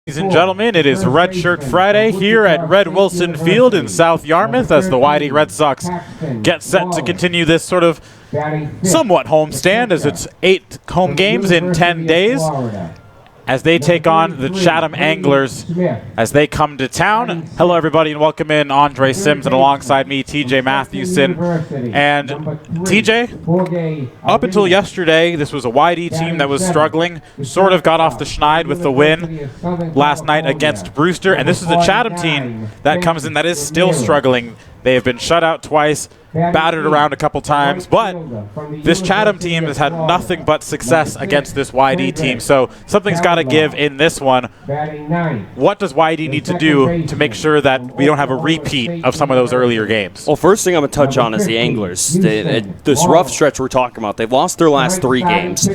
Ladies and gentlemen, it is Red Shirt Friday here at Red Wilson Field in South Yarmouth as the YD Red Sox get set to continue this sort of somewhat homestand, as it's 8 home games in 10 days, as they take on the Chatham Anglers as they come to town. Hello, everybody, and welcome in Andre Sims, and alongside me, TJ Mathewson. And TJ, up until yesterday, this was a YD team that was struggling, sort of got off the schneid with the win last night against Brewster, and this is a Chatham team that comes in that is still struggling. They have been shut out twice, battered around a couple times, but this Chatham team has had nothing but success against this YD team, so something's got to give in this one. What does YD need to do to make sure that we don't have a repeat of some of those earlier games? Well, first thing I'm going to touch on is the Anglers. This rough stretch we're talking about, they've lost their last 3 games.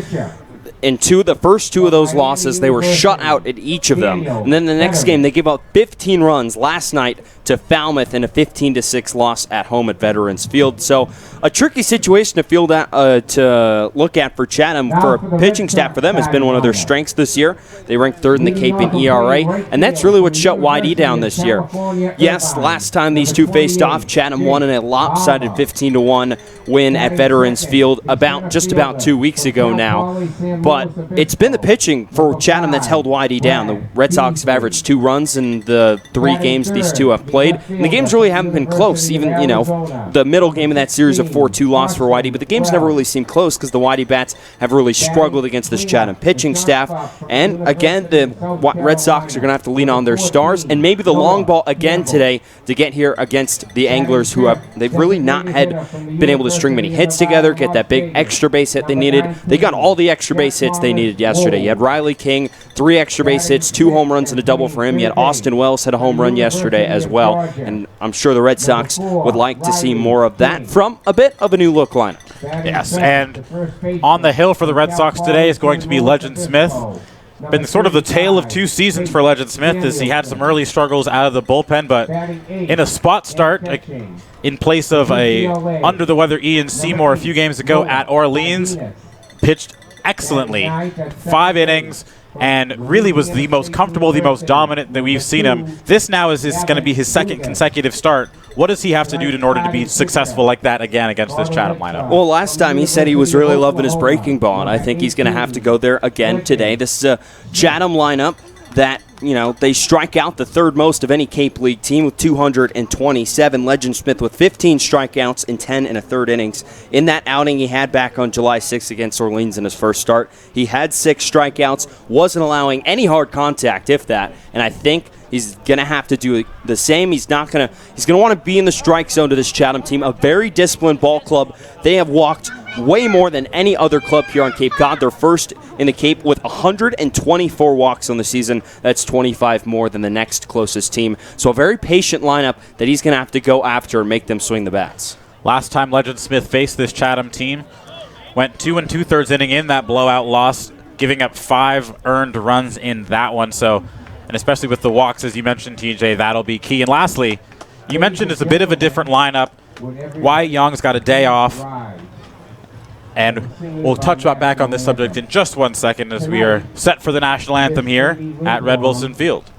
In the first 2 of those losses, they were shut out at each of them. And then the next game, they gave up 15 runs last night to Falmouth in a 15-6 loss at home at Veterans Field. So a tricky situation to look at for Chatham. For a pitching staff, for them, has been one of their strengths this year. They ranked 3rd in the Cape in ERA, and that's really what shut YD down this year. Yes, last time these two faced off, Chatham won in a lopsided 15-1 win at Veterans Field just about 2 weeks ago now. But it's been the pitching for Chatham that's held YD down. The Red Sox have averaged 2 runs in the 3 games these two have played. And the games really haven't been close. Even, the middle game of that series, a 4-2 loss for YD. But the games never really seemed close because the YD bats have really struggled against this Chatham pitching staff. And again, the Red Sox are going to have to lean on their stars and maybe the long ball again today to get here against the Anglers, they've really not been able to string many hits together, get that big extra base hit they needed. They got all the extra base hits they needed yesterday. You had Riley King, 3 extra base hits, 2 home runs and a double for him. You had Austin Wells had a home run yesterday as well. And I'm sure the Red Sox would like to see more of that from a bit of a new look lineup. Yes, and on the hill for the Red Sox today is going to be Legend Smith. Been sort of the tale of 2 seasons for Legend Smith, as he had some early struggles out of the bullpen, but in a spot start in place of a under-the-weather Ian Seymour a few games ago at Orleans, pitched excellently, 5 innings, and really was the most comfortable, the most dominant that we've seen him. This now is going to be his 2nd consecutive start. What does he have to do in order to be successful like that again against this Chatham lineup? Well, last time he said he was really loving his breaking ball, and I think he's going to have to go there again today. This is a Chatham lineup that, they strike out the 3rd most of any Cape League team with 227. Legend Smith with 15 strikeouts in 10 and a third innings. In that outing he had back on July 6th against Orleans in his first start, he had 6 strikeouts, wasn't allowing any hard contact, if that, and I think he's going to have to do the same. He's going to want to be in the strike zone to this Chatham team, a very disciplined ball club. They have walked way more than any other club here on Cape Cod. They're first in the Cape with 124 walks on the season. That's 25 more than the next closest team. So a very patient lineup that he's going to have to go after and make them swing the bats. Last time Legend Smith faced this Chatham team, went 2 2/3 inning in that blowout loss, giving up 5 earned runs in that one. So, and especially with the walks, as you mentioned, TJ, that'll be key. And lastly, you mentioned it's a bit of a different lineup. Wyatt Young's got a day off. And we'll touch back on this subject in just 1 second as we are set for the national anthem here at Red Wilson Field.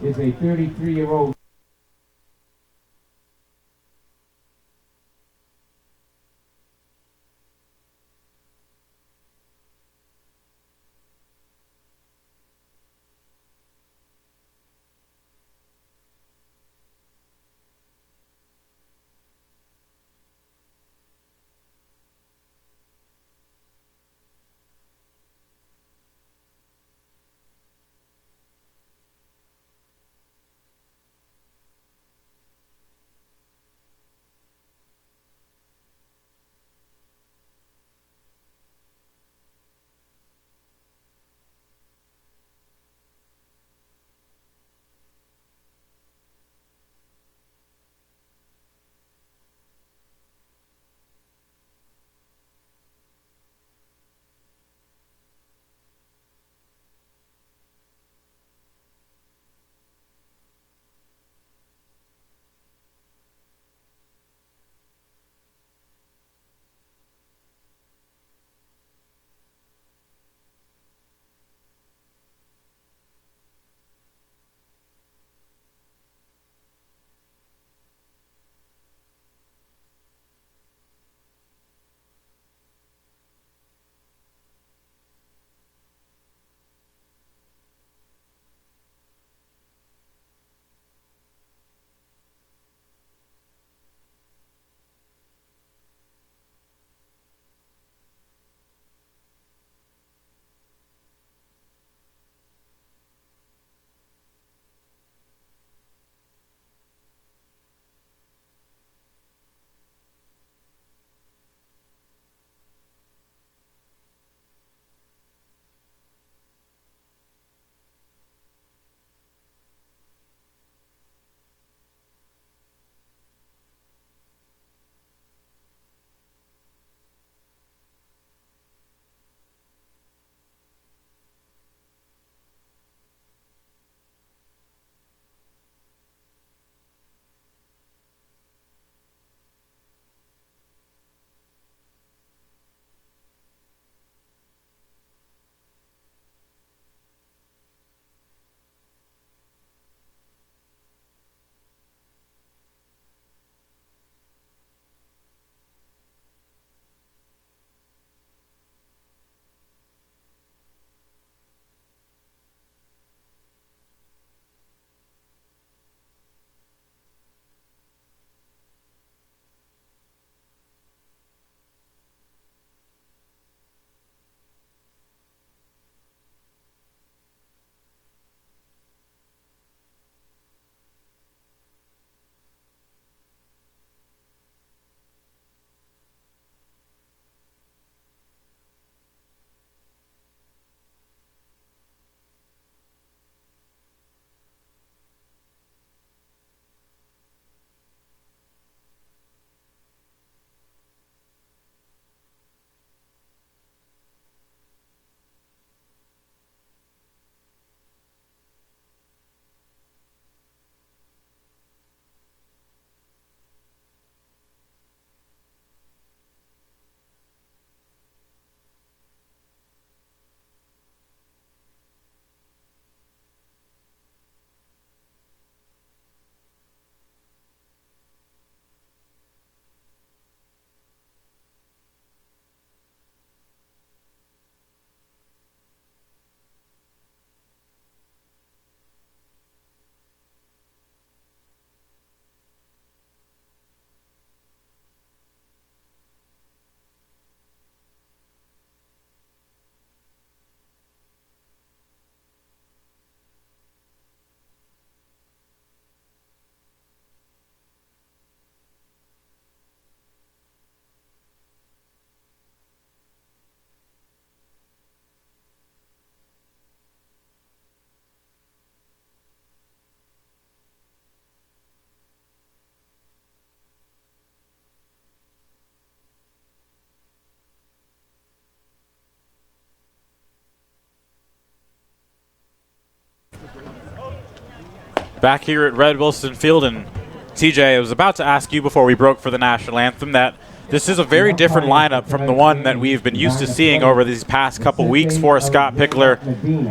Back here at Red Wilson Field, and TJ, I was about to ask you before we broke for the national anthem that this is a very different lineup from the one that we've been used to seeing over these past couple weeks for Scott Pickler.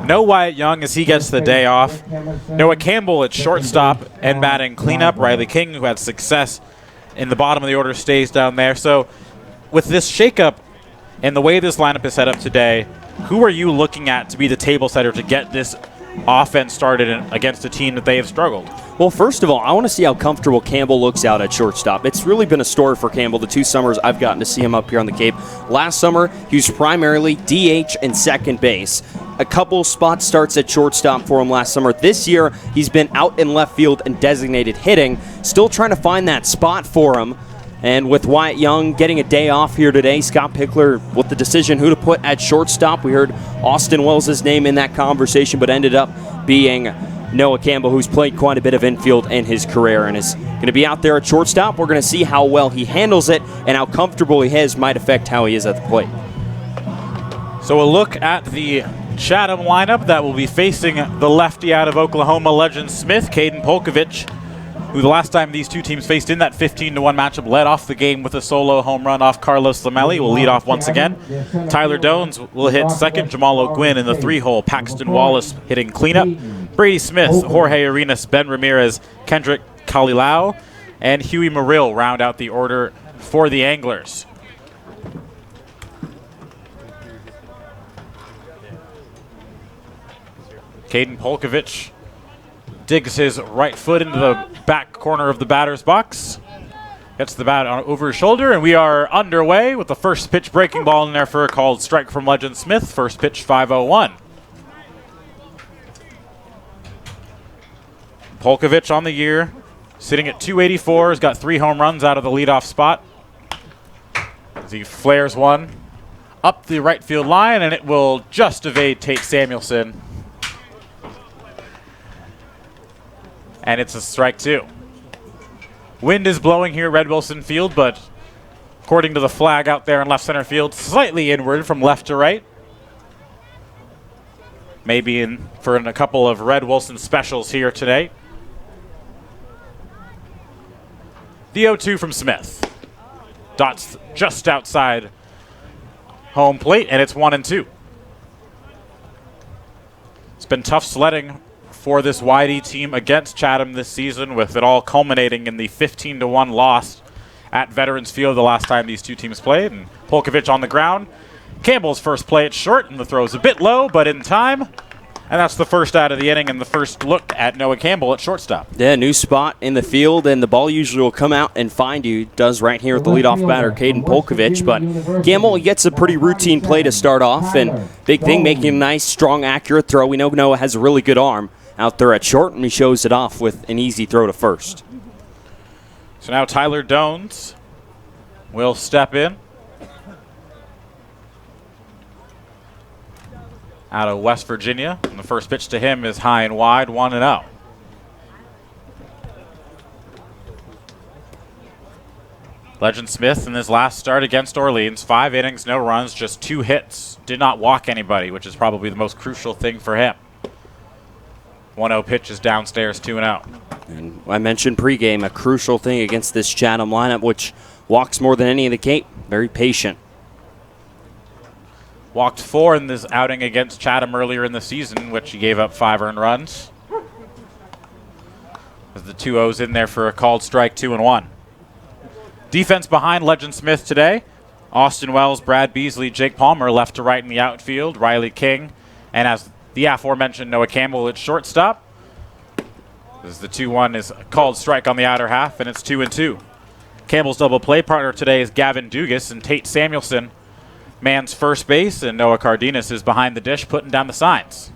No Wyatt Young as he gets the day off. Noah Campbell at shortstop and batting cleanup. Riley King, who had success in the bottom of the order, stays down there. So with this shakeup and the way this lineup is set up today, who are you looking at to be the table setter to get this offense started against a team that they have struggled? Well, first of all, I want to see how comfortable Campbell looks out at shortstop. It's really been a story for Campbell the 2 summers I've gotten to see him up here on the Cape. Last summer, he was primarily DH and second base. A couple spot starts at shortstop for him last summer. This year, he's been out in left field and designated hitting, still trying to find that spot for him. And with Wyatt Young getting a day off here today, Scott Pickler with the decision who to put at shortstop. We heard Austin Wells' name in that conversation, but ended up being Noah Campbell, who's played quite a bit of infield in his career and is going to be out there at shortstop. We're going to see how well he handles it and how comfortable he is might affect how he is at the plate. So a look at the Chatham lineup that will be facing the lefty out of Oklahoma, Legend Smith, Caden Polkovich, who the last time these two teams faced in that 15-1 matchup led off the game with a solo home run off Carlos Lamelli. Will lead off once again. Tyler Dones will hit second. Jamal O'Gwyn in the 3-hole. Paxton Wallace hitting cleanup. Brady Smith, Jorge Arenas, Ben Ramirez, Kendrick Kalilau, and Huey Marill round out the order for the Anglers. Caden Polkovich digs his right foot into the back corner of the batter's box. Gets the bat over his shoulder, and we are underway with the first pitch breaking ball in there for a called strike from Legend Smith. First pitch, 5-0-1. Polkovich on the year, sitting at 284, has got 3 home runs out of the leadoff spot. As he flares one up the right field line, and it will just evade Tate Samuelson. And it's a strike 2. Wind is blowing here at Red Wilson Field, but according to the flag out there in left center field, slightly inward from left to right. Maybe in a couple of Red Wilson specials here today. The 0-2 from Smith. Dots just outside home plate, and it's 1-2. It's been tough sledding for this YD team against Chatham this season, with it all culminating in the 15-1 loss at Veterans Field the last time these two teams played. And Polkovich on the ground. Campbell's first play at short, and the throw's a bit low, but in time. And that's the first out of the inning and the first look at Noah Campbell at shortstop. Yeah, new spot in the field, and the ball usually will come out and find you. Does right here with the leadoff batter, Caden Polkovich. But Campbell gets a pretty routine play to start off, and big thing, making a nice, strong, accurate throw. We know Noah has a really good arm out there at short, and he shows it off with an easy throw to first. So now Tyler Dones will step in. Out of West Virginia. And the first pitch to him is high and wide, 1-0. Legend Smith in his last start against Orleans, 5 innings, no runs, just 2 hits. Did not walk anybody, which is probably the most crucial thing for him. 1-0 pitch is downstairs, 2-0. And I mentioned pregame, a crucial thing against this Chatham lineup, which walks more than any in the Cape. Very patient. Walked 4 in this outing against Chatham earlier in the season, which he gave up 5 earned runs. With the 2-0s in there for a called strike, 2-1. Defense behind Legend Smith today. Austin Wells, Brad Beasley, Jake Palmer left to right in the outfield. Riley King, and as the aforementioned Noah Campbell at shortstop. As the 2-1 is a called strike on the outer half, and it's 2-2. Campbell's double play partner today is Gavin Dugas, and Tate Samuelson man's first base, and Noah Cardenas is behind the dish putting down the signs.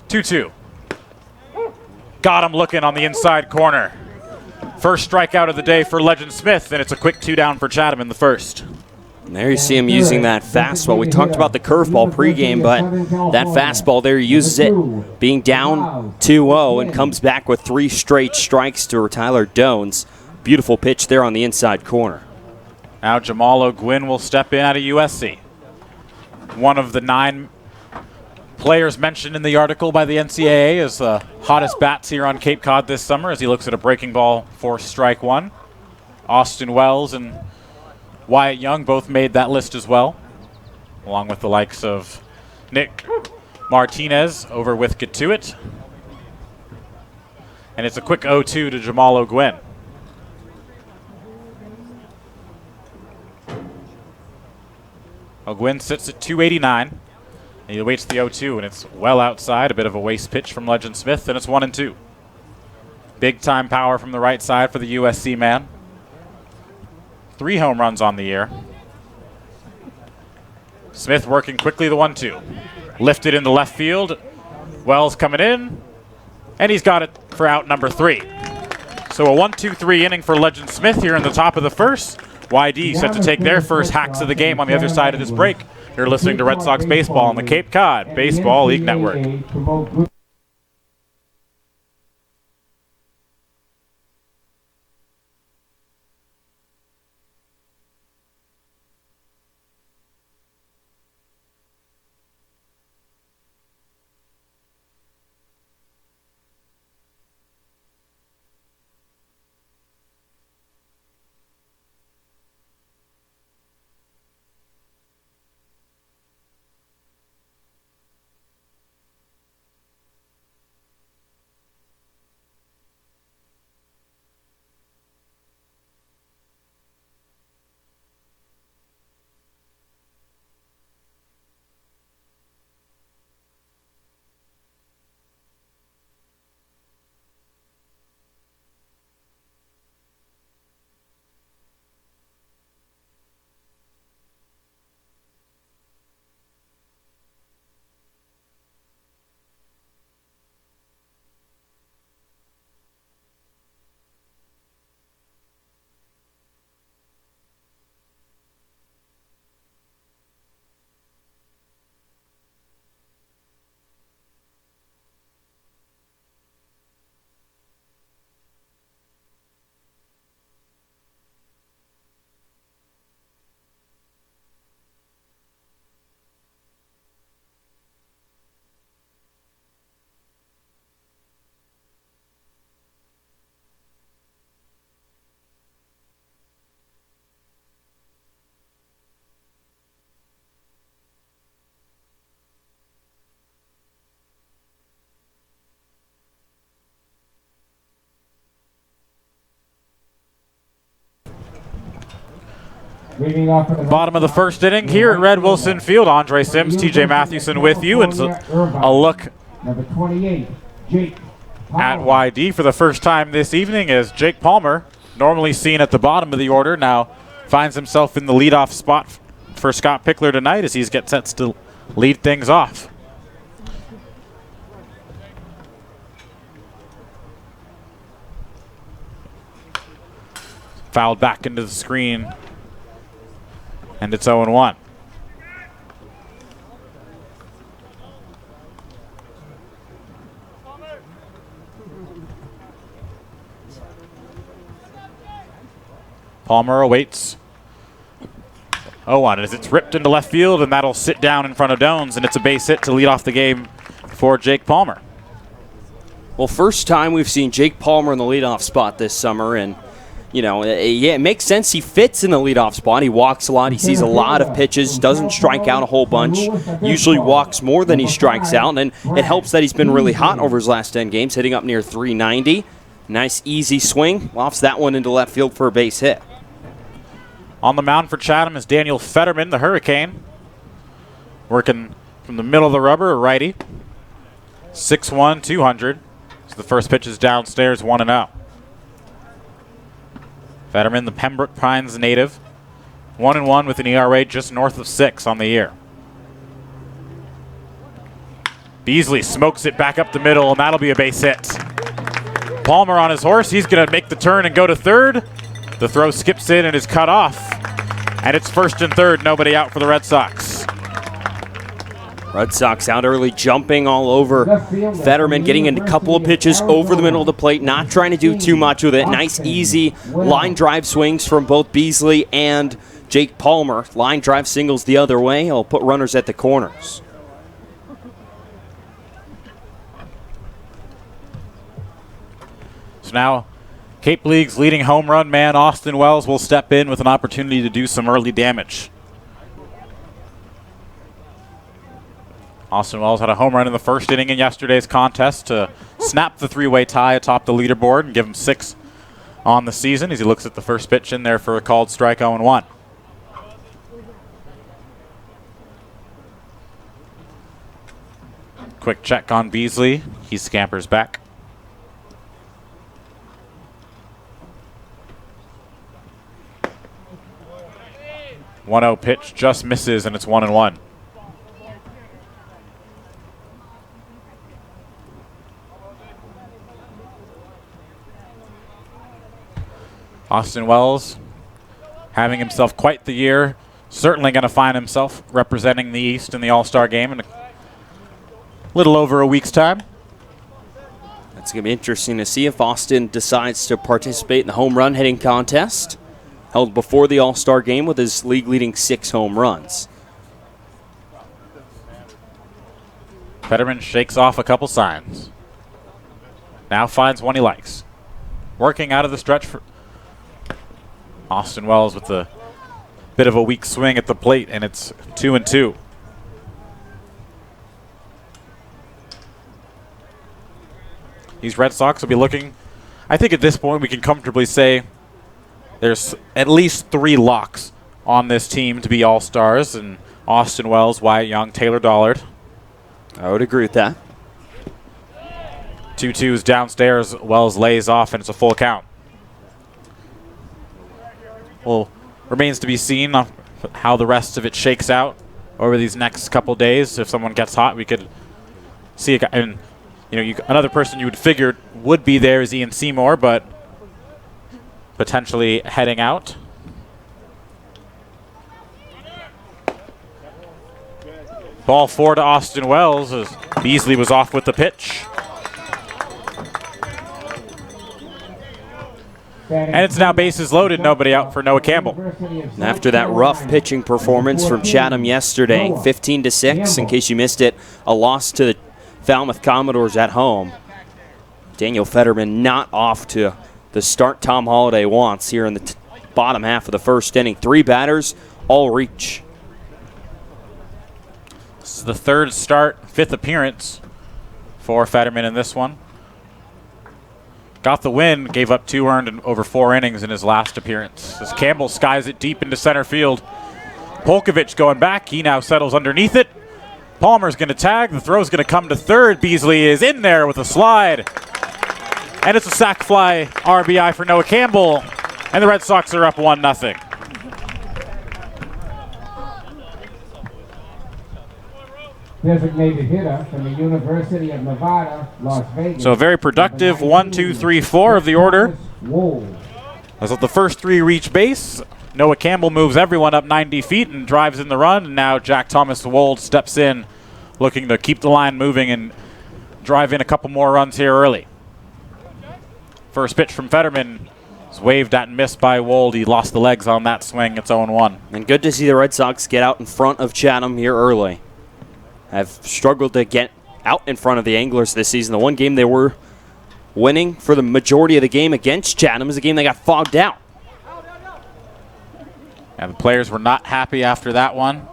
2-2. Got him looking on the inside corner. First strikeout of the day for Legend Smith, and it's a quick 2 down for Chatham in the first. And there you see him using that fastball. We talked about the curveball pregame, but that fastball there, he uses it being down 2-0 and comes back with 3 straight strikes to Tyler Dones. Beautiful pitch there on the inside corner. Now Jamal O'Gwyn will step in out of USC. One of the 9 players mentioned in the article by the NCAA as the hottest bats here on Cape Cod this summer as he looks at a breaking ball for strike one. Austin Wells and Wyatt Young both made that list as well, along with the likes of Nick Martinez over with Gatuit. And it's a quick 0-2 to Jamal O'Gwen. O'Gwen sits at 289. He awaits the 0-2, and it's well outside. A bit of a waste pitch from Legend Smith, and it's 1-2. Big time power from the right side for the USC man. 3 home runs on the year. Smith working quickly, the 1-2. Lifted into left field. Wells coming in, and he's got it for out number 3. So a 1-2-3 inning for Legend Smith here in the top of the first. YD set to take their first hacks of the game on the other side of this break. You're listening to Red Sox Baseball on the Cape Cod Baseball League Network. Bottom of the first inning here at Red Wilson Field. Andre Sims, TJ Mathewson with you. And a look at YD for the first time this evening as Jake Palmer, normally seen at the bottom of the order, now finds himself in the leadoff spot for Scott Pickler tonight as he gets set to lead things off. Fouled back into the screen. And it's 0-1. Palmer awaits 0-1 as it's ripped into left field, and that'll sit down in front of Dones, and it's a base hit to lead off the game for Jake Palmer. Well, first time we've seen Jake Palmer in the leadoff spot this summer, and you know, yeah, it makes sense. He fits in the leadoff spot. He walks a lot. He sees a lot of pitches, doesn't strike out a whole bunch, usually walks more than he strikes out, and it helps that he's been really hot over his last 10 games, hitting up near 390. Nice, easy swing. Lofts that one into left field for a base hit. On the mound for Chatham is Daniel Fetterman, the Hurricane. Working from the middle of the rubber, a righty. 6'1", 200. So the first pitch is downstairs, 1-0. Fetterman, the Pembroke Pines native, 1-1 with an ERA just north of 6 on the year. Beasley smokes it back up the middle, and that'll be a base hit. Palmer on his horse. He's going to make the turn and go to third. The throw skips in and is cut off. And it's first and third, nobody out for the Red Sox. Red Sox out early, jumping all over. Fetterman getting into a couple of pitches over the middle of the plate, not trying to do too much with it. Nice, easy line drive swings from both Beasley and Jake Palmer. Line drive singles the other way. He'll put runners at the corners. So now Cape League's leading home run man, Austin Wells, will step in with an opportunity to do some early damage. Austin Wells had a home run in the first inning in yesterday's contest to snap the three-way tie atop the leaderboard and give him 6 on the season as he looks at the first pitch in there for a called strike 0-1. Quick check on Beasley. He scampers back. 1-0 pitch just misses, and it's 1-1. Austin Wells having himself quite the year. Certainly going to find himself representing the East in the All-Star game in a little over a week's time. It's going to be interesting to see if Austin decides to participate in the home run hitting contest held before the All-Star game with his league-leading 6 home runs. Fetterman shakes off a couple signs. Now finds one he likes. Working out of the stretch for Austin Wells with a bit of a weak swing at the plate, and it's 2-2. These Red Sox will be looking, I think at this point we can comfortably say there's at least 3 locks on this team to be All-Stars, and Austin Wells, Wyatt Young, Taylor Dollard. I would agree with that. 2-2's downstairs. Wells lays off, and it's a full count. Well, remains to be seen how the rest of it shakes out over these next couple days. If someone gets hot, we could see a guy. And another person you would figure would be there is Ian Seymour, but potentially heading out. Ball 4 to Austin Wells as Beasley was off with the pitch. And it's now bases loaded, nobody out for Noah Campbell. After that rough pitching performance from Chatham yesterday, 15-6, in case you missed it, a loss to the Falmouth Commodores at home. Daniel Fetterman not off to the start Tom Holliday wants here in the bottom half of the first inning. 3 batters, all reach. This is the 3rd start, 5th appearance for Fetterman in this one. Got the win, gave up 2 earned in over 4 innings in his last appearance. As Campbell skies it deep into center field. Polkovich going back. He now settles underneath it. Palmer's going to tag. The throw's going to come to third. Beasley is in there with a slide. And it's a sac fly RBI for Noah Campbell. And the Red Sox are up 1-0. Designated hitter from the University of Nevada, Las Vegas. So a very productive 1, 2, 3, 4 of the order. As of the first 3 reach base, Noah Campbell moves everyone up 90 feet and drives in the run. And now Jack Thomas Wold steps in, looking to keep the line moving and drive in a couple more runs here early. First pitch from Fetterman is waved at and missed by Wold. He lost the legs on that swing. It's 0-1. And good to see the Red Sox get out in front of Chatham here early. Have struggled to get out in front of the Anglers this season. The one game they were winning for the majority of the game against Chatham is a game they got fogged out. And the players were not happy after that one.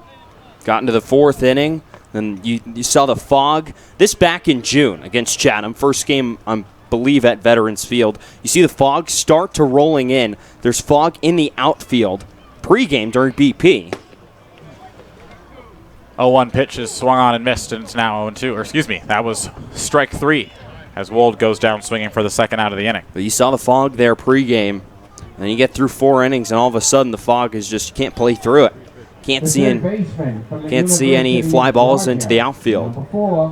Got into the 4th inning, and you saw the fog. This back in June against Chatham, first game, I believe, at Veterans Field. You see the fog start to rolling in. There's fog in the outfield pregame during BP. 0-1 pitch is swung on and missed, and it's now 0-2. Or excuse me, that was strike 3 as Wold goes down swinging for the second out of the inning. But you saw the fog there pregame, and you get through 4 innings, and all of a sudden the fog is just, you can't play through it. Can't see any fly balls into the outfield.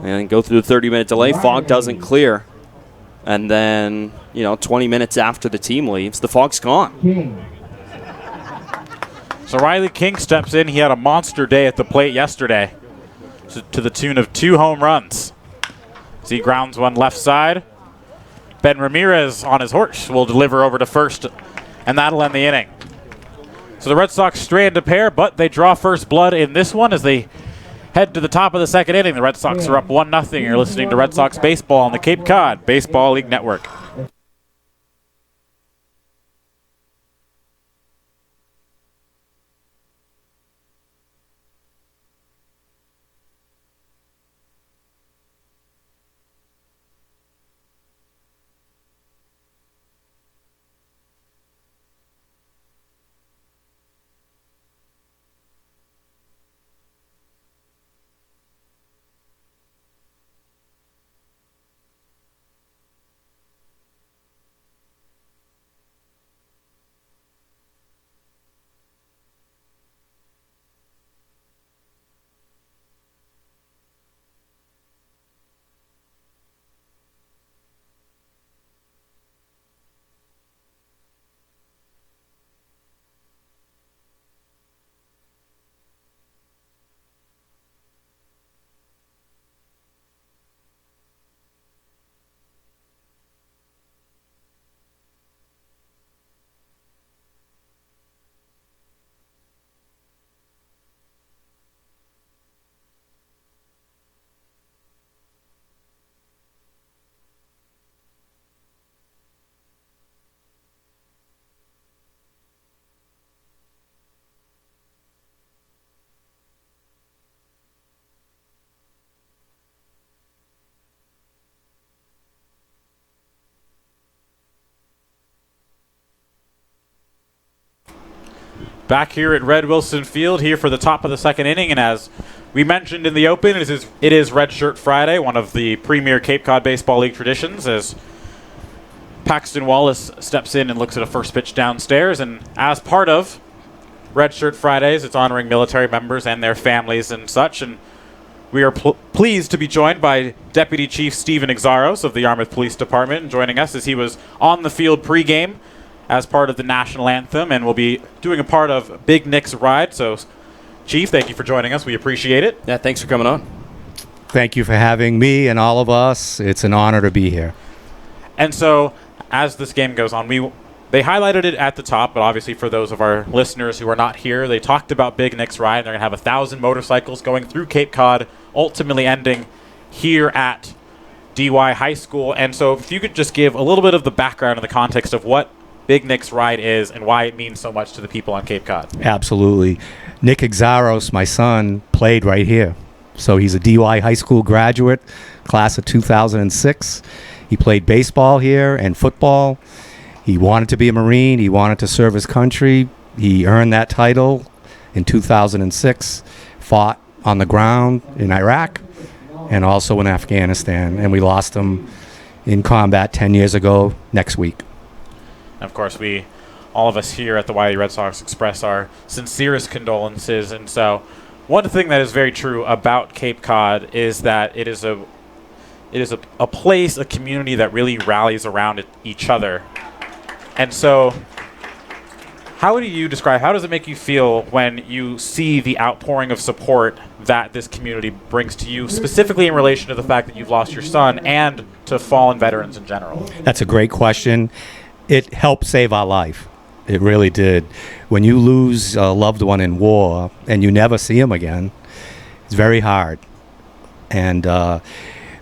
And go through the 30-minute delay, fog doesn't clear. And then, 20 minutes after the team leaves, the fog's gone. So Riley King steps in. He had a monster day at the plate yesterday to the tune of 2 home runs. As he grounds one left side. Ben Ramirez on his horse will deliver over to first, and that'll end the inning. So the Red Sox strand a pair, but they draw first blood in this one as they head to the top of the second inning. The Red Sox are up 1-0. You're listening to Red Sox baseball on the Cape Cod Baseball League Network. Back here at Red Wilson Field, here for the top of the second inning, and as we mentioned in the open, it is Red Shirt Friday, one of the premier Cape Cod Baseball League traditions, as Paxton Wallace steps in and looks at a first pitch downstairs. And as part of Red Shirt Fridays, it's honoring military members and their families and such. And we are pleased to be joined by Deputy Chief Stephen Exaros of the Yarmouth Police Department, joining us as he was on the field pregame as part of the national anthem, and will be doing a part of Big Nick's ride. So, Chief, thank you for joining us. We appreciate it. Yeah, thanks for coming on. Thank you for having me and all of us. It's an honor to be here. And so, as this game goes on, they highlighted it at the top, but obviously for those of our listeners who are not here, they talked about Big Nick's ride. They're going to have 1,000 motorcycles going through Cape Cod, ultimately ending here at DY High School. And so if you could just give a little bit of the background and the context of what Big Nick's ride is and why it means so much to the people on Cape Cod. Absolutely. Nick Exaros, my son, played right here. So he's a DY High School graduate, class of 2006. He played baseball here and football. He wanted to be a Marine. He wanted to serve his country. He earned that title in 2006, fought on the ground in Iraq and also in Afghanistan. And we lost him in combat 10 years ago next week. Of course, all of us here at the Wiley Red Sox express our sincerest condolences. And so one thing that is very true about Cape Cod is that it is a place, a community that really rallies around each other. And so how does it make you feel when you see the outpouring of support that this community brings to you, specifically in relation to the fact that you've lost your son and to fallen veterans in general? That's a great question. It helped save our life. It really did. When you lose a loved one in war and you never see him again, it's very hard. And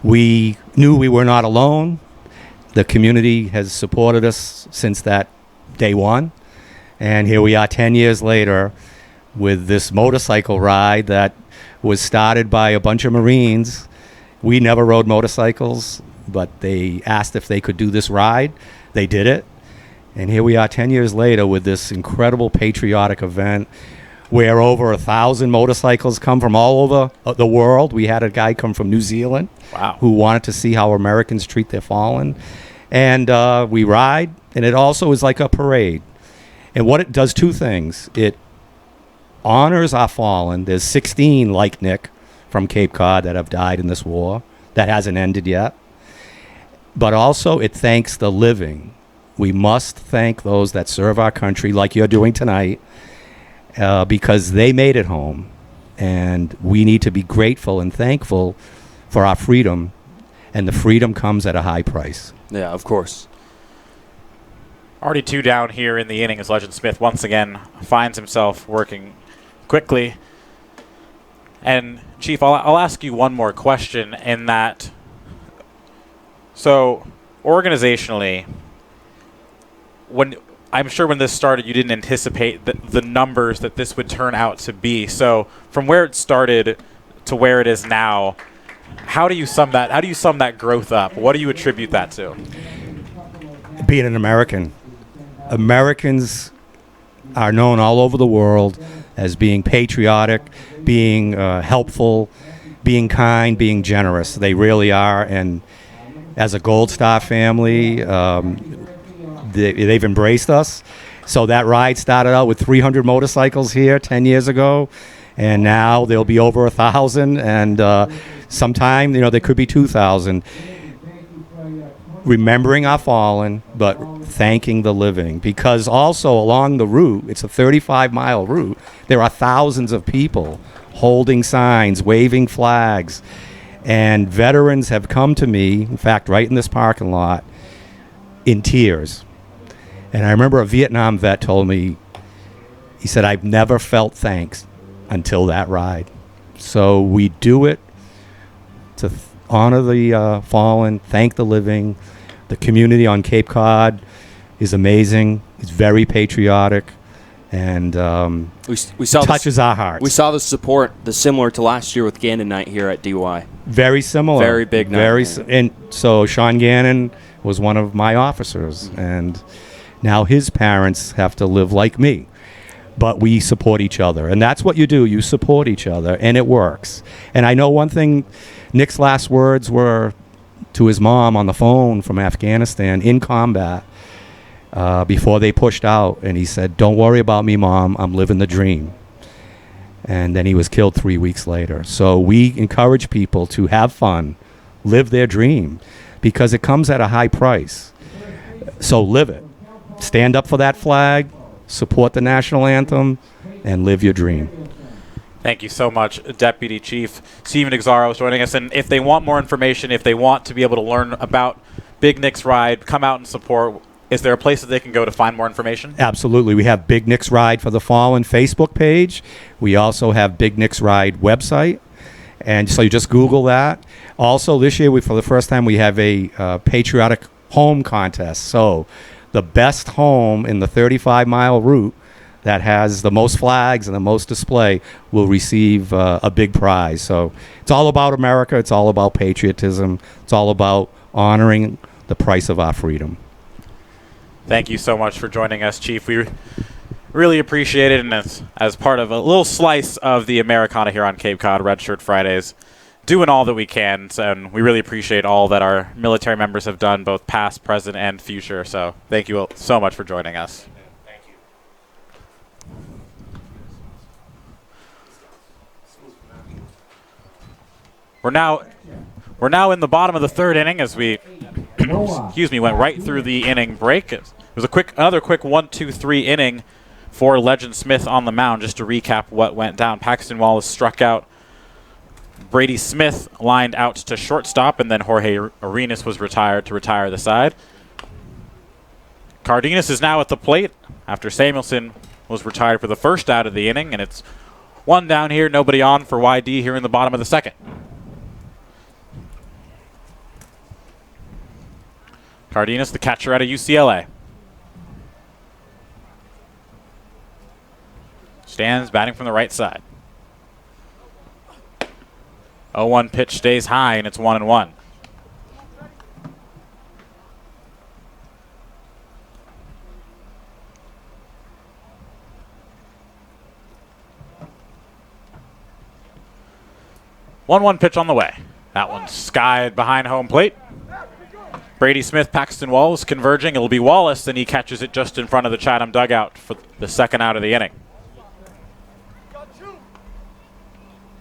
we knew we were not alone. The community has supported us since that day one. And here we are 10 years later with this motorcycle ride that was started by a bunch of Marines. We never rode motorcycles, but they asked if they could do this ride. They did it. And here we are 10 years later with this incredible patriotic event where over 1,000 motorcycles come from all over the world. We had a guy come from New Zealand. Wow. Who wanted to see how Americans treat their fallen. And we ride, and it also is like a parade. And what it does, two things. It honors our fallen. There's 16 like Nick from Cape Cod that have died in this war. That hasn't ended yet. But also it thanks the living. We must thank those that serve our country like you're doing tonight because they made it home. And we need to be grateful and thankful for our freedom. And the freedom comes at a high price. Yeah, of course. Already 2 down here in the inning as Legend Smith once again finds himself working quickly. And Chief, I'll ask you one more question in that. So, organizationally, I'm sure when this started, you didn't anticipate the numbers that this would turn out to be. So, from where it started to where it is now, how do you sum that? How do you sum that growth up? What do you attribute that to? Being an American. Americans are known all over the world as being patriotic, being helpful, being kind, being generous. They really are. And as a Gold Star family, they've embraced us. So that ride started out with 300 motorcycles here 10 years ago. And now there'll be over 1,000. And sometime, there could be 2,000. Remembering our fallen, but thanking the living. Because also along the route, it's a 35-mile route, there are thousands of people holding signs, waving flags. And veterans have come to me, in fact, right in this parking lot, in tears. And I remember a Vietnam vet told me, he said, I've never felt thanks until that ride. So we do it to honor the fallen, thank the living. The community on Cape Cod is amazing. It's very patriotic, and we saw touches our hearts. We saw the support, similar to last year with Gannon Night here at DY. Very similar. Very big night. And so Sean Gannon was one of my officers, and now his parents have to live like me. But we support each other, and that's what you do. You support each other, and it works. And I know one thing, Nick's last words were to his mom on the phone from Afghanistan in combat before they pushed out, and he said, don't worry about me, Mom, I'm living the dream. And then he was killed 3 weeks later. So we encourage people to have fun, live their dream, because it comes at a high price. So live it. Stand up for that flag, support the national anthem, and live your dream. Thank you so much, Deputy Chief Steven Exaro is joining us. And if they want more information, if they want to be able to learn about Big Nick's Ride, come out and support, is there a place that they can go to find more information? Absolutely. We have Big Nick's Ride for the Fallen Facebook page. We also have Big Nick's Ride website. And so you just Google that. Also, this year, for the first time, we have a patriotic home contest. So the best home in the 35-mile route that has the most flags and the most display will receive a big prize. So it's all about America. It's all about patriotism. It's all about honoring the price of our freedom. Thank you so much for joining us, Chief. We really appreciate it, and as part of a little slice of the Americana here on Cape Cod, Red Shirt Fridays, doing all that we can, and we really appreciate all that our military members have done, both past, present, and future. So thank you so much for joining us. We're now in the bottom of the third inning as we went right through the inning break. It was another quick 1-2-3 inning for Legend Smith on the mound. Just to recap what went down, Paxton Wallace struck out. Brady Smith lined out to shortstop, and then Jorge Arenas was retired to retire the side. Cardenas is now at the plate after Samuelson was retired for the first out of the inning, and it's one down here, nobody on for YD here in the bottom of the second. Cardenas, the catcher out of UCLA. Stands batting from the right side. 0-1 pitch stays high, and it's 1-1. One pitch on the way. That one's skied behind home plate. Brady Smith, Paxton Wallace converging. It'll be Wallace, and he catches it just in front of the Chatham dugout for the second out of the inning.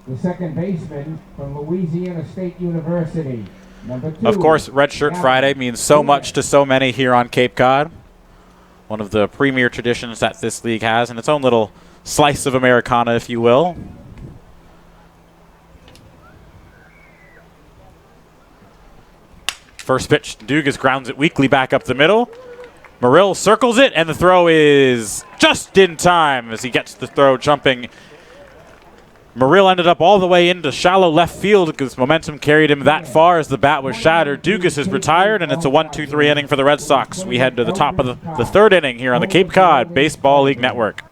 The second baseman from Louisiana State University, number 2. Of course, Red Shirt Friday means so much to so many here on Cape Cod. One of the premier traditions that this league has, and its own little slice of Americana, if you will. First pitch, Dugas grounds it weakly back up the middle. Murill circles it, and the throw is just in time as he gets the throw jumping Muriel ended up all the way into shallow left field because momentum carried him that far as the bat was shattered. Dugas is retired, and it's a 1-2-3 inning for the Red Sox. We head to the top of the third inning here on the Cape Cod Baseball League Network.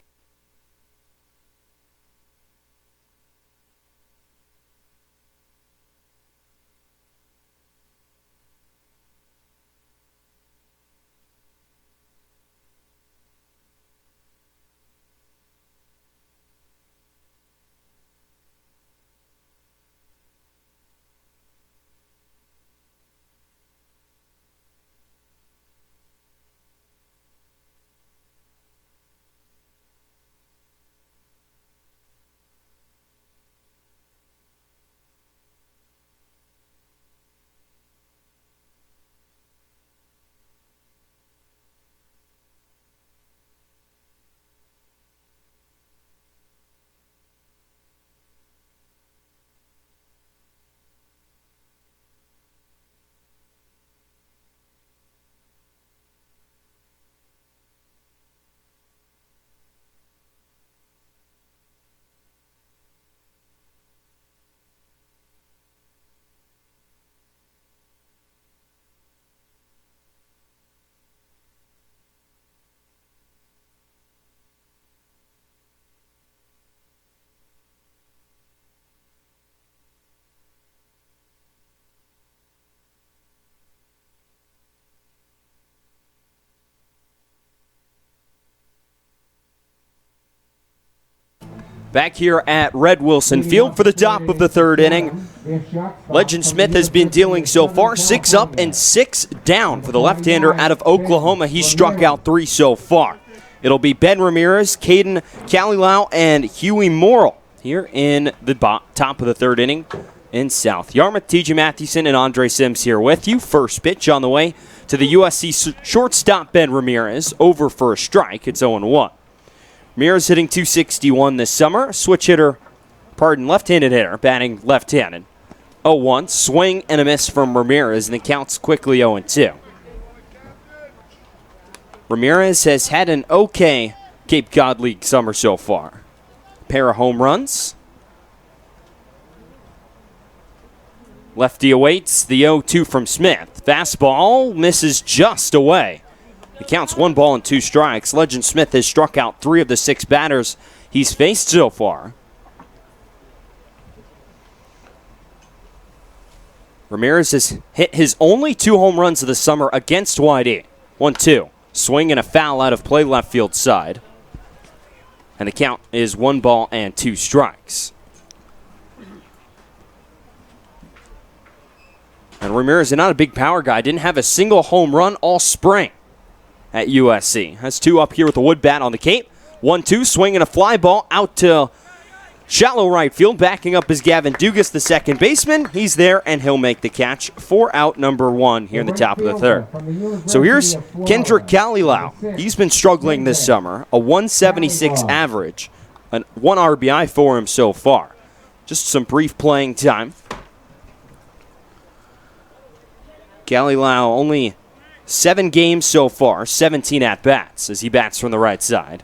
Back here at Red Wilson Field for the top of the third inning. Legend Smith has been dealing so far 6 up and 6 down for the left-hander out of Oklahoma. He's struck out 3 so far. It'll be Ben Ramirez, Caden Kalilau, and Huey Morrill here in the top of the third inning in South Yarmouth. TJ Mathewson and Andre Sims here with you. First pitch on the way to the USC shortstop Ben Ramirez. Over for a strike. It's 0-1. Ramirez hitting .261 this summer. Left-handed hitter, batting left-handed. 0-1, swing and a miss from Ramirez, and the count's quickly 0-2. Ramirez has had an okay Cape Cod League summer so far. Pair of home runs. Lefty awaits the 0-2 from Smith. Fastball misses just away. The count's 1 ball and 2 strikes. Legend Smith has struck out 3 of the 6 batters he's faced so far. Ramirez has hit his only 2 home runs of the summer against YD. 1-2. Swing and a foul out of play left field side. And the count is 1 ball and 2 strikes. And Ramirez is not a big power guy. Didn't have a single home run all spring at USC. Has 2 up here with the wood bat on the Cape. 1-2, swing and a fly ball out to shallow right field. Backing up is Gavin Dugas, the second baseman. He's there, and he'll make the catch for out number 1 here in the top of the third. So here's Kendrick Kalilau. He's been struggling this summer. A 176 average. 1 RBI for him so far. Just some brief playing time. Kalilau only 7 games so far, 17 at-bats as he bats from the right side.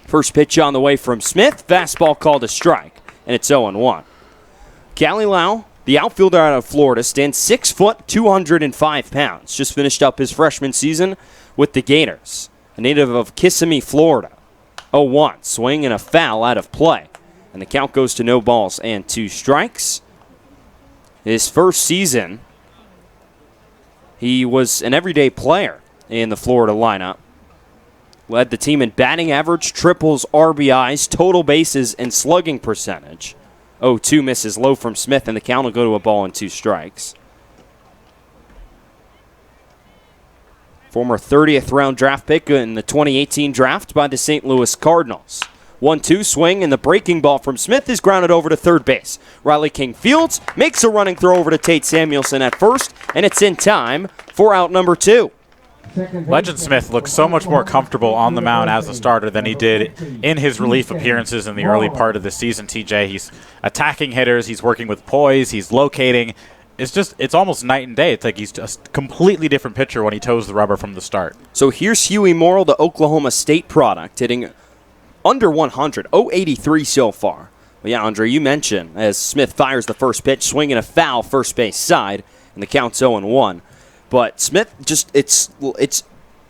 First pitch on the way from Smith. Fastball called a strike, and it's 0-1. Kalilau, the outfielder out of Florida, stands 6 foot, 205 pounds. Just finished up his freshman season with the Gators. A native of Kissimmee, Florida. 0-1, swing and a foul out of play. And the count goes to no balls and 2 strikes. His first season, he was an everyday player in the Florida lineup. Led the team in batting average, triples, RBIs, total bases, and slugging percentage. 0-2 misses low from Smith, and the count will go to a ball and 2 strikes. Former 30th round draft pick in the 2018 draft by the St. Louis Cardinals. 1-2 swing, and the breaking ball from Smith is grounded over to third base. Riley King Fields makes a running throw over to Tate Samuelson at first, and it's in time for out number 2. Legend Smith looks so much more comfortable on the mound as a starter than he did in his relief appearances in the early part of the season, TJ. He's attacking hitters, he's working with poise, he's locating. It's almost night and day. It's like he's just a completely different pitcher when he toes the rubber from the start. So here's Huey Morrill, the Oklahoma State product, hitting under 100, 083 so far. But yeah, Andre, you mentioned as Smith fires the first pitch, swinging a foul first base side, and the count's 0-1. But Smith it's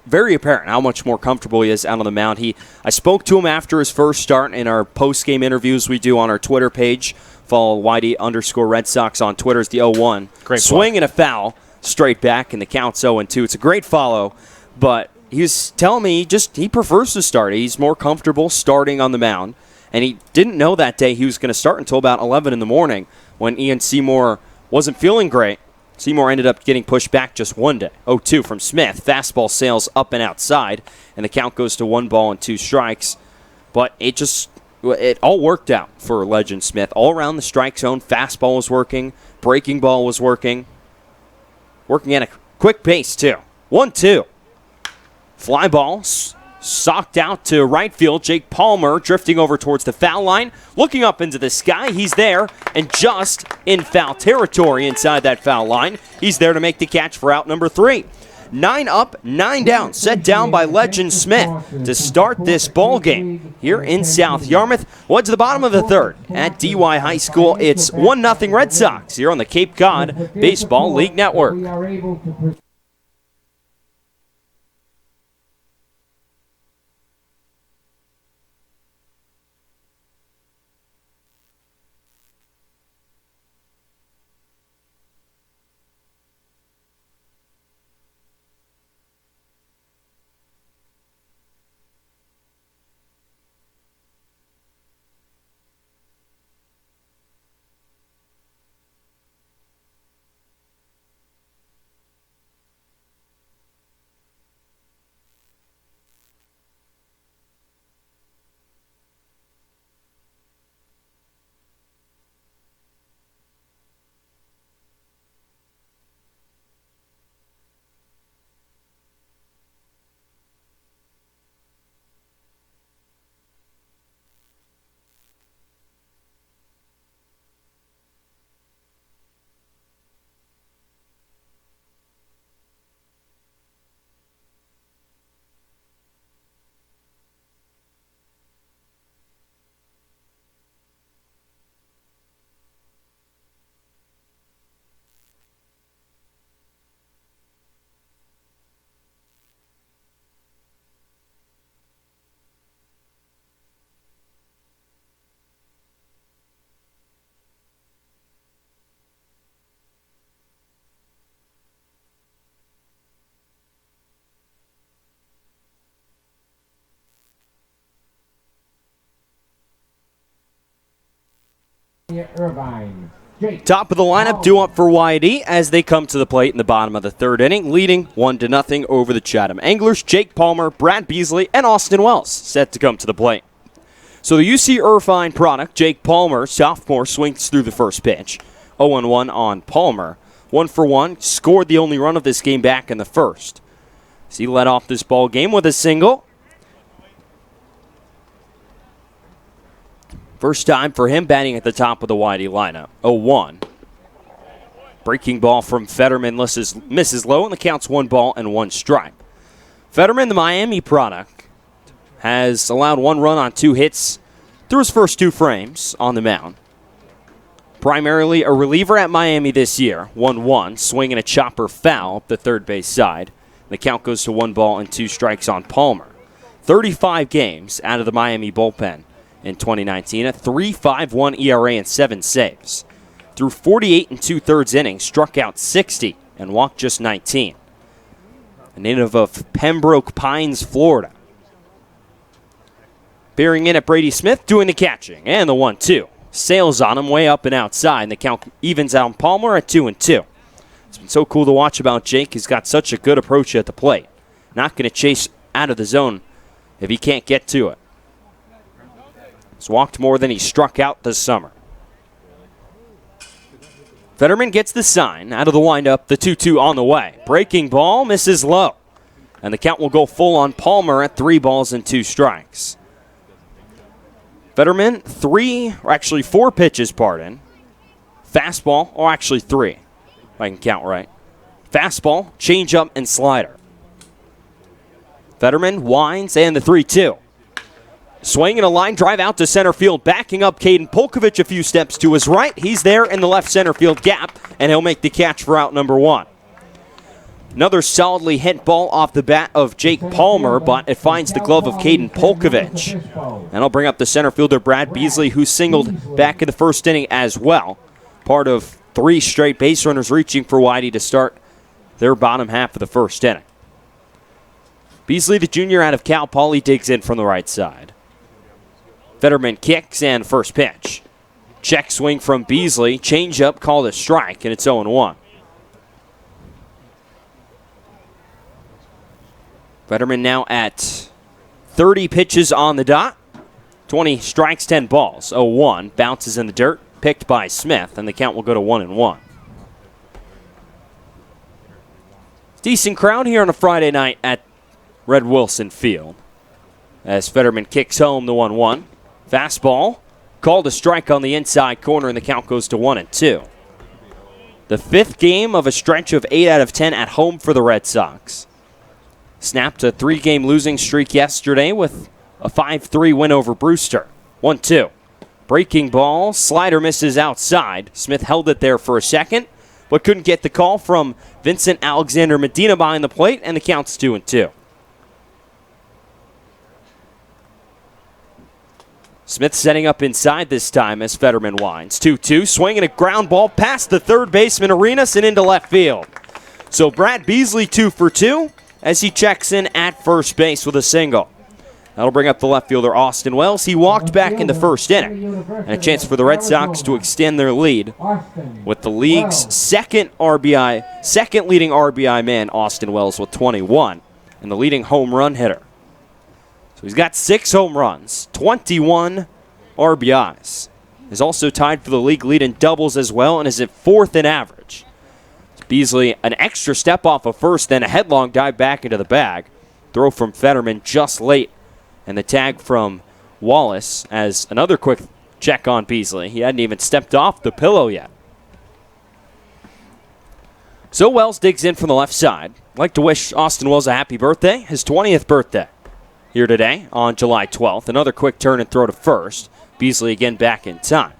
very apparent how much more comfortable he is out on the mound. I spoke to him after his first start in our post-game interviews we do on our Twitter page. Follow Whitey_Red Sox on Twitter is the 0-1. Great swing and a foul straight back, and the count's 0-2. It's a great follow, but he was telling me he prefers to start. He's more comfortable starting on the mound, and he didn't know that day he was going to start until about 11 in the morning when Ian Seymour wasn't feeling great. Seymour ended up getting pushed back just one day. 0-2 from Smith. Fastball sails up and outside, and the count goes to 1-2 strikes. But it all worked out for Legend Smith. All around the strike zone, fastball was working, breaking ball was working at a quick pace too. 1-2. Fly ball socked out to right field. Jake Palmer drifting over towards the foul line. Looking up into the sky. He's there and just in foul territory inside that foul line. He's there to make the catch for out number 3. 9 up, 9 down. Set down by Legend Smith to start this ball game here in South Yarmouth. Well, to the bottom of the third at DY High School. It's 1-0 Red Sox here on the Cape Cod Baseball League Network. Irvine. Top of the lineup due up for Whitey as they come to the plate in the bottom of the third inning, leading 1-0 over the Chatham Anglers. Jake Palmer, Brad Beasley, and Austin Wells set to come to the plate. So the UC Irvine product, Jake Palmer, sophomore, swings through the first pitch. 0-1 on Palmer. 1-for-1, scored the only run of this game back in the first. So he led off this ball game with a single. First time for him batting at the top of the Whitey lineup. 0-1. Breaking ball from Fetterman misses low, and the count's 1-1 strike. Fetterman, the Miami product, has allowed 1 run on 2 hits through his first 2 frames on the mound. Primarily a reliever at Miami this year. 1-1, swinging a chopper foul up the third base side. The count goes to 1-2 strikes on Palmer. 35 games out of the Miami bullpen in 2019, a 3.51 ERA and 7 saves. Through 48 2/3 innings, struck out 60 and walked just 19. A native of Pembroke Pines, Florida. Bearing in at Brady Smith, doing the catching, and the 1-2. Sails on him way up and outside, and the count evens out on Palmer at 2-2. It's been so cool to watch about Jake. He's got such a good approach at the plate. Not going to chase out of the zone if he can't get to it. He's walked more than he struck out this summer. Fetterman gets the sign out of the windup, the 2-2 on the way. Breaking ball misses low. And the count will go full on Palmer at 3-2 strikes. Fetterman, 4 pitches, pardon. Fastball, or actually 3, if I can count right. Fastball, changeup, and slider. Fetterman winds, and the 3-2. Swing and a line drive out to center field, backing up Caden Polkovich a few steps to his right. He's there in the left center field gap, and he'll make the catch for out number 1. Another solidly hit ball off the bat of Jake Palmer, but it finds the glove of Caden Polkovich. And I'll bring up the center fielder Brad Beasley, who singled back in the first inning as well. Part of 3 straight base runners reaching for Whitey to start their bottom half of the first inning. Beasley, the junior out of Cal Poly, digs in from the right side. Fetterman kicks and first pitch. Check swing from Beasley. Changeup called a strike, and it's 0-1. Fetterman now at 30 pitches on the dot. 20 strikes, 10 balls. 0-1. Bounces in the dirt. Picked by Smith, and the count will go to 1-1. Decent crowd here on a Friday night at Red Wilson Field. As Fetterman kicks home the 1-1. Fastball, called a strike on the inside corner, and the count goes to 1-2. The 5th game of a stretch of 8 out of 10 at home for the Red Sox. Snapped a 3-game losing streak yesterday with a 5-3 win over Brewster. 1-2. Breaking ball, slider misses outside. Smith held it there for a second, but couldn't get the call from Vincent Alexander Medina behind the plate, and the count's 2-2. Smith setting up inside this time as Fetterman winds. 2-2, swinging a ground ball past the third baseman Arenas and into left field. So Brad Beasley 2 for 2 as he checks in at first base with a single. That'll bring up the left fielder Austin Wells. He walked back in the first inning, and a chance for the Red Sox to extend their lead with the league's second leading RBI man, Austin Wells, with 21, and the leading home run hitter. So he's got 6 home runs, 21 RBIs. He's also tied for the league lead in doubles as well, and is at 4th in average. Beasley, an extra step off of first, then a headlong dive back into the bag. Throw from Fetterman just late, and the tag from Wallace as another quick check on Beasley. He hadn't even stepped off the pillow yet. So Wells digs in from the left side. I'd like to wish Austin Wells a happy birthday, his 20th birthday. Here today on July 12th. Another quick turn and throw to first. Beasley again back in time.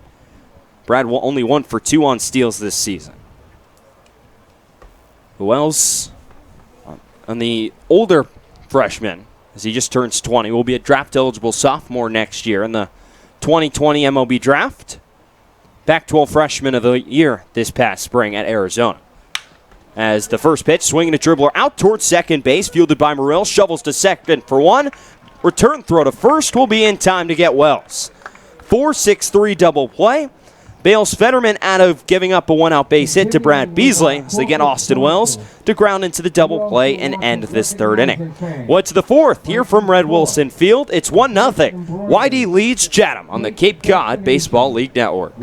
Brad only 1 for 2 on steals this season. Wells, on the older freshman, as he just turns 20, will be a draft-eligible sophomore next year in the 2020 MLB draft. Pac-12 freshman of the year this past spring at Arizona. As the first pitch, swinging a dribbler out towards second base, fielded by Morrill, shovels to second for 1. Return throw to first will be in time to get Wells. 4-6-3 double play. Bails Fetterman out of giving up a 1-out base hit to Brad Beasley as they get Austin Wells to ground into the double play and end this 3rd inning. What's the 4th here from Red Wilson Field? It's 1-0. Whitey leads Chatham on the Cape Cod Baseball League Network.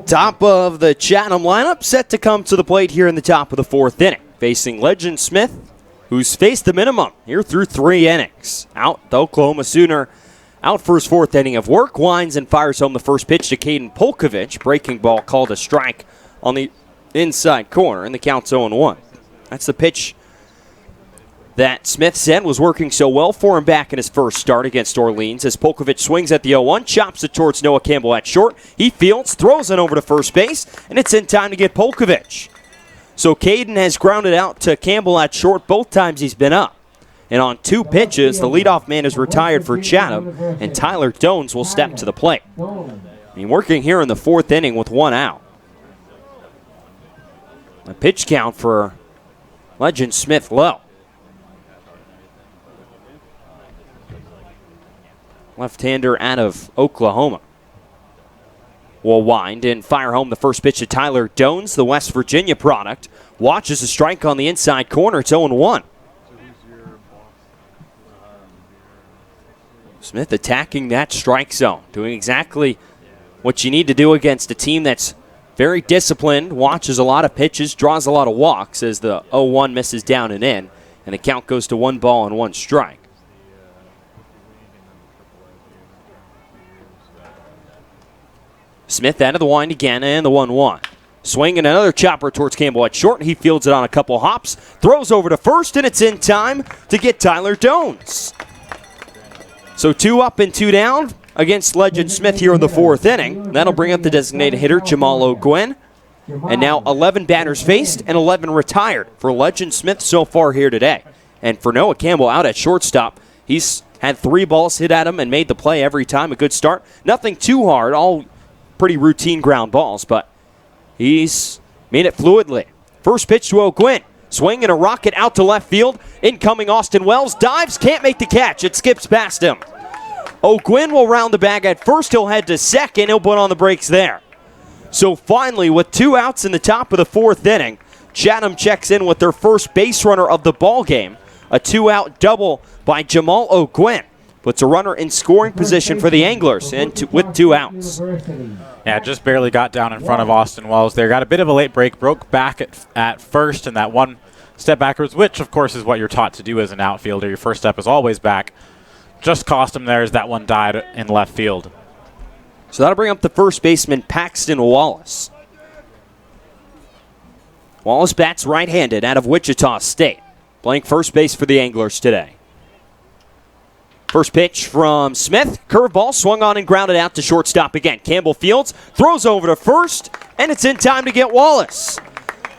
Top of the Chatham lineup set to come to the plate here in the top of the 4th inning. Facing Legend Smith, who's faced the minimum here through 3 innings. Out, the Oklahoma Sooner out for his 4th inning of work. Winds and fires home the first pitch to Caden Polkovich. Breaking ball called a strike on the inside corner, and the count's 0-1. That's the pitch that Smith said was working so well for him back in his first start against Orleans. As Polkovich swings at the 0-1, chops it towards Noah Campbell at short. He fields, throws it over to first base, and it's in time to get Polkovich. So Caden has grounded out to Campbell at short both times he's been up. And on 2 pitches, the leadoff man is retired for Chatham, and Tyler Dones will step to the plate. Working here in the 4th inning with 1 out. A pitch count for Legend Smith low. Left-hander out of Oklahoma will wind and fire home the first pitch to Tyler Dones, the West Virginia product. Watches a strike on the inside corner. It's 0-1. Smith attacking that strike zone, doing exactly what you need to do against a team that's very disciplined, watches a lot of pitches, draws a lot of walks as the 0-1 misses down and in, and the count goes to 1 ball and 1 strike. Smith out of the wind again, and the 1-1. Swinging another chopper towards Campbell at short. He fields it on a couple hops, throws over to first, and it's in time to get Tyler Dones. So 2 up and 2 down against Legend Smith here in the 4th inning. That'll bring up the designated hitter, Jamal O'Gwen. And now 11 batters faced and 11 retired for Legend Smith so far here today. And for Noah Campbell out at shortstop, he's had 3 balls hit at him and made the play every time. A good start. Nothing too hard, all pretty routine ground balls, but he's made it fluidly. First pitch to O'Gwen. Swing and a rocket out to left field. Incoming Austin Wells. Dives, can't make the catch. It skips past him. O'Gwen will round the bag at first. He'll head to second. He'll put on the brakes there. So finally, with 2 outs in the top of the 4th inning, Chatham checks in with their first base runner of the ball game. A 2-out double by Jamal O'Gwen puts a runner in scoring position for the Anglers and with 2 outs. Yeah, just barely got down in front of Austin Wells there. Got a bit of a late break, broke back at first, and that 1 step backwards, which of course is what you're taught to do as an outfielder. Your first step is always back. Just cost him there as that one died in left field. So that'll bring up the first baseman, Paxton Wallace. Wallace bats right-handed out of Wichita State, playing first base for the Anglers today. First pitch from Smith. Curveball swung on and grounded out to shortstop again. Campbell fields, throws over to first, and it's in time to get Wallace.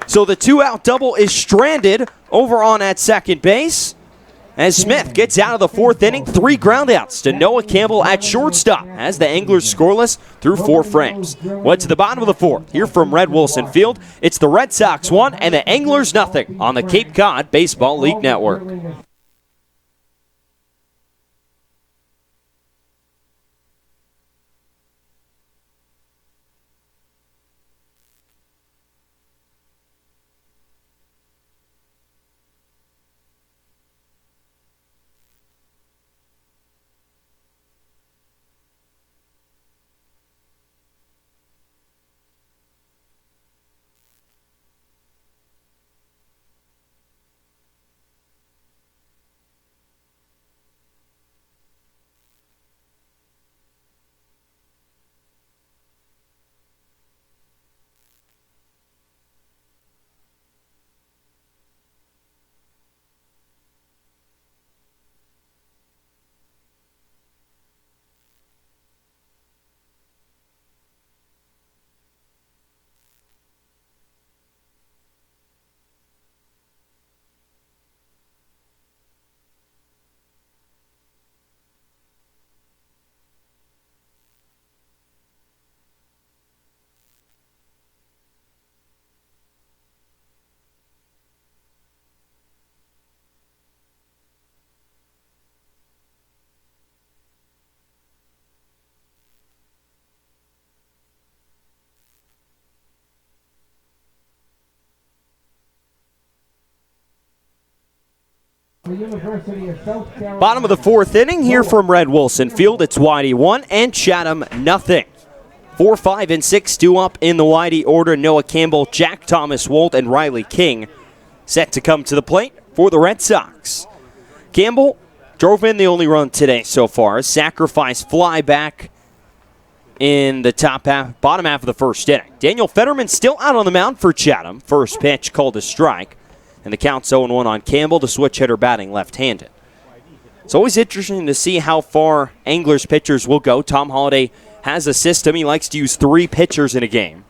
So the 2-out double is stranded over on at second base as Smith gets out of the 4th inning. 3 groundouts to Noah Campbell at shortstop as the Anglers scoreless through 4 frames. Went to the bottom of the 4th. Here from Red Wilson Field, it's the Red Sox 1 and the Anglers nothing on the Cape Cod Baseball League Network. Bottom of the 4th inning here from Red Wilson Field. It's Whitey 1 and Chatham nothing. 4, 5, and 6 due up in the Whitey order. Noah Campbell, Jack Thomas Wolt, and Riley King set to come to the plate for the Red Sox. Campbell drove in the only run today so far. Sacrifice fly back in the bottom half of the first inning. Daniel Fetterman still out on the mound for Chatham. First pitch called a strike. And the count's 0-1 on Campbell, the switch hitter batting left-handed. It's always interesting to see how far Anglers pitchers will go. Tom Holliday has a system. He likes to use 3 pitchers in a game.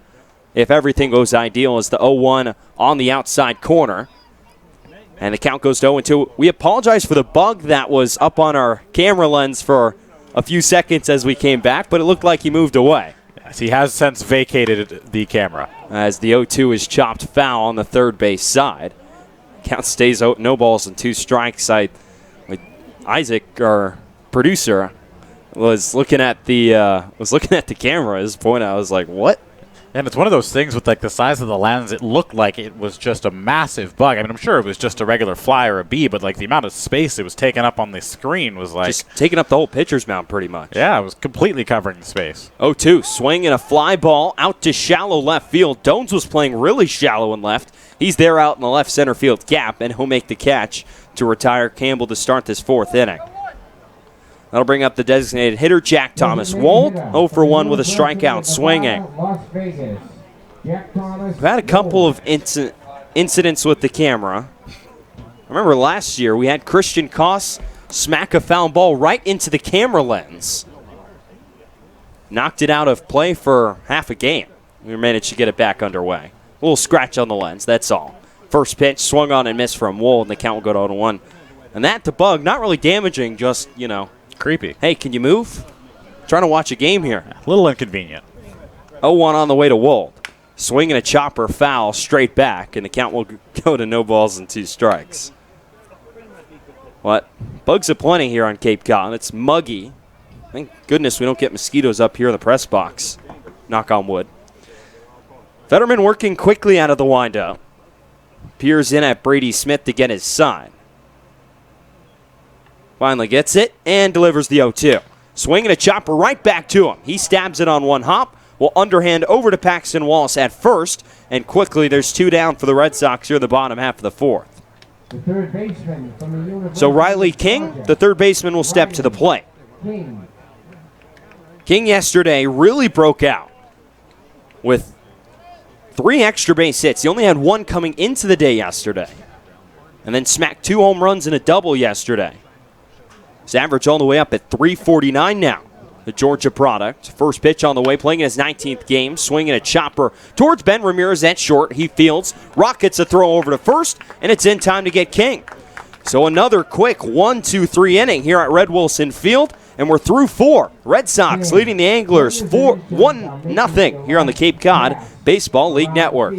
If everything goes ideal, as the 0-1 on the outside corner. And the count goes to 0-2. We apologize for the bug that was up on our camera lens for a few seconds as we came back, but it looked like he moved away. Yes, he has since vacated the camera. As the 0-2 is chopped foul on the third base side. Count stays out, no balls and 2 strikes. Isaac, our producer, was looking at the camera at this point. I was like, what? And it's one of those things with like the size of the lens, it looked like it was just a massive bug. I mean, I'm sure it was just a regular fly or a bee, but like the amount of space it was taking up on the screen was like... Just taking up the whole pitcher's mound pretty much. Yeah, it was completely covering the space. 0-2, swing and a fly ball out to shallow left field. Dones was playing really shallow in left. He's there out in the left center field gap, and he'll make the catch to retire Campbell to start this 4th inning. That'll bring up the designated hitter, Jack Thomas Wold, 0 for 1 with a strikeout swinging. We've had a couple of incidents with the camera. I remember last year we had Christian Koss smack a foul ball right into the camera lens. Knocked it out of play for half a game. We managed to get it back underway. A little scratch on the lens, that's all. First pitch, swung on and missed from Wold, and the count will go to 0-1. And that to Bug, not really damaging, just, creepy. Hey, can you move? Trying to watch a game here. A little inconvenient. 0-1 on the way to Wold. Swinging a chopper foul straight back, and the count will go to no balls and 2 strikes. What? Bugs aplenty here on Cape Cod. It's muggy. Thank goodness we don't get mosquitoes up here in the press box. Knock on wood. Fetterman working quickly out of the windup. Peers in at Brady Smith to get his side. Finally gets it and delivers the 0-2. Swinging a chopper right back to him. He stabs it on one hop. Will underhand over to Paxton Wallace at first. And quickly there's 2 down for the Red Sox here in the bottom half of the 4th. The third baseman from the University So Riley King, the third baseman, will step to the plate. King yesterday really broke out with 3 extra base hits. He only had 1 coming into the day yesterday. And then smacked 2 home runs and a double yesterday. His average all the way up at 349 now. The Georgia product. First pitch on the way, playing in his 19th game. Swinging a chopper towards Ben Ramirez at short. He fields. Rockets a throw over to first, and it's in time to get King. So another quick 1-2-3 inning here at Red Wilson Field, and we're through 4. Red Sox leading the Anglers 1-0 here on the Cape Cod Baseball League Network.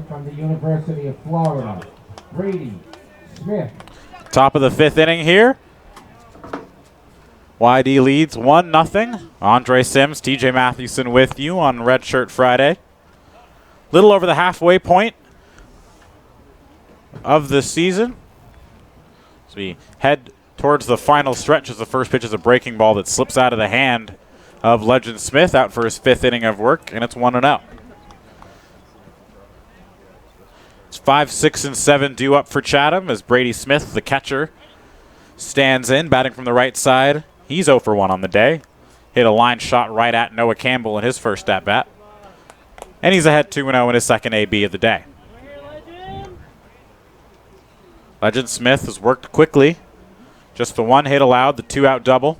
From the University of Florida, Brady Smith. Top of the 5th inning here. YD leads 1-0. Andre Sims, TJ Mathewson with you on Red Shirt Friday. Little over the halfway point of the season. As we head towards the final stretch, as the first pitch is a breaking ball that slips out of the hand of Legend Smith, out for his 5th inning of work, and it's 1-0. It's 5, 6, and 7 due up for Chatham as Brady Smith, the catcher, stands in, batting from the right side. He's 0 for 1 on the day. Hit a line shot right at Noah Campbell in his first at-bat. And he's ahead 2-0 in his second AB of the day. Legend Smith has worked quickly. Just the 1 hit allowed, the 2-out double.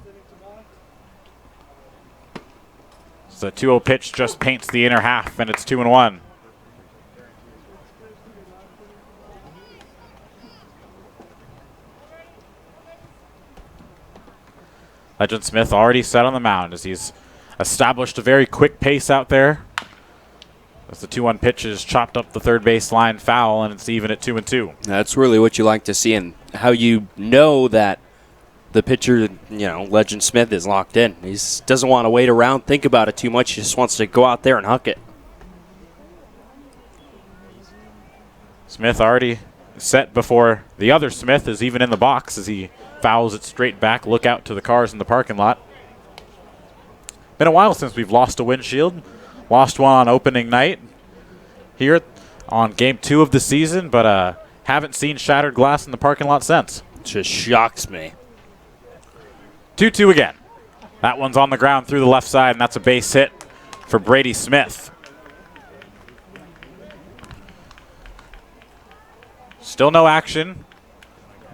So the 2-0 pitch just paints the inner half, and it's 2-1. Legend Smith already set on the mound as he's established a very quick pace out there. As the 2-1 pitch is chopped up the third base line foul, and it's even at 2-2. That's really what you like to see, and how you know that the pitcher, Legend Smith, is locked in. He doesn't want to wait around, think about it too much. He just wants to go out there and huck it. Smith already set before the other Smith is even in the box as he fouls it straight back. Look out to the cars in the parking lot. Been a while since we've lost a windshield. Lost one on opening night here on game 2 of the season, but haven't seen shattered glass in the parking lot since. Just shocks me. 2-2 again. That one's on the ground through the left side, and that's a base hit for Brady Smith. Still no action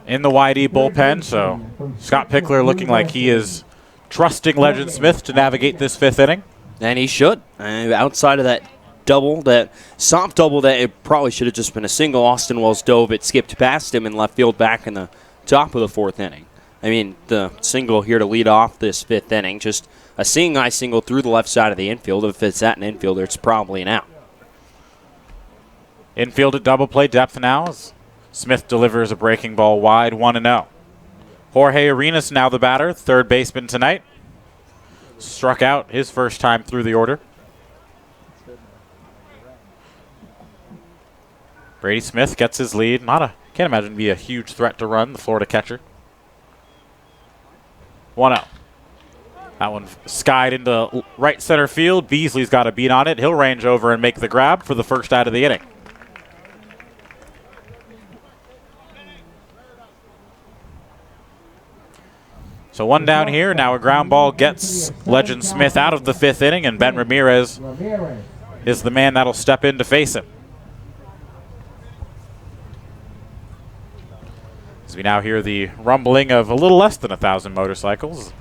in the YD bullpen, so Scott Pickler looking like he is trusting Legend Smith to navigate this 5th inning. And he should. Outside of that double, that soft double that it probably should have just been a single, Austin Wells dove it, skipped past him in left field back in the top of the 4th inning. I mean, the single here to lead off this 5th inning, just a seeing eye single through the left side of the infield. If it's at an infielder, it's probably an out. Infield at double play depth now as Smith delivers a breaking ball wide, 1-0. Jorge Arenas now the batter, third baseman tonight. Struck out his first time through the order. Brady Smith gets his lead. Can't imagine be a huge threat to run, the Florida catcher. 1-0. That one skied into right center field. Beasley's got a beat on it. He'll range over and make the grab for the first out of the inning. So one down here. Now a ground ball gets Legend Smith out of the 5th inning, and Ben Ramirez is the man that'll step in to face him. As we now hear the rumbling of a little less than 1,000 motorcycles.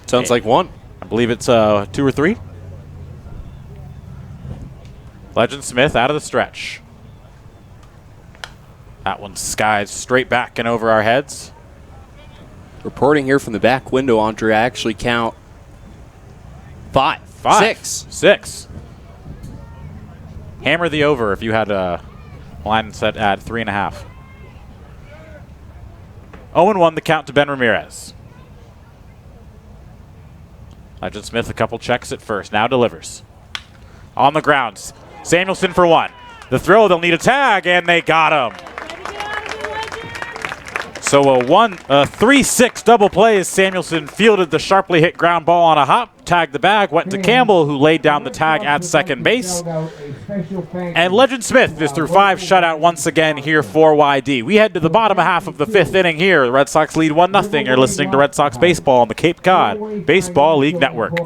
Sounds like one. I believe it's 2 or 3. Legend Smith out of the stretch. That one skies straight back and over our heads. Reporting here from the back window, Andre, I actually count 5. 6. Hammer the over if you had a line set at 3.5. 0-1 the count to Ben Ramirez. Legend Smith a couple checks at first, now delivers. On the ground, Samuelson for 1. The throw, they'll need a tag, and they got him. So a 3-6 double play as Samuelson fielded the sharply hit ground ball on a hop, tagged the bag, went to Campbell, who laid down the tag at second base. And Legend Smith is through 5 shutout once again here for YD. We head to the bottom half of the 5th inning here. The Red Sox lead 1-0. You're listening to Red Sox Baseball on the Cape Cod Baseball League Network.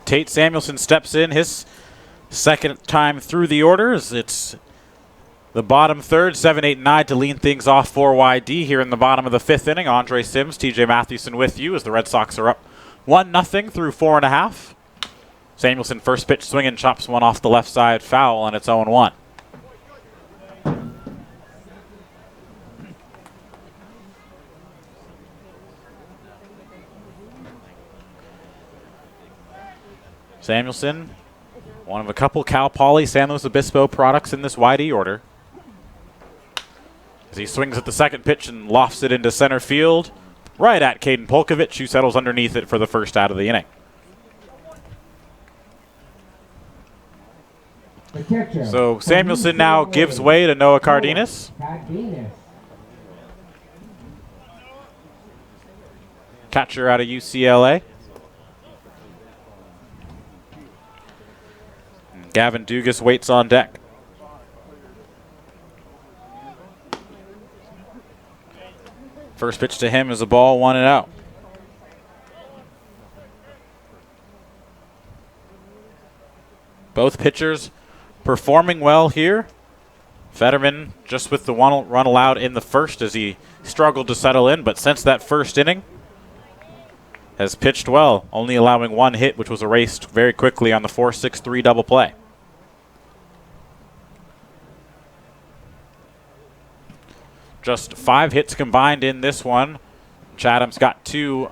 Tate Samuelson steps in his second time through the orders. It's the bottom third, 7, 8, 9 to lean things off for YD here in the bottom of the fifth inning. Andre Sims, TJ Mathewson with you as the Red Sox are up 1-0 through 4.5. Samuelson first pitch swinging, chops one off the left side, foul, and it's 0-1. Samuelson, one of a couple Cal Poly San Luis Obispo products in this YD order. As he swings at the second pitch and lofts it into center field, right at Caden Polkovich, who settles underneath it for the first out of the inning. So Samuelson now gives way to Noah Cardenas. Catcher out of UCLA. Gavin Dugas waits on deck. First pitch to him is a ball, 1-0. Both pitchers performing well here. Fetterman just with the one run allowed in the first as he struggled to settle in, but since that first inning has pitched well, only allowing one hit, which was erased very quickly on the 4-6-3 double play. Just 5 hits combined in this one. Chatham's got 2.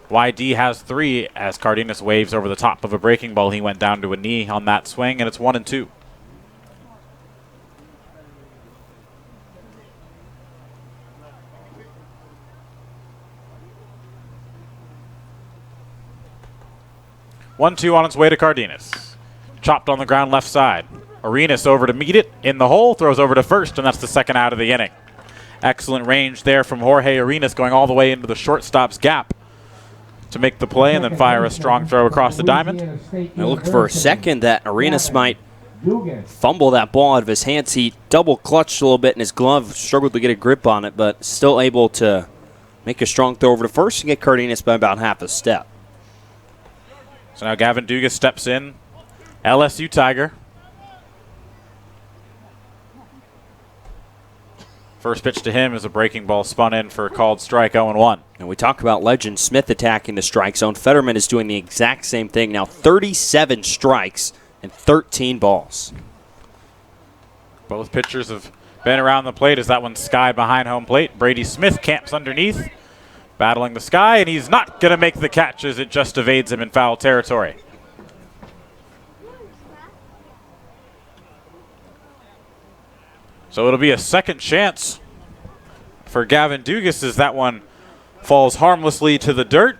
YD has 3 as Cardenas waves over the top of a breaking ball. He went down to a knee on that swing, and it's 1-2. One-two on its way to Cardenas. Chopped on the ground left side. Arenas over to meet it in the hole, throws over to first, and that's the second out of the inning. Excellent range there from Jorge Arenas, going all the way into the shortstop's gap to make the play and then fire a strong throw across the diamond. I looked for a second that Arenas might fumble that ball out of his hands. He double clutched a little bit in his glove, struggled to get a grip on it, but still able to make a strong throw over to first and get Cardenas by about half a step. So now Gavin Dugas steps in, LSU Tiger. First pitch to him is a breaking ball spun in for a called strike, 0-1. And we talk about Legend Smith attacking the strike zone. Fetterman is doing the exact same thing now. 37 strikes and 13 balls. Both pitchers have been around the plate as that one's sky behind home plate. Brady Smith camps underneath, battling the sky, and he's not going to make the catch as it just evades him in foul territory. So it'll be a second chance for Gavin Dugas as that one falls harmlessly to the dirt.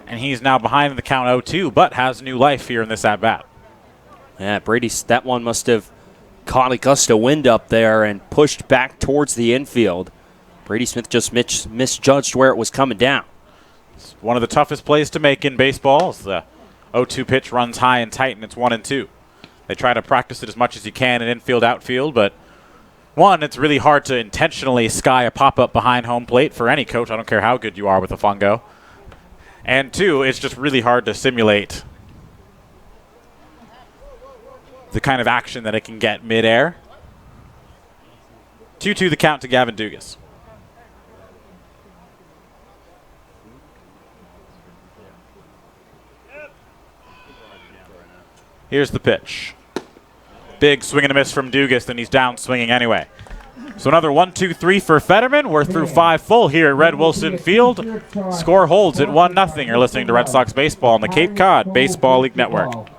And he's now behind the count 0-2, but has new life here in this at-bat. Yeah, Brady, that one must have caught a gust of wind up there and pushed back towards the infield. Brady Smith just misjudged where it was coming down. It's one of the toughest plays to make in baseball. As the 0-2 pitch runs high and tight, and it's 1-2. They try to practice it as much as you can in infield, outfield, but one, it's really hard to intentionally sky a pop-up behind home plate for any coach. I don't care how good you are with a fungo. And two, it's just really hard to simulate the kind of action that it can get midair. 2-2 the count to Gavin Dugas. Here's the pitch. Big swing and a miss from Dugas, and he's down swinging anyway. So another 1-2-3 for Fetterman. We're through 5 full here at Red Wilson Field. Score holds at 1-0. You're listening to Red Sox Baseball on the Cape Cod Baseball League Network.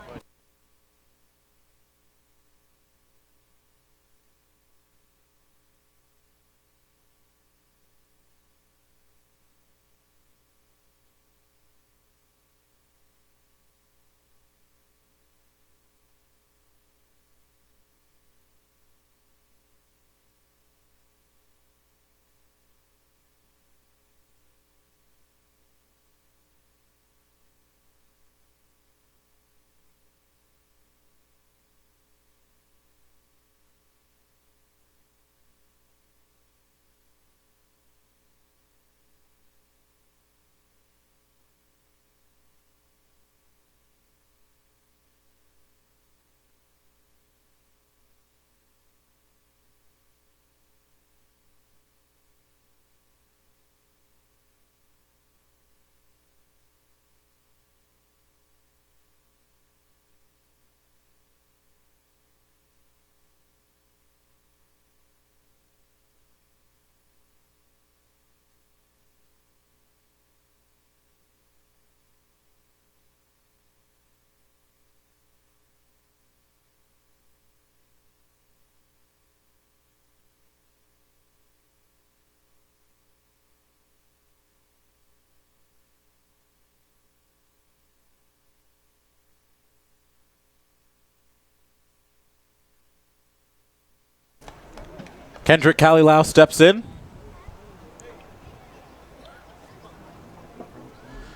Kendrick Kalilau steps in.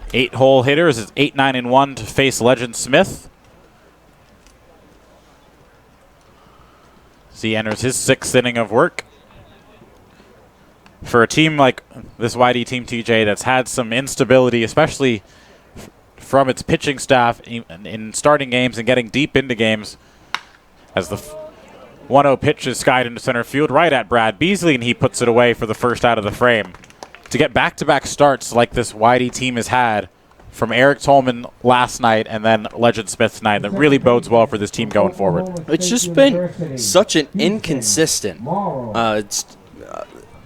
8-hole hitters is 8-9-1 to face Legend Smith. As he enters his 6th inning of work. For a team like this YD team, TJ, that's had some instability, especially from its pitching staff in starting games and getting deep into games, as the 1-0 pitch is skied into center field right at Brad Beasley, and he puts it away for the first out of the frame. To get back-to-back starts like this YD team has had from Eric Tolman last night and then Legend Smith tonight, that really bodes well for this team going forward. It's just been such an inconsistent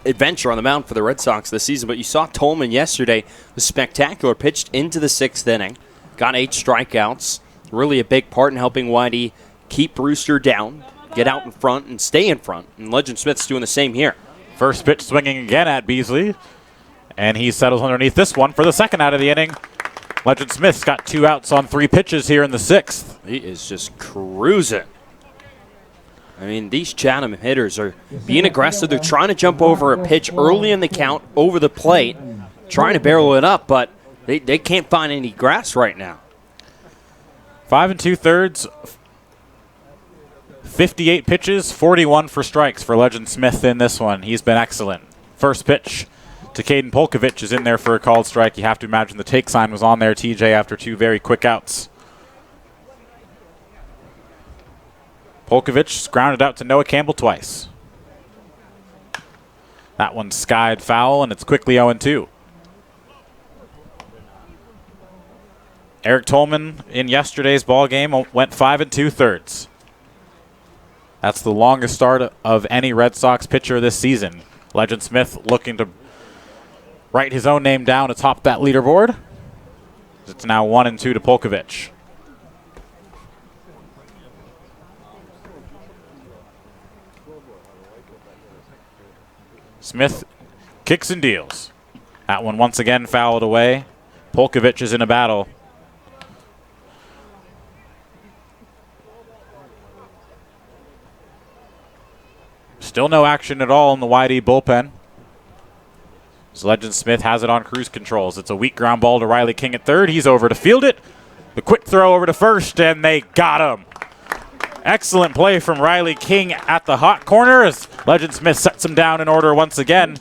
adventure on the mound for the Red Sox this season, but you saw Tolman yesterday was spectacular, pitched into the 6th inning, got 8 strikeouts, really a big part in helping Whitey keep Brewster down, get out in front, and stay in front, and Legend Smith's doing the same here. First pitch swinging again at Beasley, and he settles underneath this one for the 2nd out of the inning. Legend Smith's got 2 outs on 3 pitches here in the 6th. He is just cruising. I mean, these Chatham hitters are being aggressive. They're trying to jump over a pitch early in the count over the plate, trying to barrel it up, but they can't find any grass right now. 5 2/3, 58 pitches, 41 for strikes for Legend Smith in this one. He's been excellent. First pitch to Caden Polkovich is in there for a called strike. You have to imagine the take sign was on there, TJ, after 2 very quick outs. Polkovich grounded out to Noah Campbell twice. That one's skied foul, and it's quickly 0-2. Eric Tolman in yesterday's ball game went 5 2/3. That's the longest start of any Red Sox pitcher this season. Legend Smith looking to write his own name down atop that leaderboard. It's now 1-2 to Polkovich. Smith kicks and deals. That one once again fouled away. Polkovich is in a battle. Still no action at all in the YD bullpen. So Legend Smith has it on cruise controls. It's a weak ground ball to Riley King at 3rd. He's over to field it. The quick throw over to 1st, and they got him. Excellent play from Riley King at the hot corner as Legend Smith sets him down in order once again.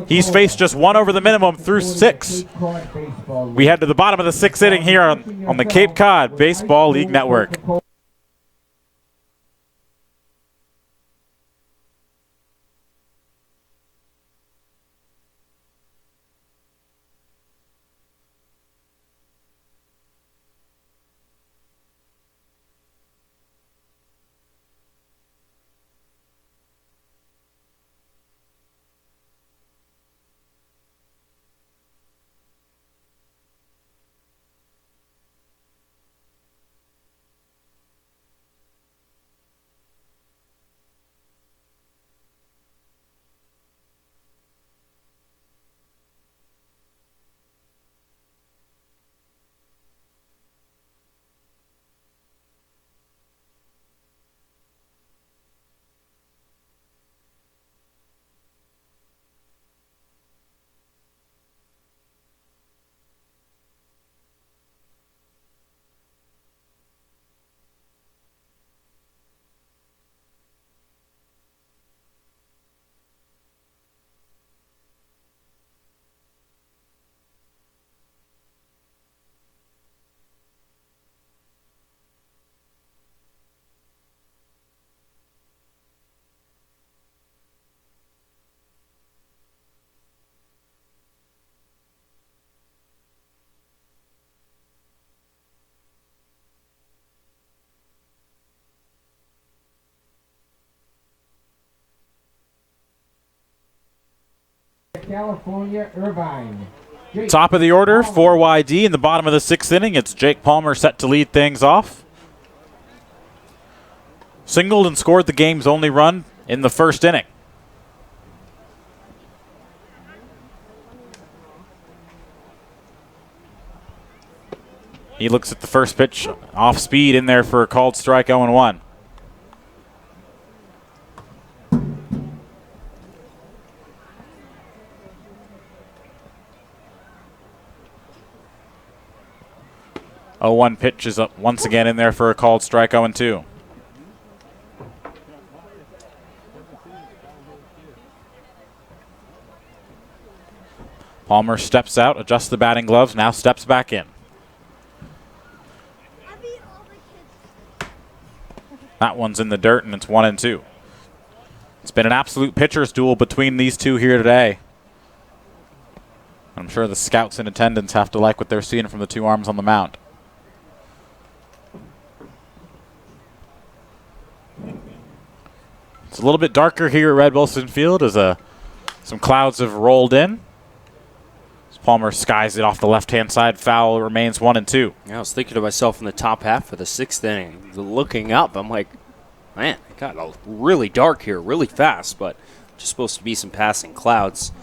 He's faced just 1 over the minimum through 6. We head to the bottom of the 6th inning here on the Cape Cod Baseball League Network. California, Irvine. Top of the order for YD in the bottom of the 6th inning. It's Jake Palmer set to lead things off. Singled and scored the game's only run in the 1st inning. He looks at the first pitch, off speed in there for a called strike, 0-1. 0-1 pitch is up once again in there for a called strike. 0-2. Palmer steps out, adjusts the batting gloves, now steps back in. That one's in the dirt, and it's 1-2. It's been an absolute pitcher's duel between these two here today. I'm sure the scouts in attendance have to like what they're seeing from the two arms on the mound. It's a little bit darker here at Red Wilson Field as some clouds have rolled in. Palmer skies it off the left-hand side. Foul remains 1-2. Yeah, I was thinking to myself in the top half of the sixth inning, looking up, I'm like, man, it got really dark here, really fast, but just supposed to be some passing clouds.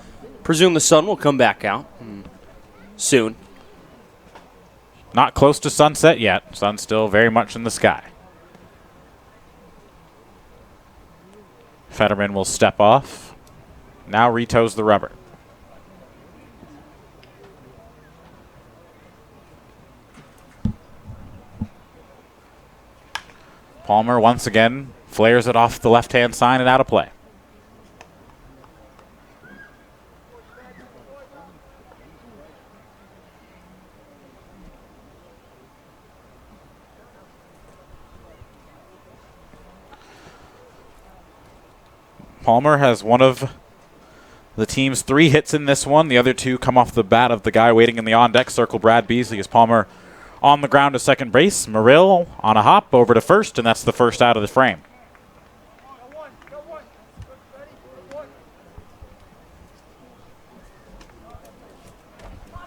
Presume the sun will come back out soon. Not close to sunset yet. Sun's still very much in the sky. Fetterman will step off. Now retoes the rubber. Palmer once again flares it off the left-hand side and out of play. Palmer has one of the team's 3 hits in this one. The other 2 come off the bat of the guy waiting in the on-deck circle, Brad Beasley, as Palmer on the ground to second base. Murill on a hop over to first, and that's the first out of the frame.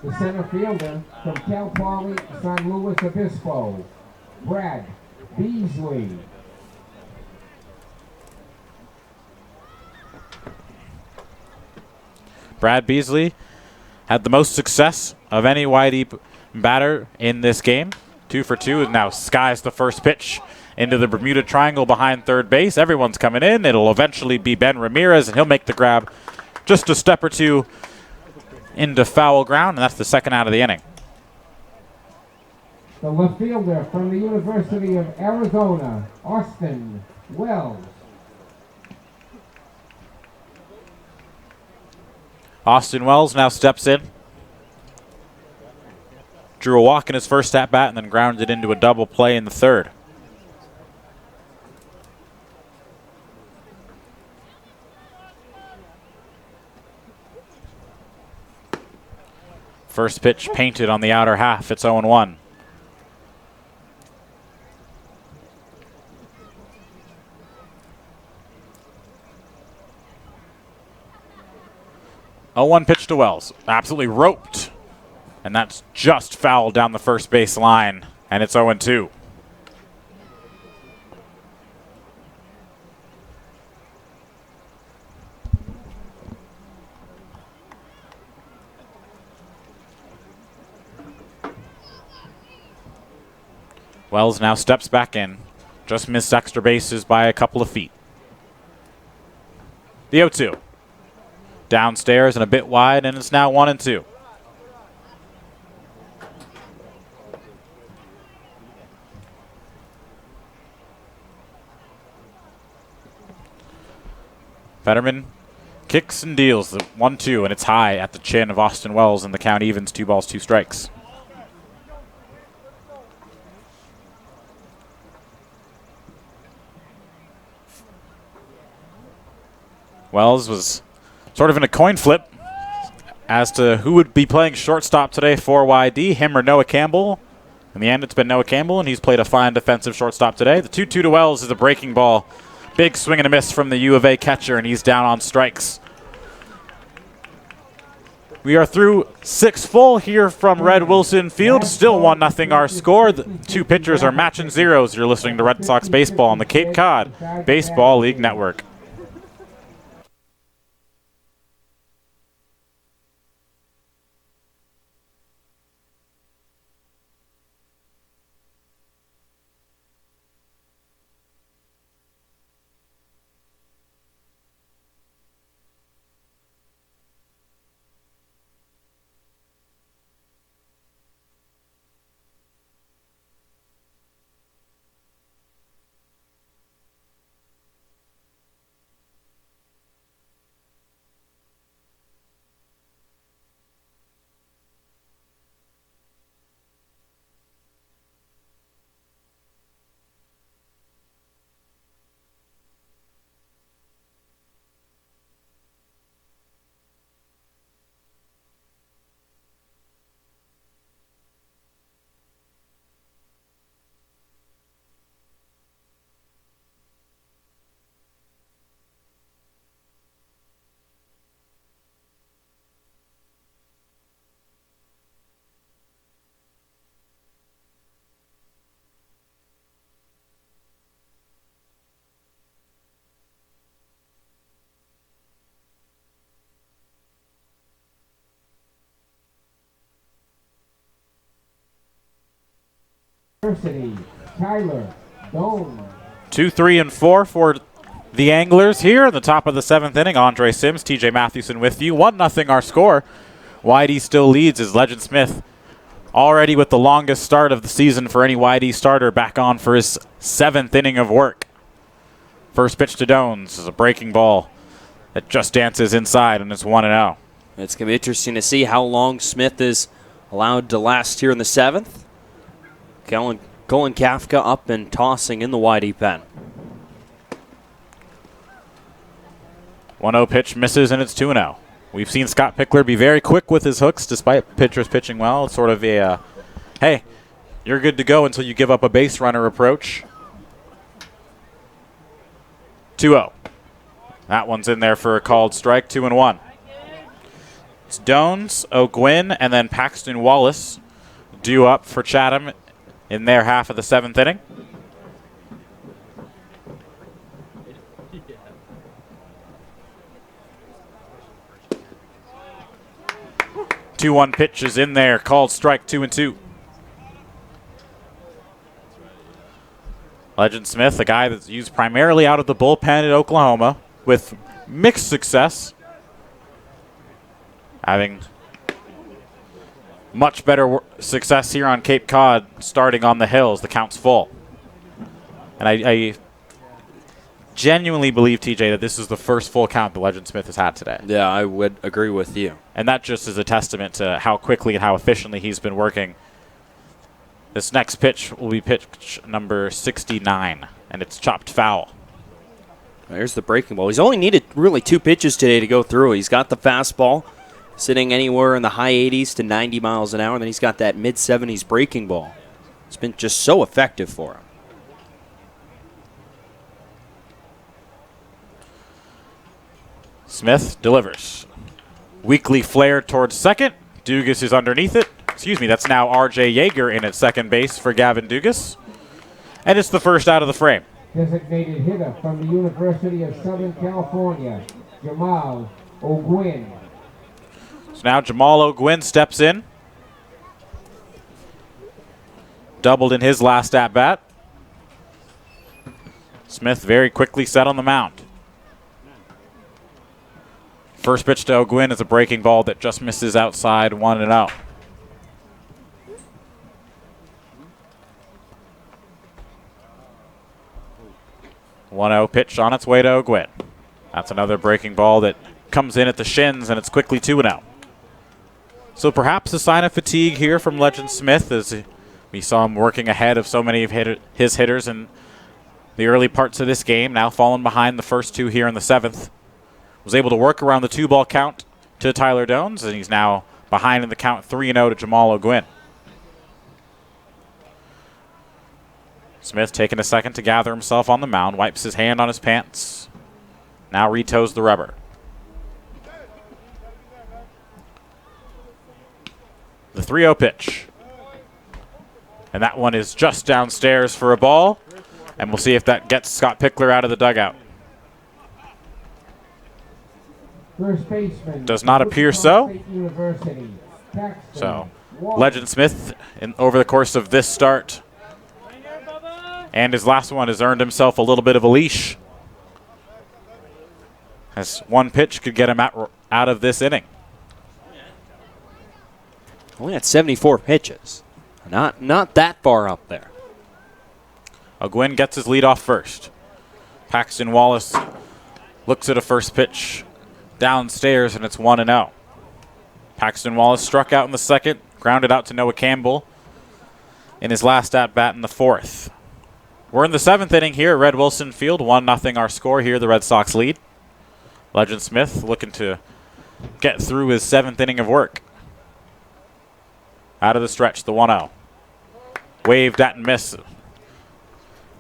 The center fielder from Cal Poly San Luis Obispo, Brad Beasley. Brad Beasley had the most success of any Whitey batter in this game. 2 for 2, and now skies the first pitch into the Bermuda Triangle behind third base. Everyone's coming in. It'll eventually be Ben Ramirez, and he'll make the grab just a step or two into foul ground, and that's the second out of the inning. The left fielder from the University of Arizona, Austin Wells. Austin Wells now steps in. Drew a walk in his first at-bat and then grounded into a double play in the third. First pitch painted on the outer half. It's 0-1. Oh, 1 pitch to Wells. Absolutely roped. And that's just fouled down the first base line. And it's 0-2. Wells now steps back in. Just missed extra bases by a couple of feet. The 0-2. Downstairs and a bit wide, and it's now 1-2. Fetterman kicks and deals the 1-2, and it's high at the chin of Austin Wells, and the count evens 2 balls, 2 strikes. Wells was sort of in a coin flip as to who would be playing shortstop today for YD, him or Noah Campbell. In the end, it's been Noah Campbell, and he's played a fine defensive shortstop today. The 2-2 to Wells is a breaking ball. Big swing and a miss from the U of A catcher, and he's down on strikes. We are through 6 full here from Red Wilson Field. Still 1-0 our score. The 2 pitchers are matching zeros. You're listening to Red Sox Baseball on the Cape Cod Baseball League Network. University, Tyler Doan. 2, 3, and 4 for the Anglers here in the top of the 7th inning. Andre Sims, TJ Mathewson with you. 1-0 our score. Whitey still leads as Legend Smith already with the longest start of the season for any Whitey starter back on for his 7th inning of work. First pitch to Dones is a breaking ball that just dances inside, and it's 1-0. It's going to be interesting to see how long Smith is allowed to last here in the 7th. Colin Kafka up and tossing in the Whitey pen. 1-0 pitch misses, and it's 2-0. We've seen Scott Pickler be very quick with his hooks despite pitchers pitching well. It's sort of a, hey, you're good to go until you give up a base runner approach. 2-0. That one's in there for a called strike, 2-1. It's Dones, O'Gwyn, and then Paxton Wallace due up for Chatham in their half of the 7th inning. Two-one pitch is in there, called strike, 2-2. Legend Smith, a guy that's used primarily out of the bullpen at Oklahoma with mixed success. Having much better success here on Cape Cod, starting on the hills. The count's full. And I genuinely believe, TJ, that this is the first full count that Legend Smith has had today. Yeah, I would agree with you. And that just is a testament to how quickly and how efficiently he's been working. This next pitch will be pitch number 69, and it's chopped foul. There's the breaking ball. He's only needed really 2 pitches today to go through. He's got the fastball sitting anywhere in the high 80s to 90 miles an hour, and then he's got that mid-70s breaking ball. It's been just so effective for him. Smith delivers. Weakly flared towards second. Dugas is underneath it. Excuse me, that's now R.J. Yeager in at second base for Gavin Dugas. And it's the first out of the frame. Designated hitter from the University of Southern California, Jamal O'Gwyn. So now Jamal O'Gwyn steps in. Doubled in his last at-bat. Smith very quickly set on the mound. First pitch to O'Gwyn is a breaking ball that just misses outside, 1-0. One-0 pitch on its way to O'Gwyn. That's another breaking ball that comes in at the shins, and it's quickly 2-0. So perhaps a sign of fatigue here from Legend Smith, as we saw him working ahead of so many of his hitters in the early parts of this game, now falling behind the first 2 here in the 7th. Was able to work around the 2-ball count to Tyler Dones, and he's now behind in the count 3-0 to Jamal O'Gwyn. Smith taking a second to gather himself on the mound, wipes his hand on his pants, now retoes the rubber. The 3-0 pitch. And that one is just downstairs for a ball, and we'll see if that gets Scott Pickler out of the dugout. First baseman. Does not appear so. University, So, Legend Smith, over the course of this start and his last one, has earned himself a little bit of a leash, as one pitch could get him out of this inning. Only had 74 pitches. Not that far up there. O'Gwyn gets his lead off first. Paxton Wallace looks at a first pitch downstairs, and it's 1-0. Paxton Wallace struck out in the second, grounded out to Noah Campbell in his last at-bat in the 4th. We're in the 7th inning here at Red Wilson Field. 1-0 our score here, the Red Sox lead. Legend Smith looking to get through his 7th inning of work. Out of the stretch, the 1-0. Waved at and missed.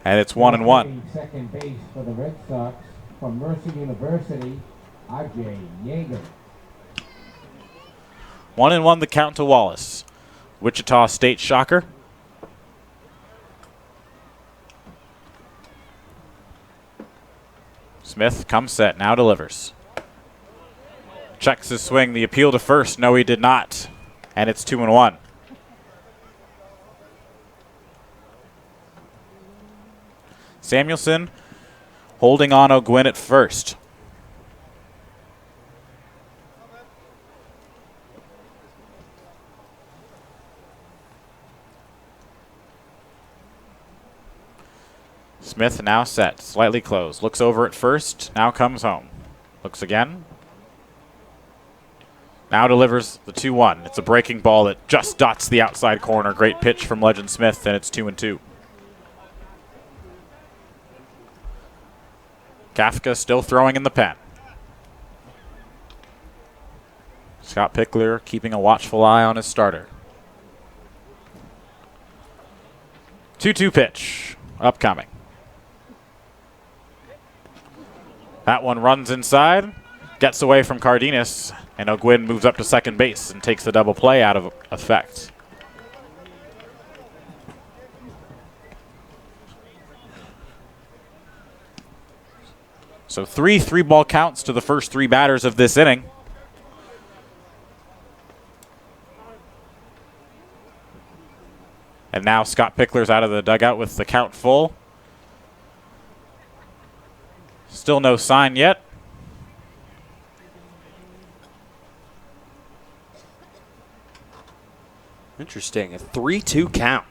And it's 1-1. Second base for the Red Sox from Mercer University, R.J. Yeager. 1-1 the count to Wallace. Wichita State shocker. Smith comes set, now delivers. Checks his swing, the appeal to first. No, he did not. And it's 2-1. Samuelson holding on O'Gwynn at first. Smith now set, slightly closed. Looks over at first, now comes home. Looks again. Now delivers the 2-1. It's a breaking ball that just dots the outside corner. Great pitch from Legend Smith, and it's 2-2. Kafka still throwing in the pen. Scott Pickler keeping a watchful eye on his starter. 2-2 pitch, upcoming. That one runs inside, gets away from Cardenas, and O'Gwynn moves up to second base and takes the double play out of effect. So 3 3-ball counts to the first 3 batters of this inning. And now Scott Pickler's out of the dugout with the count full. Still no sign yet. Interesting, a 3-2 count.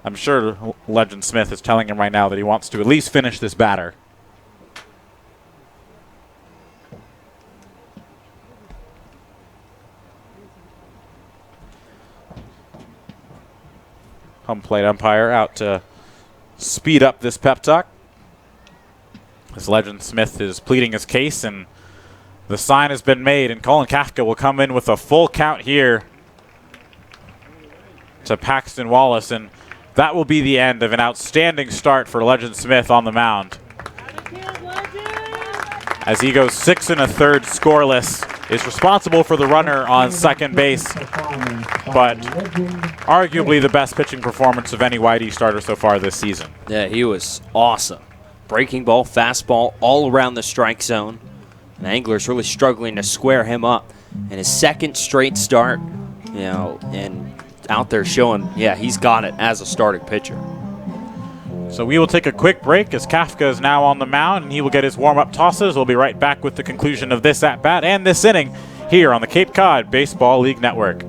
I'm sure Legend Smith is telling him right now that he wants to at least finish this batter. Home plate umpire out to speed up this pep talk. As Legend Smith is pleading his case, and the sign has been made, and Colin Kafka will come in with a full count here to Paxton Wallace, and that will be the end of an outstanding start for Legend Smith on the mound. As he goes 6 1/3 scoreless, is responsible for the runner on second base, but arguably the best pitching performance of any YD starter so far this season. Yeah, he was awesome. Breaking ball, fastball, all around the strike zone. And Angler's really struggling to square him up. And his second straight start, and out there showing, yeah, he's got it as a starting pitcher. So we will take a quick break as Kafka is now on the mound, and he will get his warm-up tosses. We'll be right back with the conclusion of this at-bat and this inning here on the Cape Cod Baseball League Network.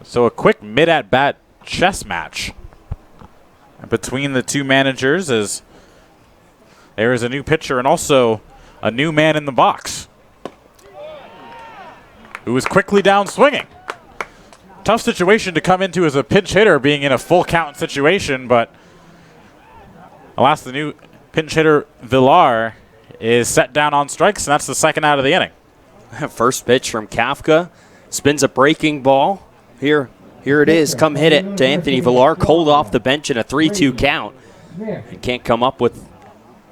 So a quick mid-at-bat chess match between the two managers, as there is a new pitcher and also a new man in the box who is quickly down swinging. Tough situation to come into as a pinch hitter, being in a full count situation, but alas, the new pinch hitter Villar is set down on strikes, and that's the second out of the inning. First pitch from Kafka, spins a breaking ball. Here it is. Come hit it to Anthony Villar, cold off the bench in a 3-2 count. Smith. And can't come up with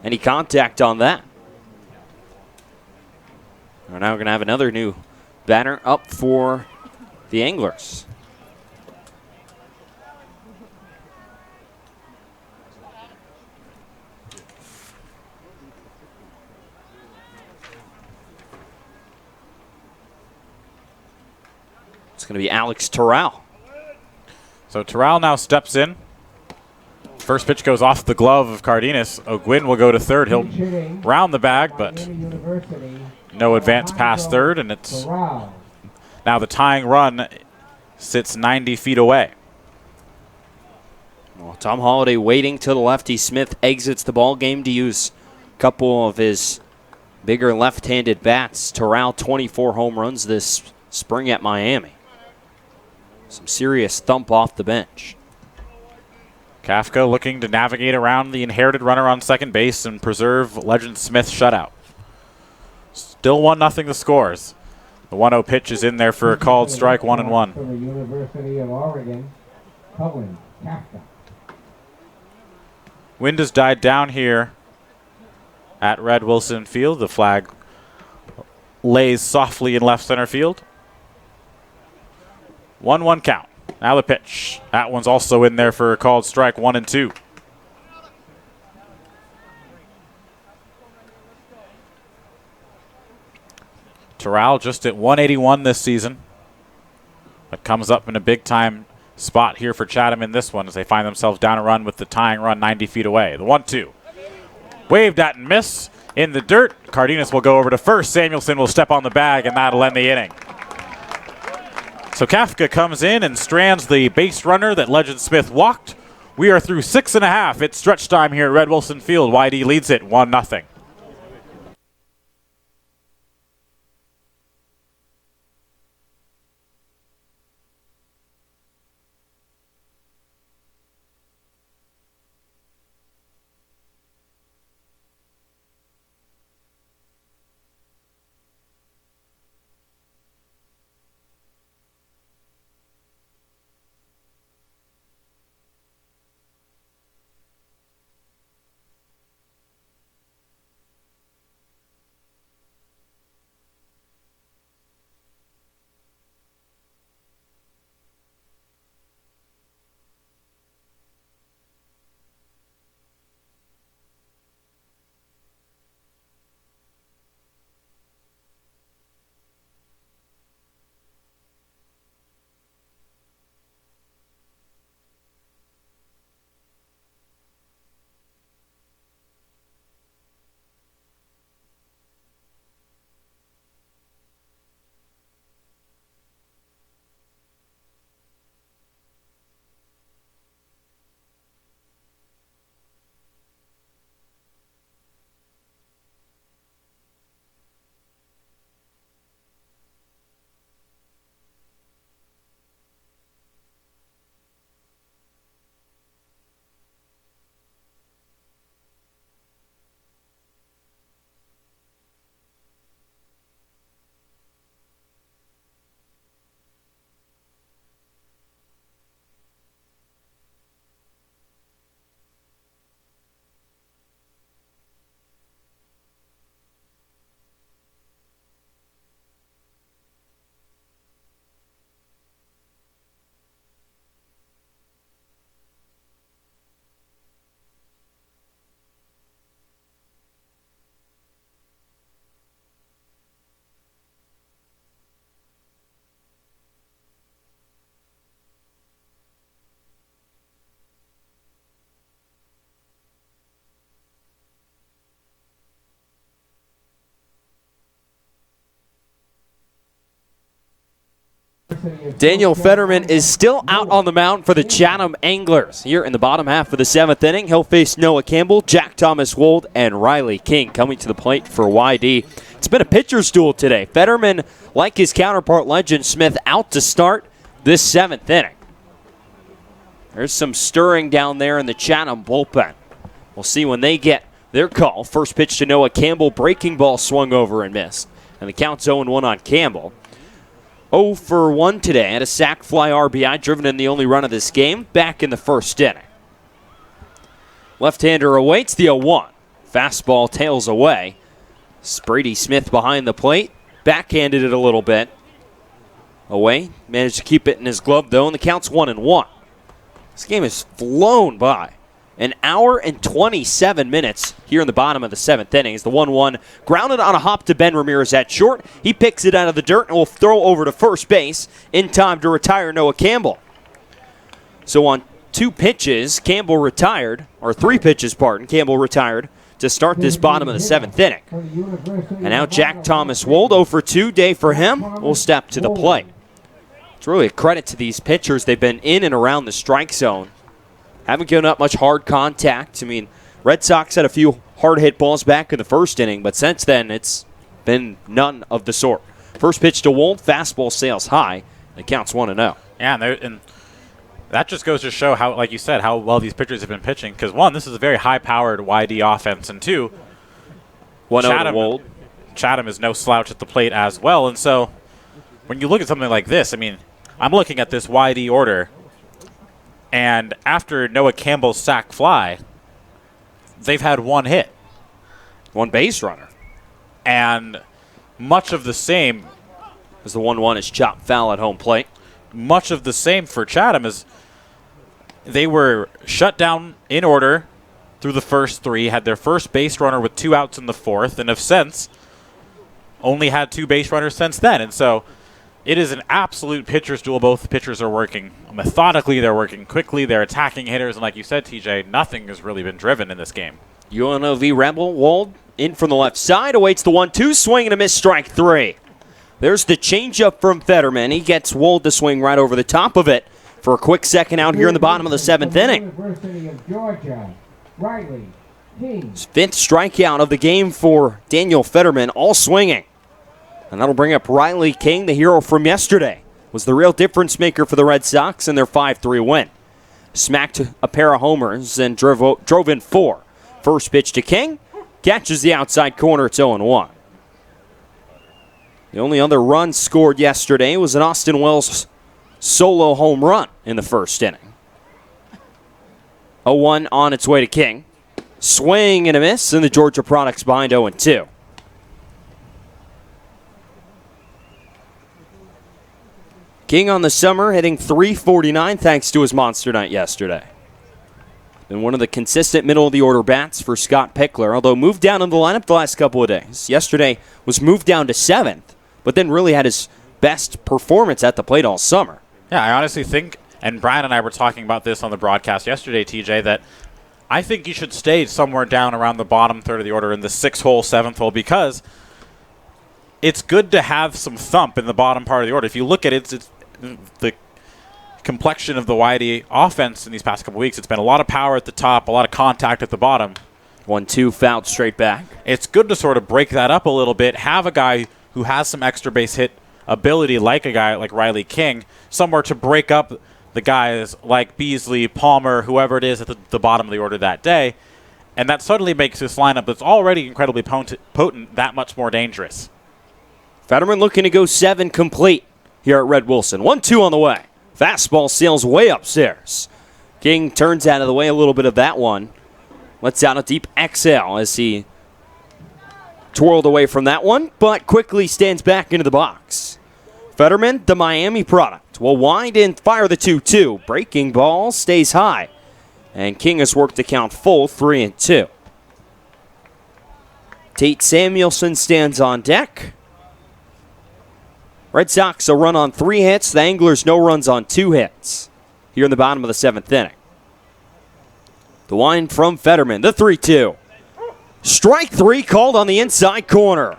any contact on that. We're now going to have another new batter up for the Anglers. It's going to be Alex Terrell. So Terrell now steps in. First pitch goes off the glove of Cardenas. O'Gwyn will go to third. He'll round the bag, but no advance past third, and it's now the tying run sits 90 feet away. Well, Tom Holliday waiting till the lefty Smith exits the ball game to use a couple of his bigger left-handed bats. Terrell 24 home runs this spring at Miami. Some serious thump off the bench. Kafka looking to navigate around the inherited runner on second base and preserve Legend Smith's shutout. Still 1-0 the scores. The 1-0 pitch is in there for a called strike, 1-1. For the University of Oregon, Cullen, Kafka. Wind has died down here at Red Wilson Field. The flag lays softly in left center field. 1-1 count. Now the pitch. That one's also in there for a called strike, 1-2. Terrell just at 181 this season. But comes up in a big-time spot here for Chatham in this one as they find themselves down a run with the tying run 90 feet away. The 1-2. Waved at and miss in the dirt. Cardenas will go over to first. Samuelson will step on the bag, and that'll end the inning. So Kafka comes in and strands the base runner that Legend Smith walked. We are through 6.5. It's stretch time here at Red Wilson Field. YD leads it 1-0. Daniel Fetterman is still out on the mound for the Chatham Anglers. Here in the bottom half of the 7th inning, he'll face Noah Campbell, Jack Thomas Wold, and Riley King coming to the plate for YD. It's been a pitcher's duel today. Fetterman, like his counterpart Legend Smith, out to start this 7th inning. There's some stirring down there in the Chatham bullpen. We'll see when they get their call. First pitch to Noah Campbell, breaking ball swung over and missed. And the count's 0-1 on Campbell. 0 for 1 today. Had a sac fly RBI driven in the only run of this game back in the first inning. Left-hander awaits the 0-1. Fastball tails away. Brady Smith behind the plate. Backhanded it a little bit. Away. Managed to keep it in his glove, though, and the count's 1-1. This game has flown by. An hour and 27 minutes here in the bottom of the 7th inning. As the 1-1 grounded on a hop to Ben Ramirez at short. He picks it out of the dirt and will throw over to first base in time to retire Noah Campbell. So on 2 pitches, Campbell retired, or 3 pitches, pardon, Campbell retired to start this bottom of the 7th inning. And now Jack Thomas Wold, 0 for 2 day for him, will step to the plate. It's really a credit to these pitchers. They've been in and around the strike zone. Haven't given up much hard contact. I mean, Red Sox had a few hard hit balls back in the first inning, but since then it's been none of the sort. First pitch to Wold, fastball sails high. It counts 1-0. Yeah, and that just goes to show how, like you said, how well these pitchers have been pitching. Because one, this is a very high-powered YD offense, and two, 1-0 to Wold. Chatham is no slouch at the plate as well. And so when you look at something like this, I mean, I'm looking at this YD order, and after Noah Campbell's sac fly, they've had 1 hit. 1 base runner. And much of the same. As the 1-1 is chopped foul at home plate. Much of the same for Chatham as they were shut down in order through the first 3, had their first base runner with 2 outs in the 4th, and have since only had 2 base runners since then. And so it is an absolute pitcher's duel. Both pitchers are working methodically. They're working quickly. They're attacking hitters. And like you said, TJ, nothing has really been driven in this game. UNLV Rebel, Wold in from the left side. Awaits the 1-2. Swing and a miss, strike 3. There's the changeup from Fetterman. He gets Wold to swing right over the top of it for a quick second out here in the bottom of the 7th inning. His 5th strikeout of the game for Daniel Fetterman, all swinging. And that'll bring up Riley King, the hero from yesterday. Was the real difference maker for the Red Sox in their 5-3 win. Smacked a pair of homers and drove in 4. First pitch to King. Catches the outside corner. It's 0-1. The only other run scored yesterday was an Austin Wells solo home run in the first inning. 0-1 on its way to King. Swing and a miss, and the Georgia Products behind 0-2. King on the summer hitting .349 thanks to his monster night yesterday. Been one of the consistent middle-of-the-order bats for Scott Pickler, although moved down in the lineup the last couple of days. Yesterday was moved down to 7th, but then really had his best performance at the plate all summer. Yeah, I honestly think, and Brian and I were talking about this on the broadcast yesterday, TJ, that I think he should stay somewhere down around the bottom third of the order in the 6th hole, 7th hole, because it's good to have some thump in the bottom part of the order. If you look at it, it's the complexion of the YD offense in these past couple weeks. It's been a lot of power at the top, a lot of contact at the bottom. 1-2 fouled straight back. It's good to sort of break that up a little bit, have a guy who has some extra base hit ability, like a guy like Riley King, somewhere to break up the guys like Beasley, Palmer, whoever it is at the bottom of the order that day. And that suddenly makes this lineup that's already incredibly potent that much more dangerous. Fetterman looking to go 7 complete here at Red Wilson. 1-2 on the way. Fastball sails way upstairs. King turns out of the way a little bit of that one. Lets out a deep exhale as he twirled away from that one, but quickly stands back into the box. Fetterman, the Miami product, will wind and fire the 2-2. Breaking ball stays high. And King has worked to count full 3-2. Tate Samuelson stands on deck. Red Sox a run on 3 hits. The Anglers no runs on 2 hits here in the bottom of the 7th inning. The wind from Fetterman, the 3-2. Strike 3 called on the inside corner.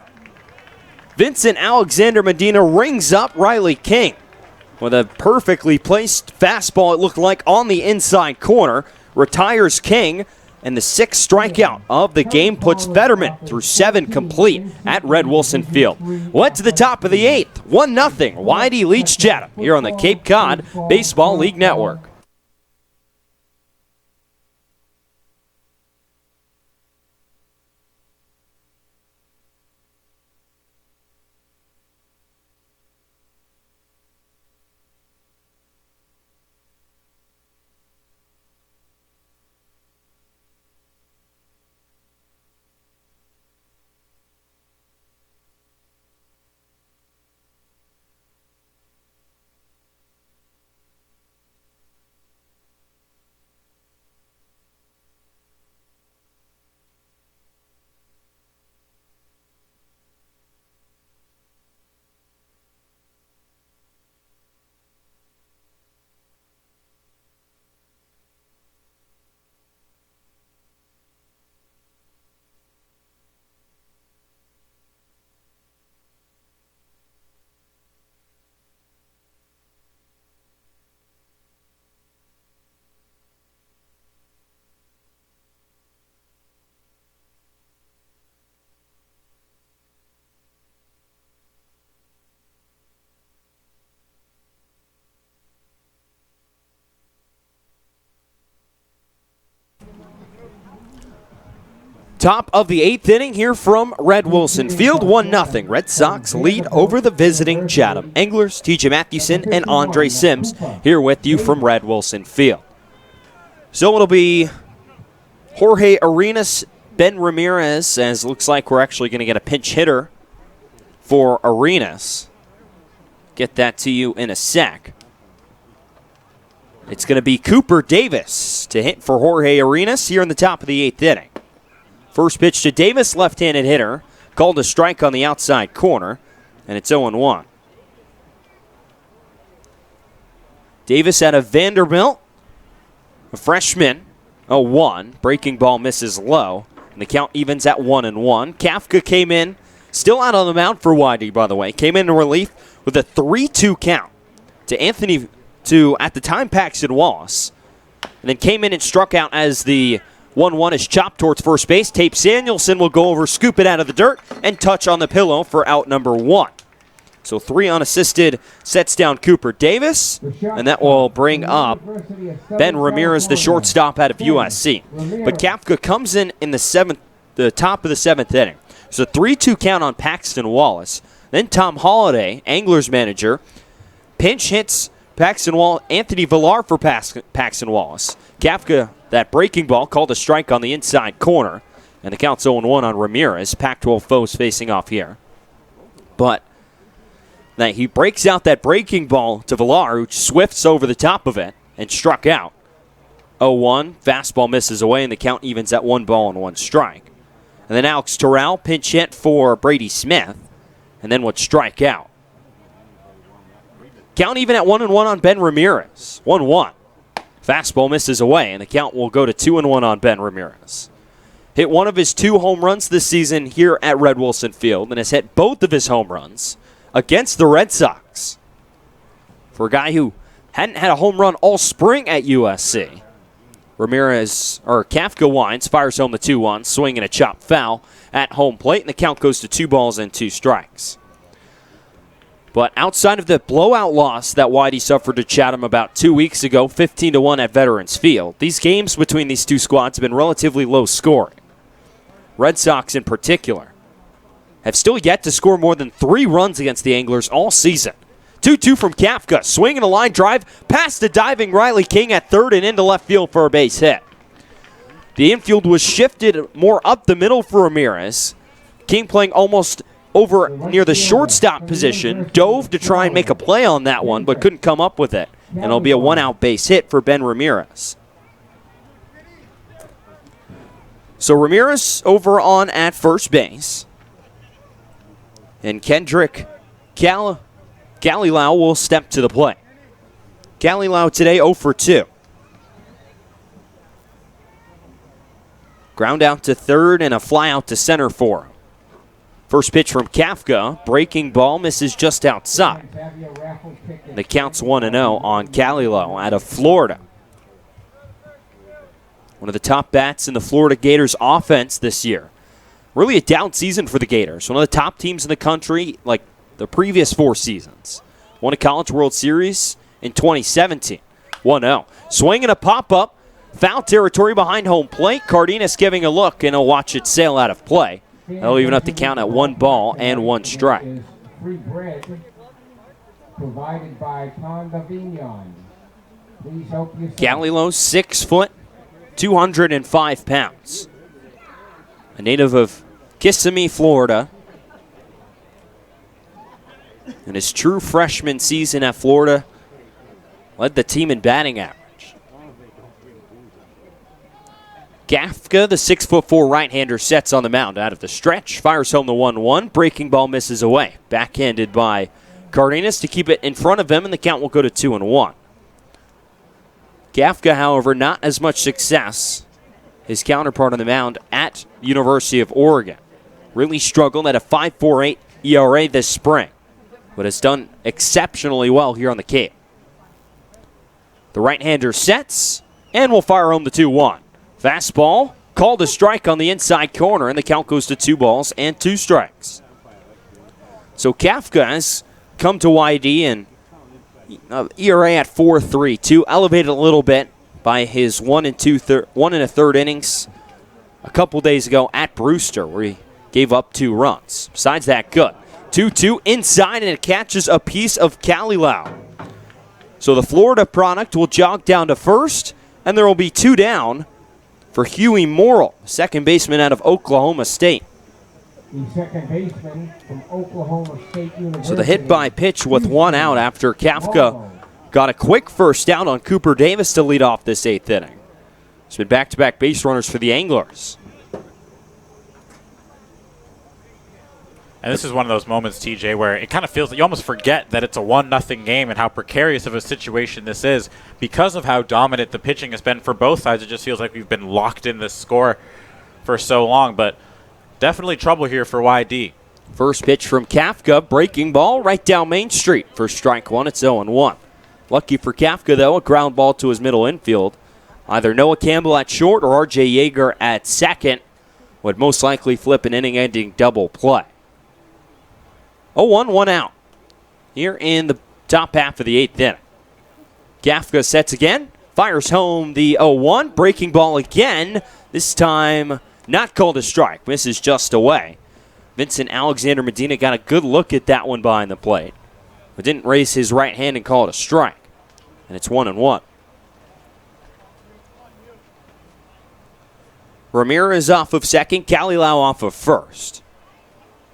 Vincent Alexander Medina rings up Riley King with a perfectly placed fastball, it looked like, on the inside corner. Retires King, and the 6th strikeout of the game puts Fetterman through 7 complete at Red Wilson Field. Went to the top of the 8th, 1-0. YD leads Chatham here on the Cape Cod Baseball League Network. Top of the 8th inning here from Red Wilson Field, 1-0. Red Sox lead over the visiting Chatham Anglers. TJ Mathewson and Andre Sims here with you from Red Wilson Field. So it'll be Jorge Arenas, Ben Ramirez, as it looks like we're actually going to get a pinch hitter for Arenas. Get that to you in a sec. It's going to be Cooper Davis to hit for Jorge Arenas here in the top of the 8th inning. First pitch to Davis, left-handed hitter. Called a strike on the outside corner, and it's 0-1. Davis out of Vanderbilt, a freshman, 0-1. Breaking ball misses low, and the count evens at 1-1. Kafka came in, still out on the mound for Whitey, by the way. Came in relief with a 3-2 count to at the time, Paxton Wallace. And then came in and struck out as the 1-1 is chopped towards first base. Tape Samuelson will go over, scoop it out of the dirt, and touch on the pillow for out number 1. So 3 unassisted sets down Cooper Davis, and that will bring up Ben Ramirez, the shortstop out of USC. But Kafka comes in the top of the 7th inning. So 3-2 count on Paxton Wallace. Then Tom Holliday, Anglers manager, pinch hits Anthony Villar for Paxton Wallace. Kafka, that breaking ball, called a strike on the inside corner. And the count's 0-1 on Ramirez. Pac-12 foes facing off here. But now he breaks out that breaking ball to Villar, who swifts over the top of it and struck out. 0-1, fastball misses away, and the count evens at 1 ball and 1 strike. And then Alex Terrell, pinch hit for Brady Smith, and then would strike out. Count even at 1-1 on Ben Ramirez. 1-1. Fastball misses away, and the count will go to 2-1 on Ben Ramirez. Hit one of his 2 home runs this season here at Red Wilson Field, and has hit both of his home runs against the Red Sox. For a guy who hadn't had a home run all spring at USC, Kafka winds, fires home the 2-1, swinging a chop foul at home plate, and the count goes to 2 balls and 2 strikes. But outside of the blowout loss that Whitey suffered to Chatham about 2 weeks ago, 15-1 at Veterans Field, these games between these 2 squads have been relatively low scoring. Red Sox in particular have still yet to score more than 3 runs against the Anglers all season. 2-2 from Kafka, swinging a line drive past the diving Riley King at third and into left field for a base hit. The infield was shifted more up the middle for Ramirez. King playing almost over near the shortstop position, dove to try and make a play on that one, but couldn't come up with it. And it'll be a 1-out base hit for Ben Ramirez. So Ramirez over on at first base. And Kendrick Galilao will step to the plate. Galilao today 0 for 2. Ground out to third and a fly out to center for him. First pitch from Kafka, breaking ball, misses just outside. The count's 1-0 on Galilao out of Florida. One of the top bats in the Florida Gators offense this year. Really a down season for the Gators. One of the top teams in the country like the previous 4 seasons. Won a College World Series in 2017. 1-0. Swing and a pop-up. Foul territory behind home plate. Cardenas giving a look, and he'll watch it sail out of play. That'll even up the count at 1 ball and 1 strike. Free bread provided by Condavignon. Please help yourself. Galileo, 6 foot, 205 pounds. A native of Kissimmee, Florida. In his true freshman season at Florida, led the team in batting average. Kafka, the 6'4" right-hander, sets on the mound out of the stretch. Fires home the 1-1. Breaking ball misses away. Backhanded by Cardenas to keep it in front of him, and the count will go to 2-1. Kafka, however, not as much success. His counterpart on the mound at University of Oregon. Really struggled at a 5.48 ERA this spring, but has done exceptionally well here on the Cape. The right-hander sets and will fire home the 2-1. Fastball, called a strike on the inside corner, and the count goes to 2 balls and 2 strikes. So Kafka has come to YD and ERA at 4.32, elevated a little bit by his 1 1 1/3 innings a couple days ago at Brewster, where he gave up 2 runs. Besides that, good. 2-2 inside, and it catches a piece of Kalilau. So the Florida product will jog down to first, and there will be 2 down for Huey Morrill, second baseman out of Oklahoma State. The second baseman from Oklahoma State University. So the hit by pitch with 1 out after Kafka got a quick first out on Cooper Davis to lead off this 8th inning. It's been back-to-back base runners for the Anglers. And this is one of those moments, TJ, where it kind of feels like you almost forget that it's a 1-0 game and how precarious of a situation this is. Because of how dominant the pitching has been for both sides, it just feels like we've been locked in this score for so long. But definitely trouble here for YD. First pitch from Kafka, breaking ball right down Main Street. For strike 1, it's 0-1. Lucky for Kafka, though, a ground ball to his middle infield. Either Noah Campbell at short or R.J. Yeager at second would most likely flip an inning-ending double play. 0-1, 1 out here in the top half of the 8th inning. Kafka sets again, fires home the 0-1, breaking ball again. This time not called a strike, misses just away. Vincent Alexander Medina got a good look at that one behind the plate, but didn't raise his right hand and call it a strike. And it's 1-1. Ramirez off of second, Kalilau off of first.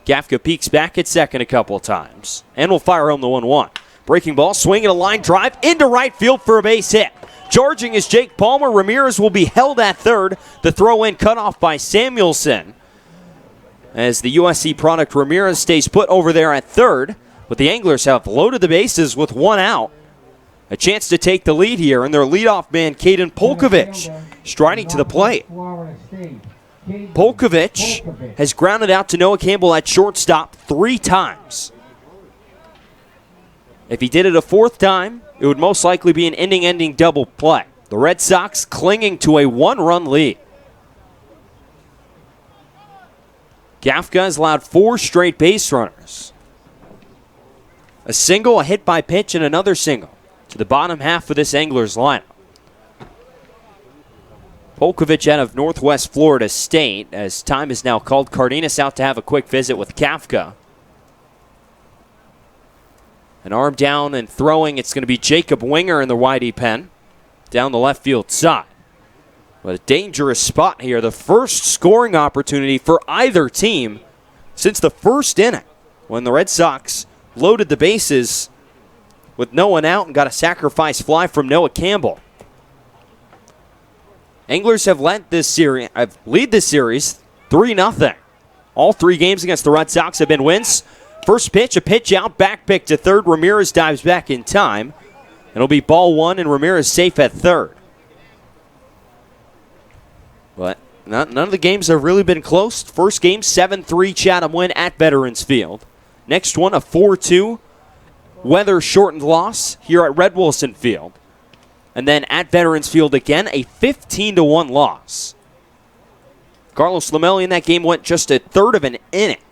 Kafka peeks back at second a couple of times and will fire home the 1-1. Breaking ball, swinging a line drive into right field for a base hit. Charging is Jake Palmer. Ramirez will be held at third. The throw in cut off by Samuelson. As the USC product, Ramirez stays put over there at third. But the Anglers have loaded the bases with 1 out. A chance to take the lead here, and their leadoff man, Caden Polkovich, striding to the plate. Polkovich has grounded out to Noah Campbell at shortstop 3 times. If he did it a 4th time, it would most likely be an inning-ending double play. The Red Sox clinging to a 1-run lead. Kafka has allowed 4 straight base runners. A single, a hit by pitch, and another single to the bottom half of this Anglers lineup. Polkovich out of Northwest Florida State, as time is now called. Cardenas out to have a quick visit with Kafka. An arm down and throwing. It's going to be Jacob Winger in the YD pen down the left field side. But a dangerous spot here. The first scoring opportunity for either team since the first inning, when the Red Sox loaded the bases with no one out and got a sacrifice fly from Noah Campbell. Anglers have lead this series 3-0. All 3 games against the Red Sox have been wins. First pitch, a pitch out, back pick to third. Ramirez dives back in time. It'll be ball 1, and Ramirez safe at third. But none of the games have really been close. First game, 7-3 Chatham win at Veterans Field. Next one, a 4-2 weather-shortened loss here at Red Wilson Field. And then at Veterans Field again, a 15-1 loss. Carlos Lamelli in that game went just a third of an inning.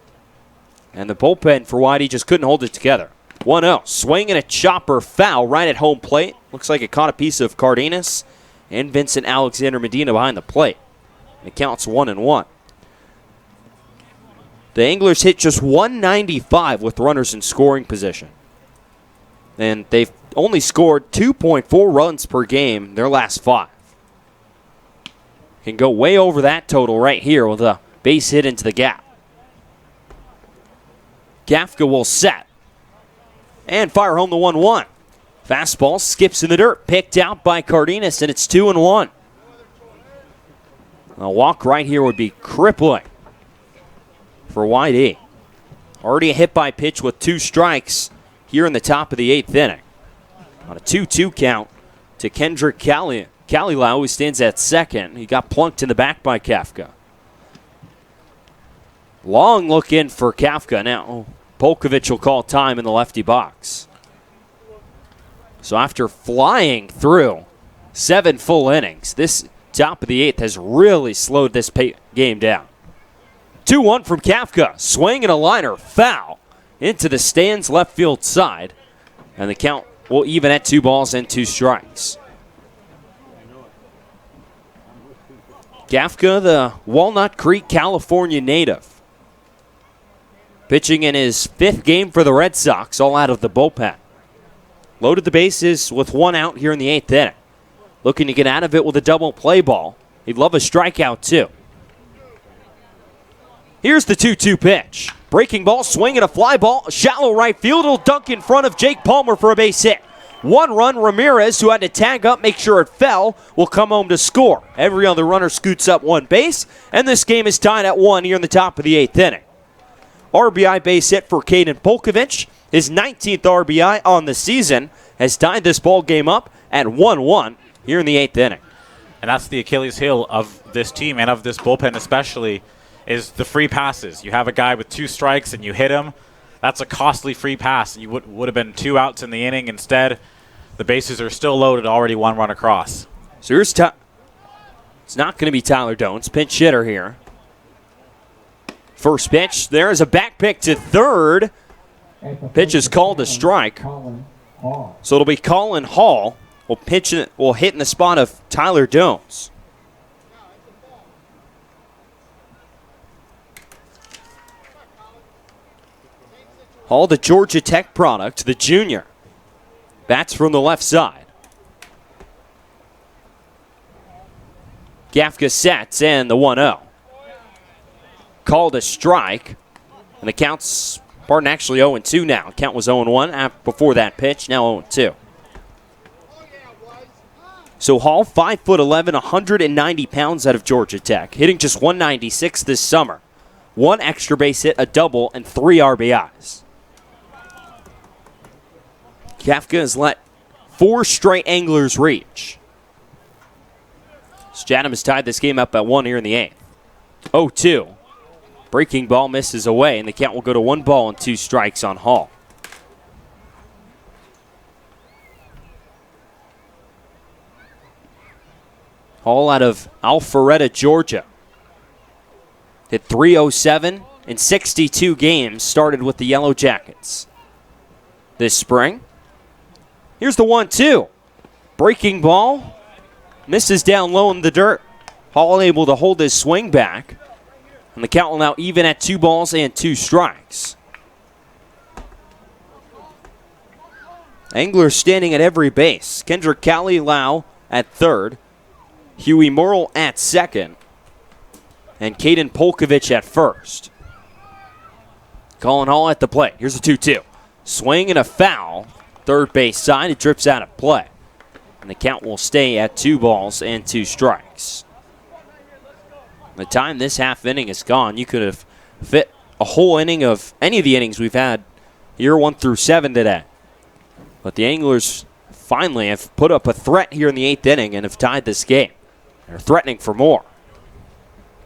And the bullpen for Whitey just couldn't hold it together. 1-0, swing and a chopper foul right at home plate. Looks like it caught a piece of Cardenas and Vincent Alexander Medina behind the plate. It counts 1-1. The Anglers hit just 195 with runners in scoring position. And they've only scored 2.4 runs per game their last 5. Can go way over that total right here with a base hit into the gap. Kafka will set and fire home the 1-1. Fastball skips in the dirt, picked out by Cardenas, and it's 2-1. A walk right here would be crippling for YD. Already a hit by pitch with 2 strikes here in the top of the 8th inning. On a 2-2 count to Kendrick Kalilau, who stands at second. He got plunked in the back by Kafka. Long look in for Kafka. Now Polkovich will call time in the lefty box. So after flying through 7 full innings, this top of the 8th has really slowed this game down. 2-1 from Kafka. Swing and a liner. Foul into the stands left field side. And the count will even at 2 balls and 2 strikes. Gafka, the Walnut Creek, California native, pitching in his 5th game for the Red Sox, all out of the bullpen. Loaded the bases with 1 out here in the 8th inning. Looking to get out of it with a double play ball. He'd love a strikeout, too. Here's the 2-2 pitch. Breaking ball, swing and a fly ball. Shallow right field. It'll dunk in front of Jake Palmer for a base hit. 1 run, Ramirez, who had to tag up, make sure it fell, will come home to score. Every other runner scoots up 1 base, and this game is tied at 1 here in the top of the 8th inning. RBI base hit for Caden Polkovich. His 19th RBI on the season has tied this ball game up at 1-1 here in the 8th inning. And that's the Achilles heel of this team and of this bullpen especially, is the free passes. You have a guy with 2 strikes and you hit him. That's a costly free pass. You would have been 2 outs in the inning. Instead, the bases are still loaded, already 1 run across. So here's it's not going to be Tyler Doan's pinch hitter here. First pitch, there's a back pick to third. Pitch is called a strike. So it'll be Colin Hall will hit in the spot of Tyler Doans. Hall, the Georgia Tech product, the junior. Bats from the left side. Gafka sets and the 1-0. Called a strike. And the count's, actually 0-2 now. Count was 0-1 before that pitch, now 0-2. So Hall, 5'11", 190 pounds out of Georgia Tech, hitting just 196 this summer. 1 extra base hit, a double, and 3 RBIs. Gafka has let 4 straight Anglers reach. Chatham has tied this game up at 1 here in the 8th. 0-2. Breaking ball misses away, and the count will go to 1 ball and 2 strikes on Hall. Hall out of Alpharetta, Georgia. Hit .307 in 62 games, started with the Yellow Jackets this spring. Here's the 1-2. Breaking ball. Misses down low in the dirt. Hall able to hold his swing back. And the count will now even at 2 balls and 2 strikes. Anglers standing at every base. Kendrick Cali-Lau at third. Huey Morrill at second. And Caden Polkovich at first. Colin Hall at the plate. Here's a 2-2. Swing and a foul. Third base side. It drips out of play. And the count will stay at 2 balls and 2 strikes. By the time this half inning is gone, you could have fit a whole inning of any of the innings we've had here 1 through 7 today. But the Anglers finally have put up a threat here in the 8th inning and have tied this game. They're threatening for more.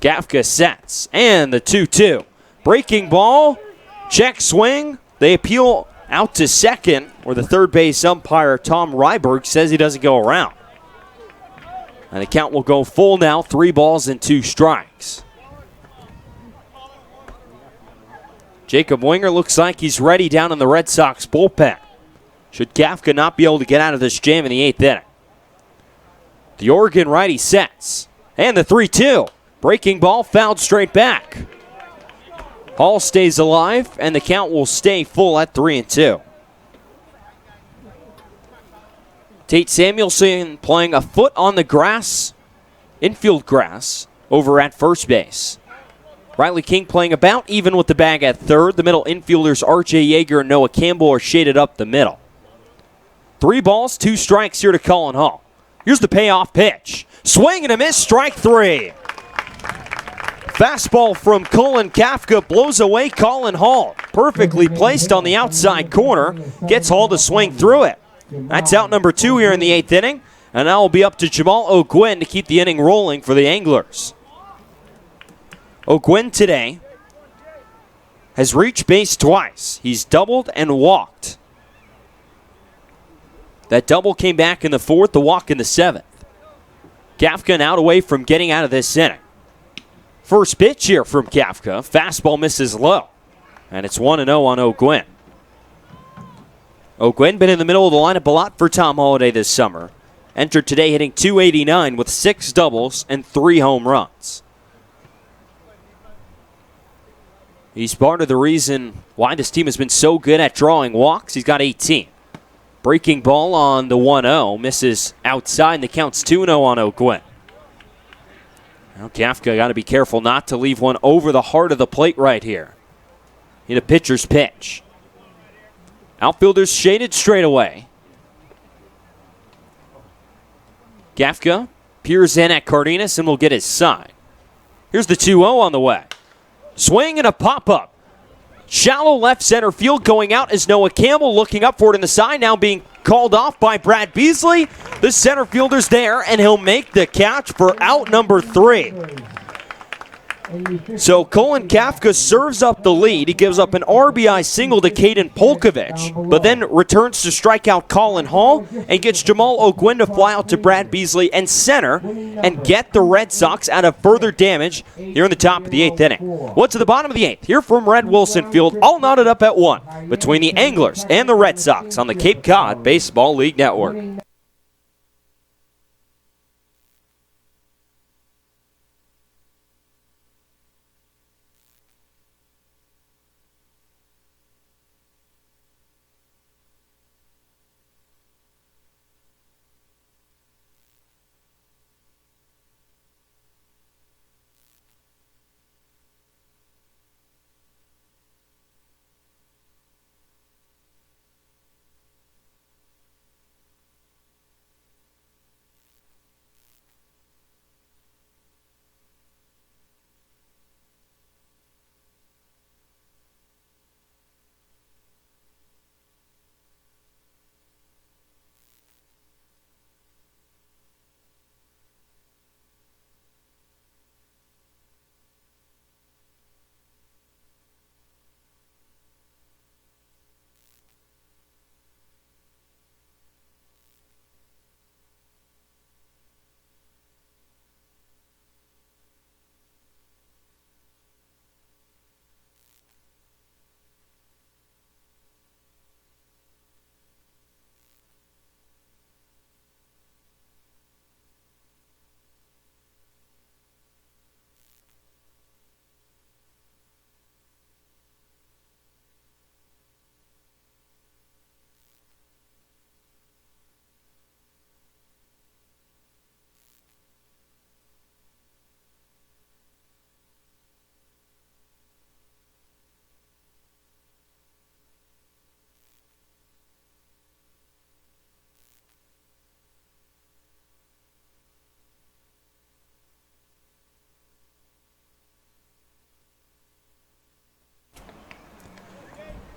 Gafka sets, and the 2-2. Breaking ball, check swing. They appeal out to second, where the third base umpire, Tom Ryberg, says he doesn't go around. And the count will go full now, 3 balls and 2 strikes. Jacob Winger looks like he's ready down in the Red Sox bullpen. Should Gafka not be able to get out of this jam in the 8th inning. The Oregon righty sets. And the 3-2. Breaking ball fouled straight back. Hall stays alive, and the count will stay full at 3-2. Tate Samuelson playing a foot on the grass, infield grass, over at first base. Riley King playing about even with the bag at third. The middle infielders R.J. Yeager and Noah Campbell are shaded up the middle. 3 balls, 2 strikes here to Colin Hall. Here's the payoff pitch. Swing and a miss, strike 3. Fastball from Colin Gafka blows away Colin Hall. Perfectly placed on the outside corner. Gets Hall to swing through it. That's out number 2 here in the 8th inning. And now will be up to Jamal O'Gwyn to keep the inning rolling for the Anglers. O'Gwyn today has reached base twice. He's doubled and walked. That double came back in the 4th, the walk in the 7th. Gafka now away from getting out of this inning. First pitch here from Gafka. Fastball misses low. And it's 1-0 on O'Gwyn. O'Gwyn been in the middle of the lineup a lot for Tom Holliday this summer. Entered today hitting .289 with 6 doubles and 3 home runs. He's part of the reason why this team has been so good at drawing walks. He's got 18. Breaking ball on the 1-0. Misses outside, and the count's 2-0 on O'Gwen. Now Kafka got to be careful not to leave one over the heart of the plate right here. In a pitcher's pitch. Outfielders shaded straight away. Kafka peers in at Cardenas and will get his side. Here's the 2-0 on the way. Swing and a pop-up. Shallow left center field going out as Noah Campbell looking up for it in the side, now being called off by Brad Beasley. The center fielder's there, and he'll make the catch for out number 3. So Colin Kafka serves up the lead. He gives up an RBI single to Caden Polkovich, but then returns to strike out Colin Hall and gets Jamal O'Gwen to fly out to Brad Beasley and center and get the Red Sox out of further damage here in the top of the 8th inning. Well, to the bottom of the 8th, here from Red Wilson Field, all knotted up at 1 between the Anglers and the Red Sox on the Cape Cod Baseball League Network.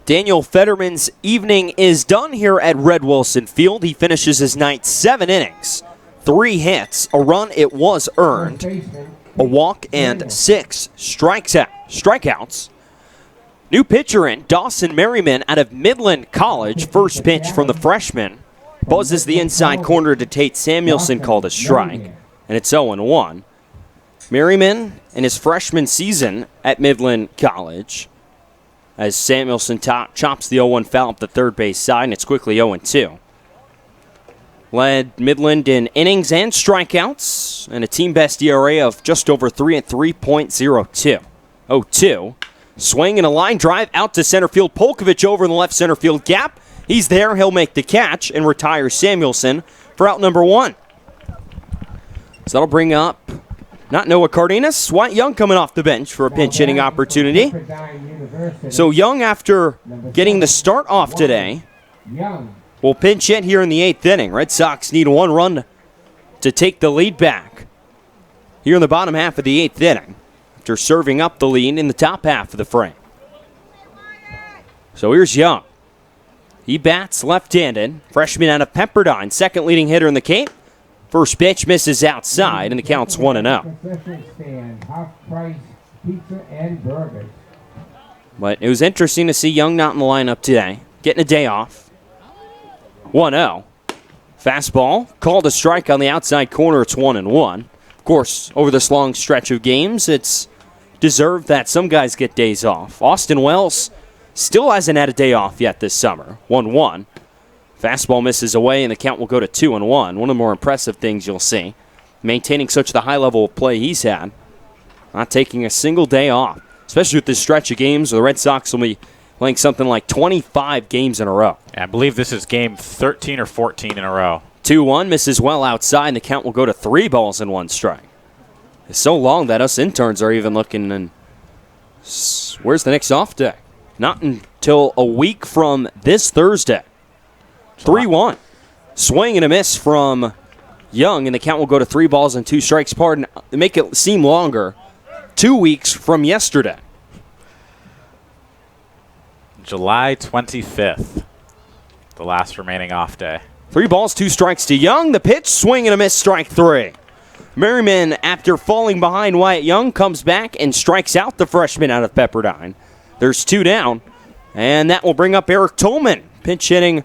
Daniel Fetterman's evening is done here at Red Wilson Field. He finishes his night 7 innings, 3 hits, a run it was earned, a walk, and 6 strikeouts. New pitcher in, Dawson Merriman out of Midland College. First pitch from the freshman. Buzzes the inside corner to Tate Samuelson, called a strike, and it's 0-1. Merriman in his freshman season at Midland College, as Samuelson chops the 0-1 foul up the third base side, and it's quickly 0-2. Led Midland in innings and strikeouts, and a team best ERA of just over 3 at 3.02. 0-2. Swing and a line drive out to center field. Polkovich over in the left center field gap. He's there. He'll make the catch and retire Samuelson for out number 1. So that'll bring up not Noah Cardenas, Wyatt Young coming off the bench for a pinch hitting opportunity. So Young, after getting the start off today, will pinch hit here in the 8th inning. Red Sox need 1 run to take the lead back here in the bottom half of the 8th inning, after serving up the lead in the top half of the frame. So here's Young. He bats left-handed. Freshman out of Pepperdine, second leading hitter in the Cape. First pitch misses outside, and the count's 1-0. But it was interesting to see Young not in the lineup today, getting a day off. 1-0. Fastball, called a strike on the outside corner. It's 1-1. Of course, over this long stretch of games, it's deserved that some guys get days off. Austin Wells still hasn't had a day off yet this summer. 1-1. Fastball misses away, and the count will go to 2-1. One of the more impressive things you'll see. Maintaining such the high level of play he's had. Not taking a single day off. Especially with this stretch of games, the Red Sox will be playing something like 25 games in a row. I believe this is game 13 or 14 in a row. 2-1 misses well outside, and the count will go to 3-1. It's so long that us interns are even looking, and where's the next off day? Not until a week from this Thursday. 3-1. Swing and a miss from Young, and the count will go to 3-2. Pardon, make it seem longer. 2 weeks from yesterday. July 25th, the last remaining off day. 3-2 to Young. The pitch, swing and a miss, strike 3. Merriman, after falling behind Wyatt Young, comes back and strikes out the freshman out of Pepperdine. There's 2 down, and that will bring up Eric Tolman, pinch hitting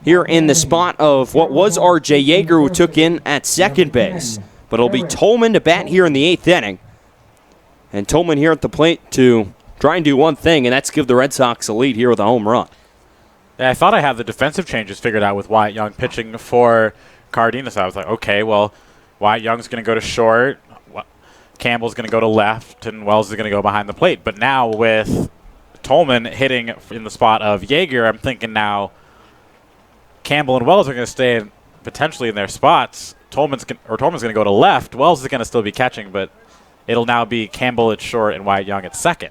here in the spot of what was R.J. Yeager, who took in at second base. But it'll be Tolman to bat here in the 8th inning. And Tolman here at the plate to try and do one thing, and that's give the Red Sox a lead here with a home run. Yeah, I thought I had the defensive changes figured out with Wyatt Young pitching for Cardenas. I was like, okay, well, Wyatt Young's going to go to short, Campbell's going to go to left, and Wells is going to go behind the plate. But now with Tolman hitting in the spot of Yeager, I'm thinking now Campbell and Wells are going to stay potentially in their spots. Tolman's going to go to left. Wells is going to still be catching, but it'll now be Campbell at short and Wyatt Young at second.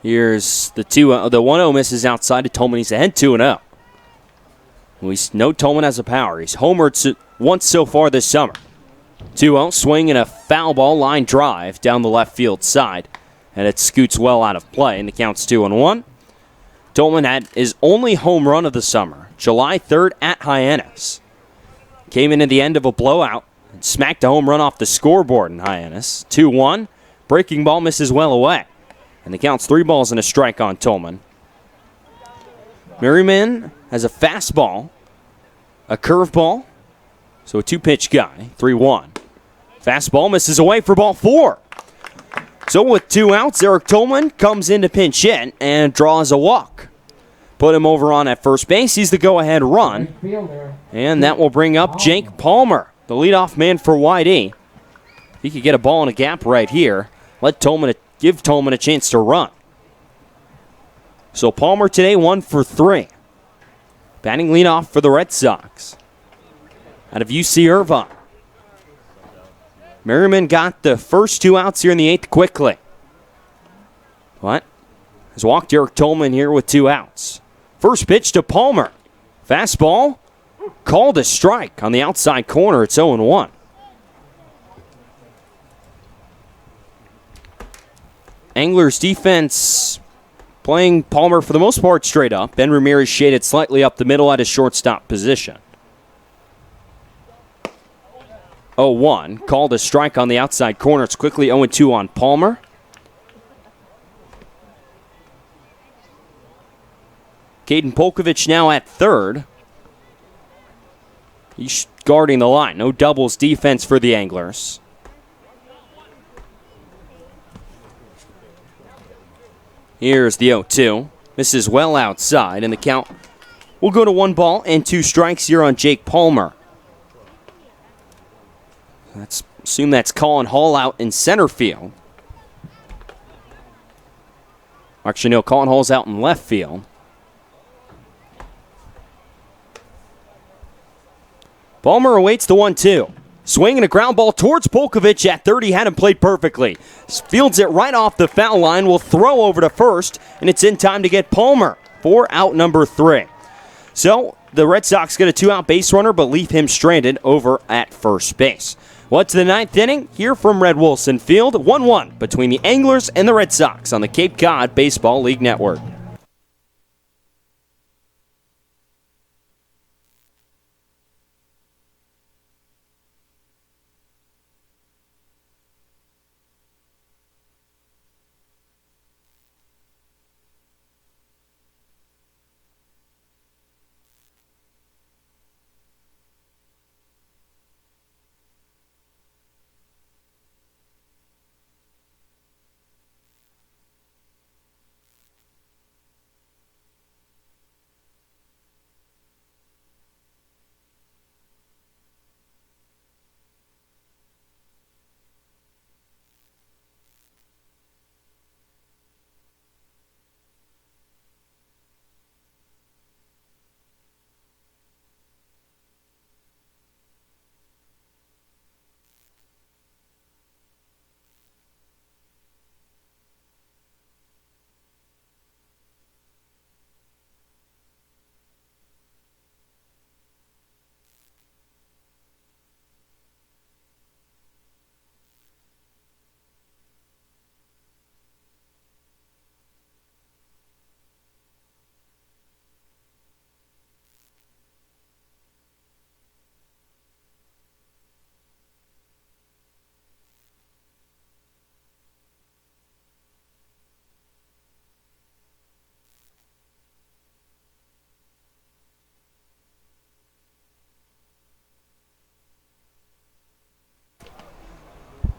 Here's the 1-0 misses outside to Tolman. He's ahead 2-0. We know Tolman has a power. He's homered once so far this summer. 2-0, swing and a foul ball line drive down the left field side, and it scoots well out of play, and the count's 2-1. Tolman had his only home run of the summer, July 3rd at Hyannis. Came in at the end of a blowout and smacked a home run off the scoreboard in Hyannis. 2-1, breaking ball misses well away, and the count's 3-1 on Tolman. Merriman has a fastball, a curveball, so a 2-pitch guy, 3-1. Fastball misses away for ball 4. So with 2 outs, Eric Tolman comes in to pinch hit and draws a walk. Put him over on at first base. He's the go-ahead run. And that will bring up Jake Palmer, the leadoff man for YD. He could get a ball in a gap right here. Give Tolman a chance to run. So Palmer today 1 for 3. Batting leadoff for the Red Sox. Out of UC Irvine. Merriman got the first 2 outs here in the 8th quickly. But has walked Eric Tolman here with 2 outs. First pitch to Palmer. Fastball called a strike on the outside corner. It's 0-1. Anglers defense playing Palmer for the most part straight up. Ben Ramirez shaded slightly up the middle at his shortstop position. 0-1, called a strike on the outside corner. It's quickly 0-2 on Palmer. Caden Polkovich now at third. He's guarding the line. No doubles defense for the Anglers. Here's the 0-2. Misses well outside, and the count will go to 1-2 here on Jake Palmer. Let's assume that's Colin Hall out in center field. Actually, no, Colin Hall's out in left field. Palmer awaits the 1-2. Swing and a ground ball towards Polkovich at third. He had him played perfectly. Fields it right off the foul line. Will throw over to first, and it's in time to get Palmer for out number 3. So the Red Sox get a 2-out base runner, but leave him stranded over at first base. What's the 9th inning? Here from Red Wilson Field, 1-1 between the Anglers and the Red Sox on the Cape Cod Baseball League Network.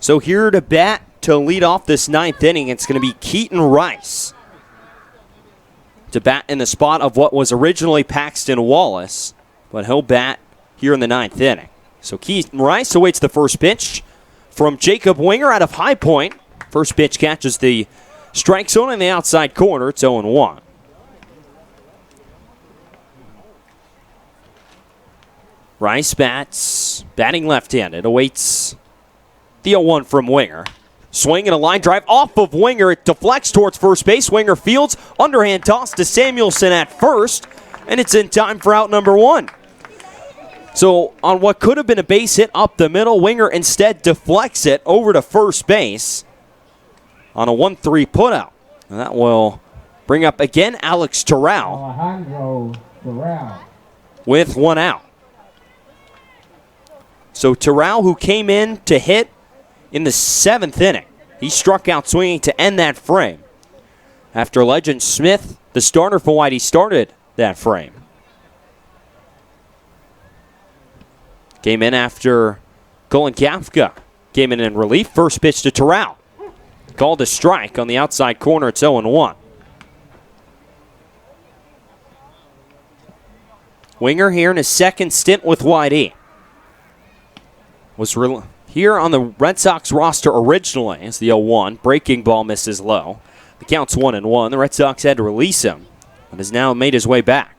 So here to bat to lead off this ninth inning, it's going to be Keaton Rice. To bat in the spot of what was originally Paxton Wallace, but he'll bat here in the ninth inning. So Keaton Rice awaits the first pitch from Jacob Winger out of High Point. First pitch catches the strike zone in the outside corner. It's 0-1. Rice batting left-handed, awaits the 0-1 from Winger. Swing and a line drive off of Winger. It deflects towards first base. Winger fields. Underhand toss to Samuelson at first. And it's in time for out number 1. So on what could have been a base hit up the middle, Winger instead deflects it over to first base on a 1-3 putout. And that will bring up again Alex Terrell Alejandro Terrell. with 1 out. So Terrell, who came in to hit in the 7th inning, he struck out swinging to end that frame. After Legend Smith, the starter for Whitey, started that frame. Came in after Colin Kafka came in relief. First pitch to Terrell. Called a strike on the outside corner. It's 0-1. Winger here in his second stint with Whitey. Was here on the Red Sox roster originally as the 0-1. Breaking ball misses low. The count's 1-1. The Red Sox had to release him, but has now made his way back.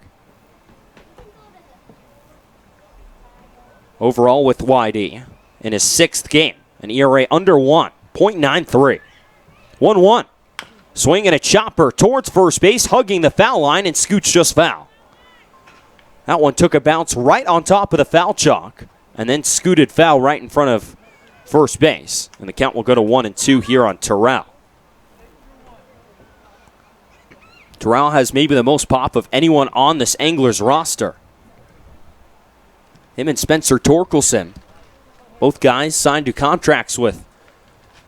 Overall with YD in his 6th game, an ERA under 1, .93. 1-1. Swing and a chopper towards first base, hugging the foul line, and Scoots just foul. That one took a bounce right on top of the foul chalk, and then scooted foul right in front of first base. And the count will go to 1-2 here on Terrell. Terrell has maybe the most pop of anyone on this Anglers roster. Him and Spencer Torkelson, both guys signed to contracts with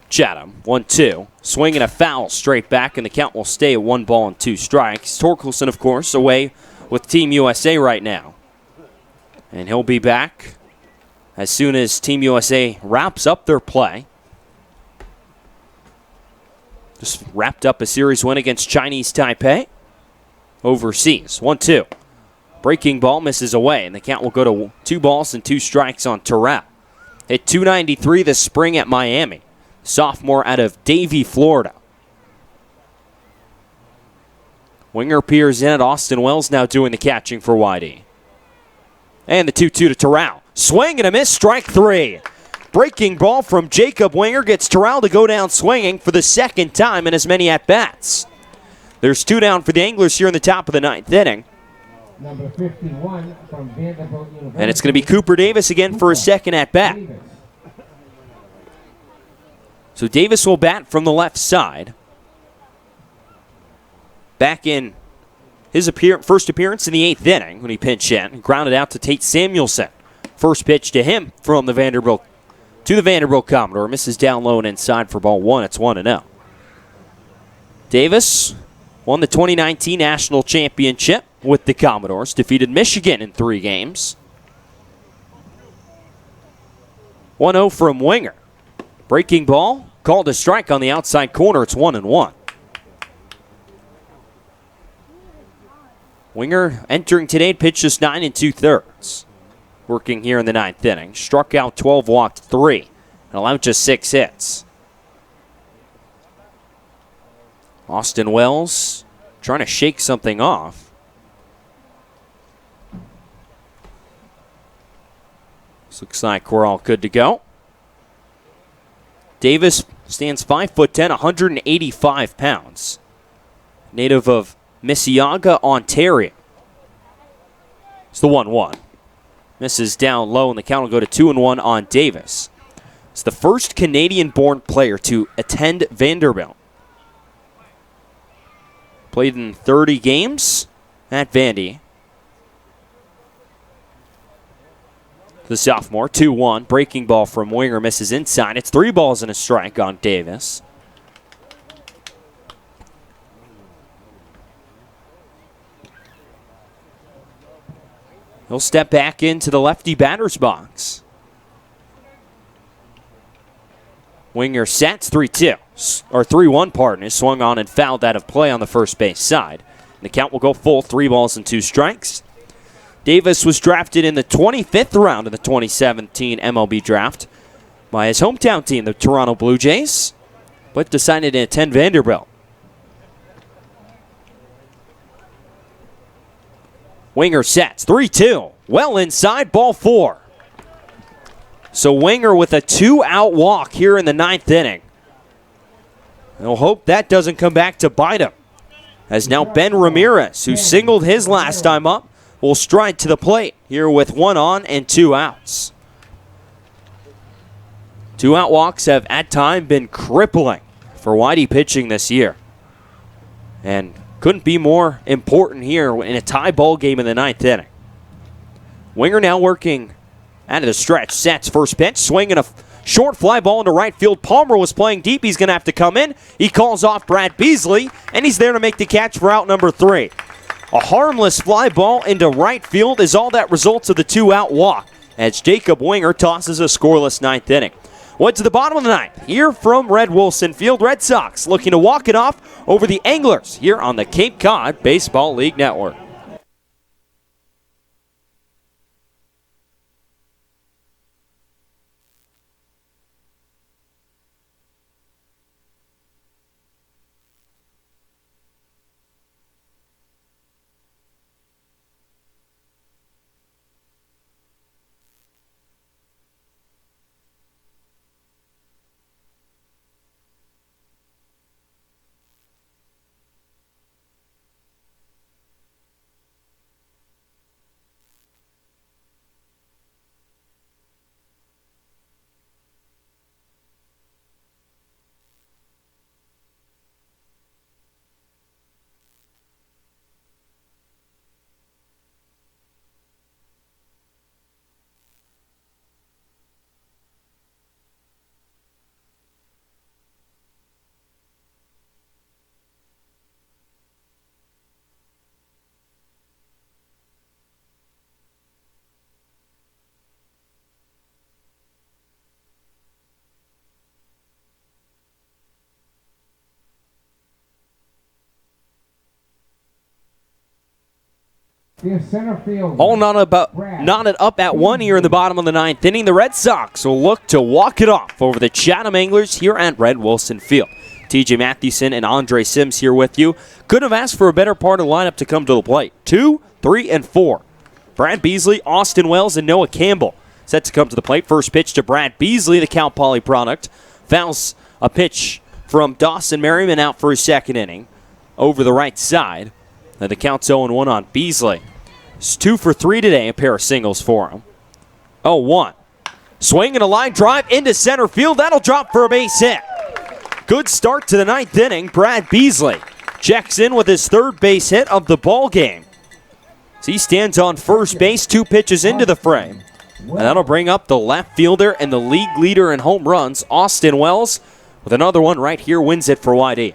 Chatham. 1-2. Swing and a foul straight back, and the count will stay at 1-2 strikes. Torkelson, of course, away with Team USA right now. And he'll be back as soon as Team USA wraps up their play. Just wrapped up a series win against Chinese Taipei overseas. 1-2. Breaking ball misses away, and the count will go to 2 strikes on Terrell. Hit .293 this spring at Miami. Sophomore out of Davie, Florida. Winger peers in at Austin Wells, now doing the catching for YD. And the 2-2 to Terrell. Swing and a miss, strike 3. Breaking ball from Jacob Winger gets Terrell to go down swinging for the 2nd time in as many at-bats. There's 2 down for the Anglers here in the top of the 9th inning. Number 51 from Vanderbilt University. And it's going to be Cooper Davis again for his 2nd at-bat. So Davis will bat from the left side. Back in his first appearance in the 8th inning when he pinched in and grounded out to Tate Samuelson. First pitch to him from the Vanderbilt Commodore. Misses down low and inside for ball 1. It's 1-0. Davis won the 2019 National Championship with the Commodores. Defeated Michigan in 3 games. 1-0 from Winger. Breaking ball. Called a strike on the outside corner. It's 1-1. Winger entering today pitched just 9 2/3. Working here in the 9th inning. Struck out 12, walked 3, and allowed just 6 hits. Austin Wells trying to shake something off. This looks like we're all good to go. Davis stands 5'10", 185 pounds. Native of Mississauga, Ontario. It's the 1-1. Misses down low, and the count will go to 2-1 on Davis. It's the first Canadian-born player to attend Vanderbilt. Played in 30 games at Vandy. The sophomore, 2-1. Breaking ball from Winger misses inside. It's 3 balls and a strike on Davis. He'll step back into the lefty batter's box. Winger sets 3-2, or 3-1, pardon, is swung on and fouled out of play on the first base side. And the count will go full, 3 balls and 2 strikes. Davis was drafted in the 25th round of the 2017 MLB draft by his hometown team, the Toronto Blue Jays, but decided to attend Vanderbilt. Winger sets 3-2, well inside, ball 4. So Winger with a 2-out walk here in the 9th inning. We'll hope that doesn't come back to bite him. As now Ben Ramirez, who singled his last time up, will stride to the plate here with 1 on and 2 outs. 2-out walks have at times been crippling for Whitey pitching this year. And couldn't be more important here in a tie ball game in the 9th inning. Winger now working out of the stretch. Sets first pitch, swinging a short fly ball into right field. Palmer was playing deep. He's going to have to come in. He calls off Brad Beasley, and he's there to make the catch for out number 3. A harmless fly ball into right field is all that results of the 2-out walk as Jacob Winger tosses a scoreless 9th inning. Went to the bottom of the 9th. Here from Red Wilson Field, Red Sox looking to walk it off over the Anglers here on the Cape Cod Baseball League Network. All knotted up at 1 here in the bottom of the 9th inning. The Red Sox will look to walk it off over the Chatham Anglers here at Red Wilson Field. TJ Mathewson and Andre Sims here with you. Couldn't have asked for a better part of the lineup to come to the plate. 2, 3, and 4. Brad Beasley, Austin Wells, and Noah Campbell set to come to the plate. First pitch to Brad Beasley, the Cal Poly product. Fouls a pitch from Dawson Merriman out for his 2nd inning over the right side. And the count's 0-1 on Beasley. It's 2 for 3 today, a pair of singles for him. 0-1. Swing and a line drive into center field. That'll drop for a base hit. Good start to the 9th inning. Brad Beasley checks in with his 3rd base hit of the ball game. So he stands on first base, 2 pitches into the frame. And that'll bring up the left fielder and the league leader in home runs, Austin Wells, with another one right here, wins it for YD.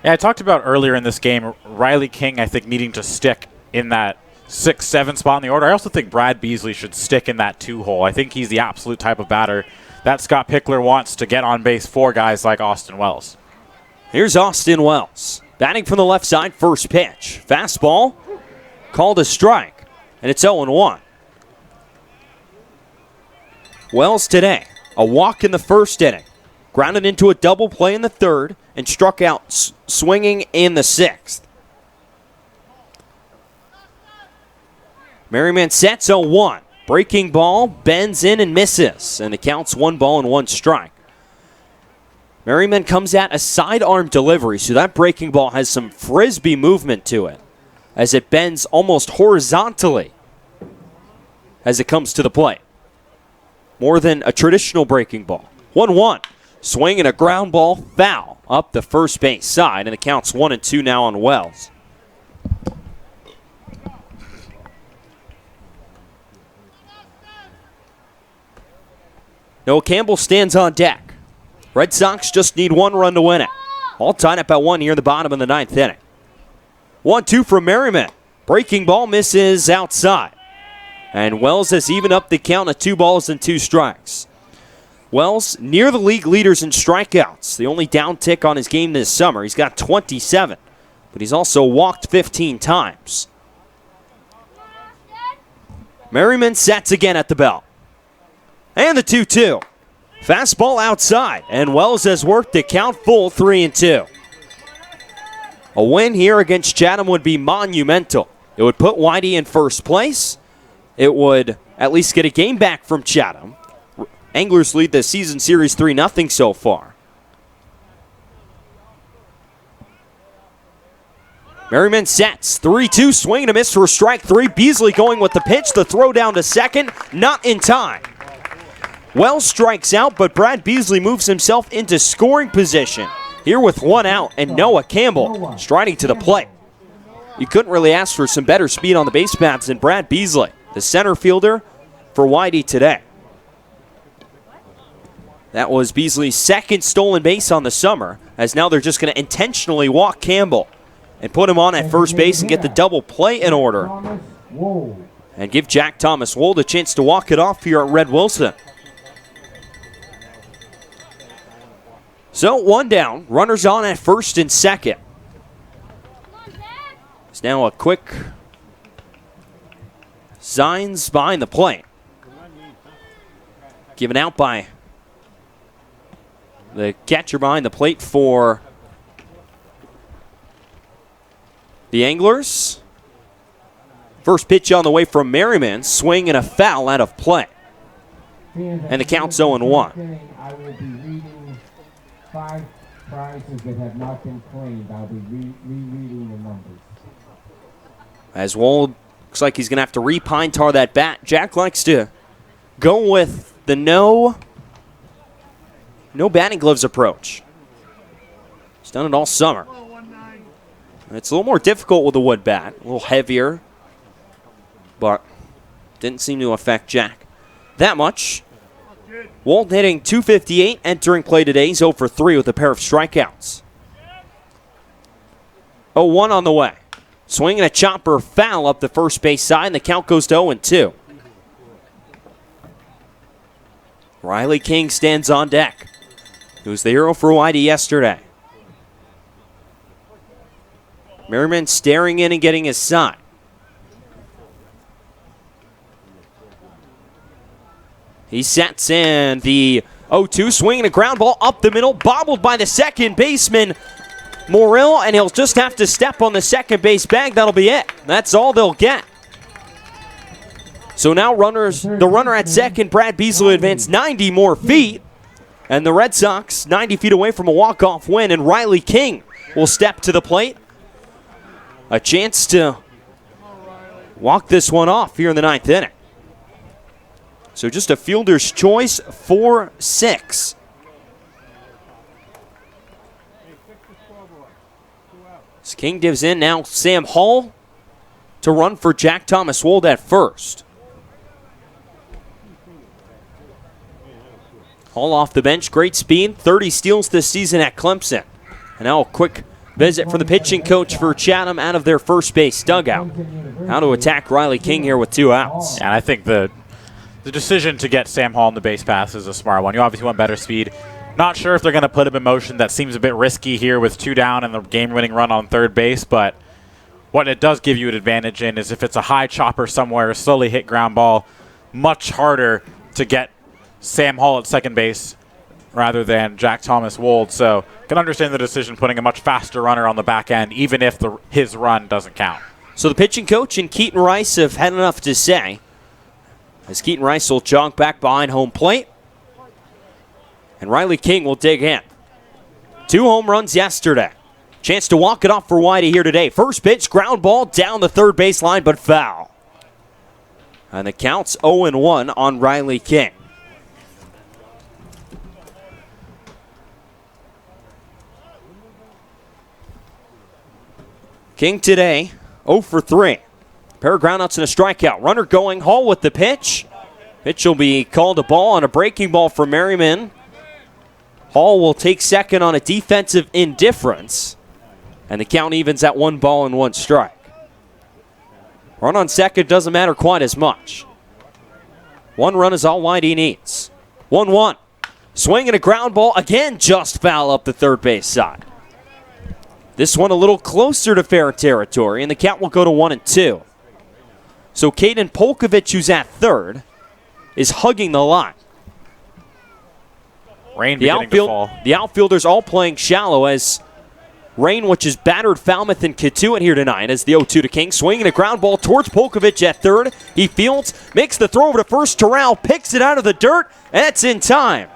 Yeah, I talked about earlier in this game, Riley King, I think, needing to stick in that 6-7 spot in the order. I also think Brad Beasley should stick in that 2 hole. I think he's the absolute type of batter that Scott Pickler wants to get on base for guys like Austin Wells. Here's Austin Wells. Batting from the left side, first pitch. Fastball, called a strike, and it's 0-1. Wells today, a walk in the 1st inning. Grounded into a double play in the 3rd and struck out swinging in the 6th. Merriman sets 0-1. Breaking ball, bends in and misses. And the count's 1 ball and 1 strike. Merriman comes at a sidearm delivery, so that breaking ball has some frisbee movement to it as it bends almost horizontally as it comes to the plate. More than a traditional breaking ball. 1-1. Swing and a ground ball, foul up the first base side, and the count's 1-2 now on Wells. Noah Campbell stands on deck. Red Sox just need 1 run to win it. All tied up at 1 here in the bottom of the 9th inning. 1-2 from Merriman. Breaking ball misses outside. And Wells has evened up the count of 2 balls and 2 strikes. Wells near the league leaders in strikeouts. The only down tick on his game this summer. He's got 27, but he's also walked 15 times. Merriman sets again at the belt. And the 2-2. Fastball outside, and Wells has worked the count full 3-2. A win here against Chatham would be monumental. It would put Whitey in first place. It would at least get a game back from Chatham. Anglers lead the season series 3-0 so far. Merriman sets. 3-2, swing and a miss for strike 3. Beasley going with the pitch. The throw down to second. Not in time. Wells strikes out, but Brad Beasley moves himself into scoring position. Here with 1 out, and Noah Campbell striding to the plate. You couldn't really ask for some better speed on the base paths than Brad Beasley, the center fielder for Whitey today. That was Beasley's second stolen base on the summer, as now they're just going to intentionally walk Campbell and put him on at first base and get the double play in order. And give Jack Thomas Wold a chance to walk it off here at Red Wilson. So 1 down, runners on at first and second. It's now a quick signs behind the plate. Given out by the catcher behind the plate for the Anglers. First pitch on the way from Merriman, swing and a foul out of play. And the count's 0-1. I will be reading 5 prizes that have not been claimed. I'll be rereading the numbers. As Wold looks like he's going to have to repine tar that bat. Jack likes to go with the no batting gloves approach. He's done it all summer. It's a little more difficult with a wood bat, a little heavier, but didn't seem to affect Jack that much. Wold hitting .258, entering play today. He's 0 for 3 with a pair of strikeouts. 0-1 on the way. Swinging a chopper foul up the first base side, and the count goes to 0-2. Riley King stands on deck. He was the hero for Whitey yesterday. Merriman staring in and getting his sign. He sets in the 0-2, swinging a ground ball up the middle, bobbled by the second baseman, Morrill, and he'll just have to step on the second base bag. That'll be it. That's all they'll get. So now the runner at second, Brad Beasley, advanced 90 more feet, and the Red Sox 90 feet away from a walk-off win, and Riley King will step to the plate. A chance to walk this one off here in the 9th inning. So just a fielder's choice, 4-6. As King gives in, now Sam Hall to run for Jack Thomas Wold at first. Hall off the bench, great speed, 30 steals this season at Clemson. And now a quick visit from the pitching coach for Chatham out of their first base dugout. How to attack Riley King here with 2 outs. And I think the decision to get Sam Hall in the base pass is a smart one. You obviously want better speed. Not sure if they're going to put him in motion. That seems a bit risky here with 2 down and the game-winning run on third base, but what it does give you an advantage in is if it's a high chopper somewhere, a slowly hit ground ball, much harder to get Sam Hall at second base rather than Jack Thomas Wold. So can understand the decision putting a much faster runner on the back end, even if his run doesn't count. So the pitching coach and Keaton Rice have had enough to say, as Keaton Rice will jog back behind home plate. And Riley King will dig in. 2 home runs yesterday. Chance to walk it off for Whitey here today. First pitch, ground ball down the third baseline, but foul. And the count's 0-1 on Riley King. King today, 0 for 3. Pair of groundouts and a strikeout. Runner going, Hall with the pitch. Pitch will be called a ball on a breaking ball for Merriman. Hall will take second on a defensive indifference. And the count evens at 1 ball and 1 strike. Run on second doesn't matter quite as much. 1 run is all Whitey needs. 1-1. Swinging a ground ball, again just foul up the third base side. This one a little closer to fair territory, and the count will go to 1-2. So Caden Polkovich, who's at third, is hugging the line. Rain beginning to fall. The outfielders all playing shallow as Rain, which has battered Falmouth and Kituitt here tonight, as the 0-2 to King. Swinging a ground ball towards Polkovich at third. He fields, makes the throw over to first. Terrell picks it out of the dirt, and it's in time.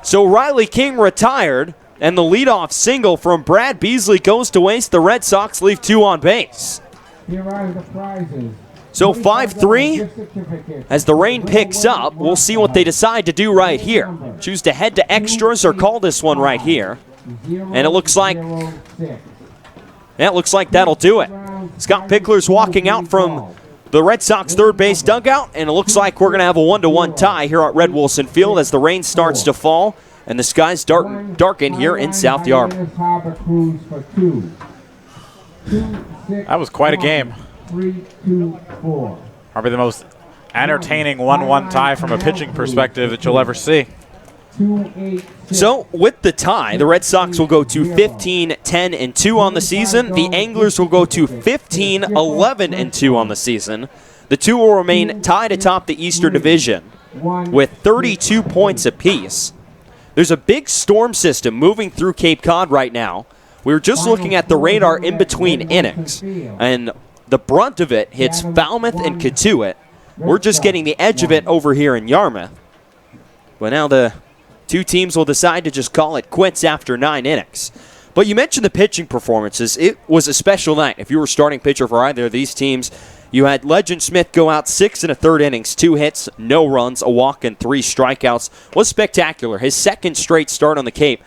So Riley King retired, and the leadoff single from Brad Beasley goes to waste. The Red Sox leave 2 on base. Here are the prizes. So 5-3, as the rain picks up, we'll see what they decide to do right here. Choose to head to extras or call this one right here. And it looks like that'll do it. Scott Pickler's walking out from the Red Sox third base dugout, and it looks like we're going to have a 1-1 tie here at Red Wilson Field as the rain starts to fall and the skies darken here in South Yarmouth. That was quite a game. 3-2-4. Probably the most entertaining 1-1 tie from a pitching perspective that you'll ever see. So, with the tie, the Red Sox will go to 15-10-2 on the season. The Anglers will go to 15-11-2 on the season. The two will remain tied atop the Eastern Division with 32 points apiece. There's a big storm system moving through Cape Cod right now. We were just looking at the radar in between innings, and the brunt of it hits Falmouth and Kituitt. We're just getting the edge of it over here in Yarmouth. But now the two teams will decide to just call it quits after 9 innings. But you mentioned the pitching performances. It was a special night. If you were starting pitcher for either of these teams, you had Legend Smith go out 6 1/3 innings, 2 hits, no runs, a walk, and 3 strikeouts. Was spectacular. His second straight start on the Cape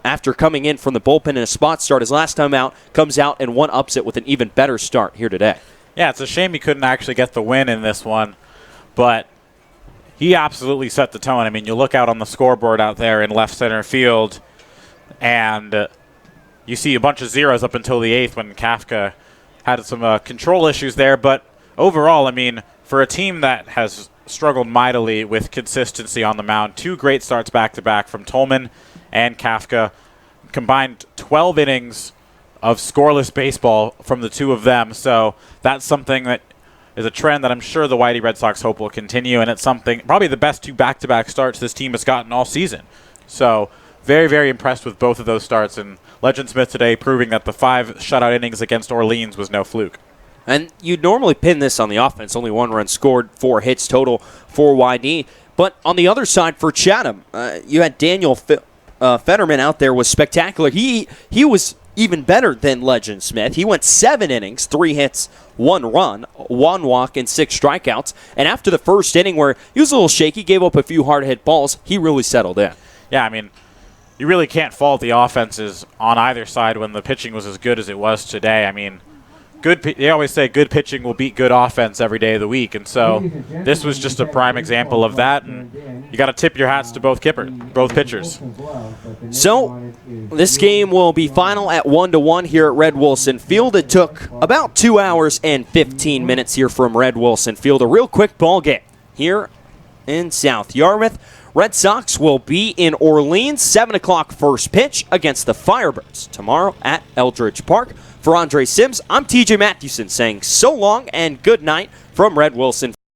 after coming in from the bullpen in a spot start. His last time out, comes out and ups it with an even better start here today. Yeah, it's a shame he couldn't actually get the win in this one, but he absolutely set the tone. I mean, you look out on the scoreboard out there in left center field, and you see a bunch of zeros up until the 8th when Kafka had some control issues there. But overall, I mean, for a team that has struggled mightily with consistency on the mound, 2 great starts back-to-back from Tolman and Kafka, combined 12 innings of scoreless baseball from the two of them. So that's something that is a trend that I'm sure the Whitey Red Sox hope will continue, and it's something, probably the best 2 back-to-back starts this team has gotten all season. So very, very impressed with both of those starts, and Legend Smith today proving that the 5 shutout innings against Orleans was no fluke. And you'd normally pin this on the offense. Only 1 run scored, 4 hits total for YD. But on the other side for Chatham, you had Daniel Fetterman out there, was spectacular. He was even better than Legend Smith. He went 7 innings, 3 hits, 1 run, 1 walk, and 6 strikeouts. And after the first inning where he was a little shaky, gave up a few hard-hit balls, he really settled in. Yeah, I mean, you really can't fault the offenses on either side when the pitching was as good as it was today. I mean, they always say good pitching will beat good offense every day of the week, and so this was just a prime example of that, and you got to tip your hats to both pitchers. So this game will be final at 1-1 here at Red Wilson Field. It took about 2 hours and 15 minutes here from Red Wilson Field. A real quick ball game here in South Yarmouth. Red Sox will be in Orleans, 7 o'clock first pitch against the Firebirds tomorrow at Eldridge Park. For Andre Sims, I'm TJ Mathewson saying so long and good night from Red Wilson.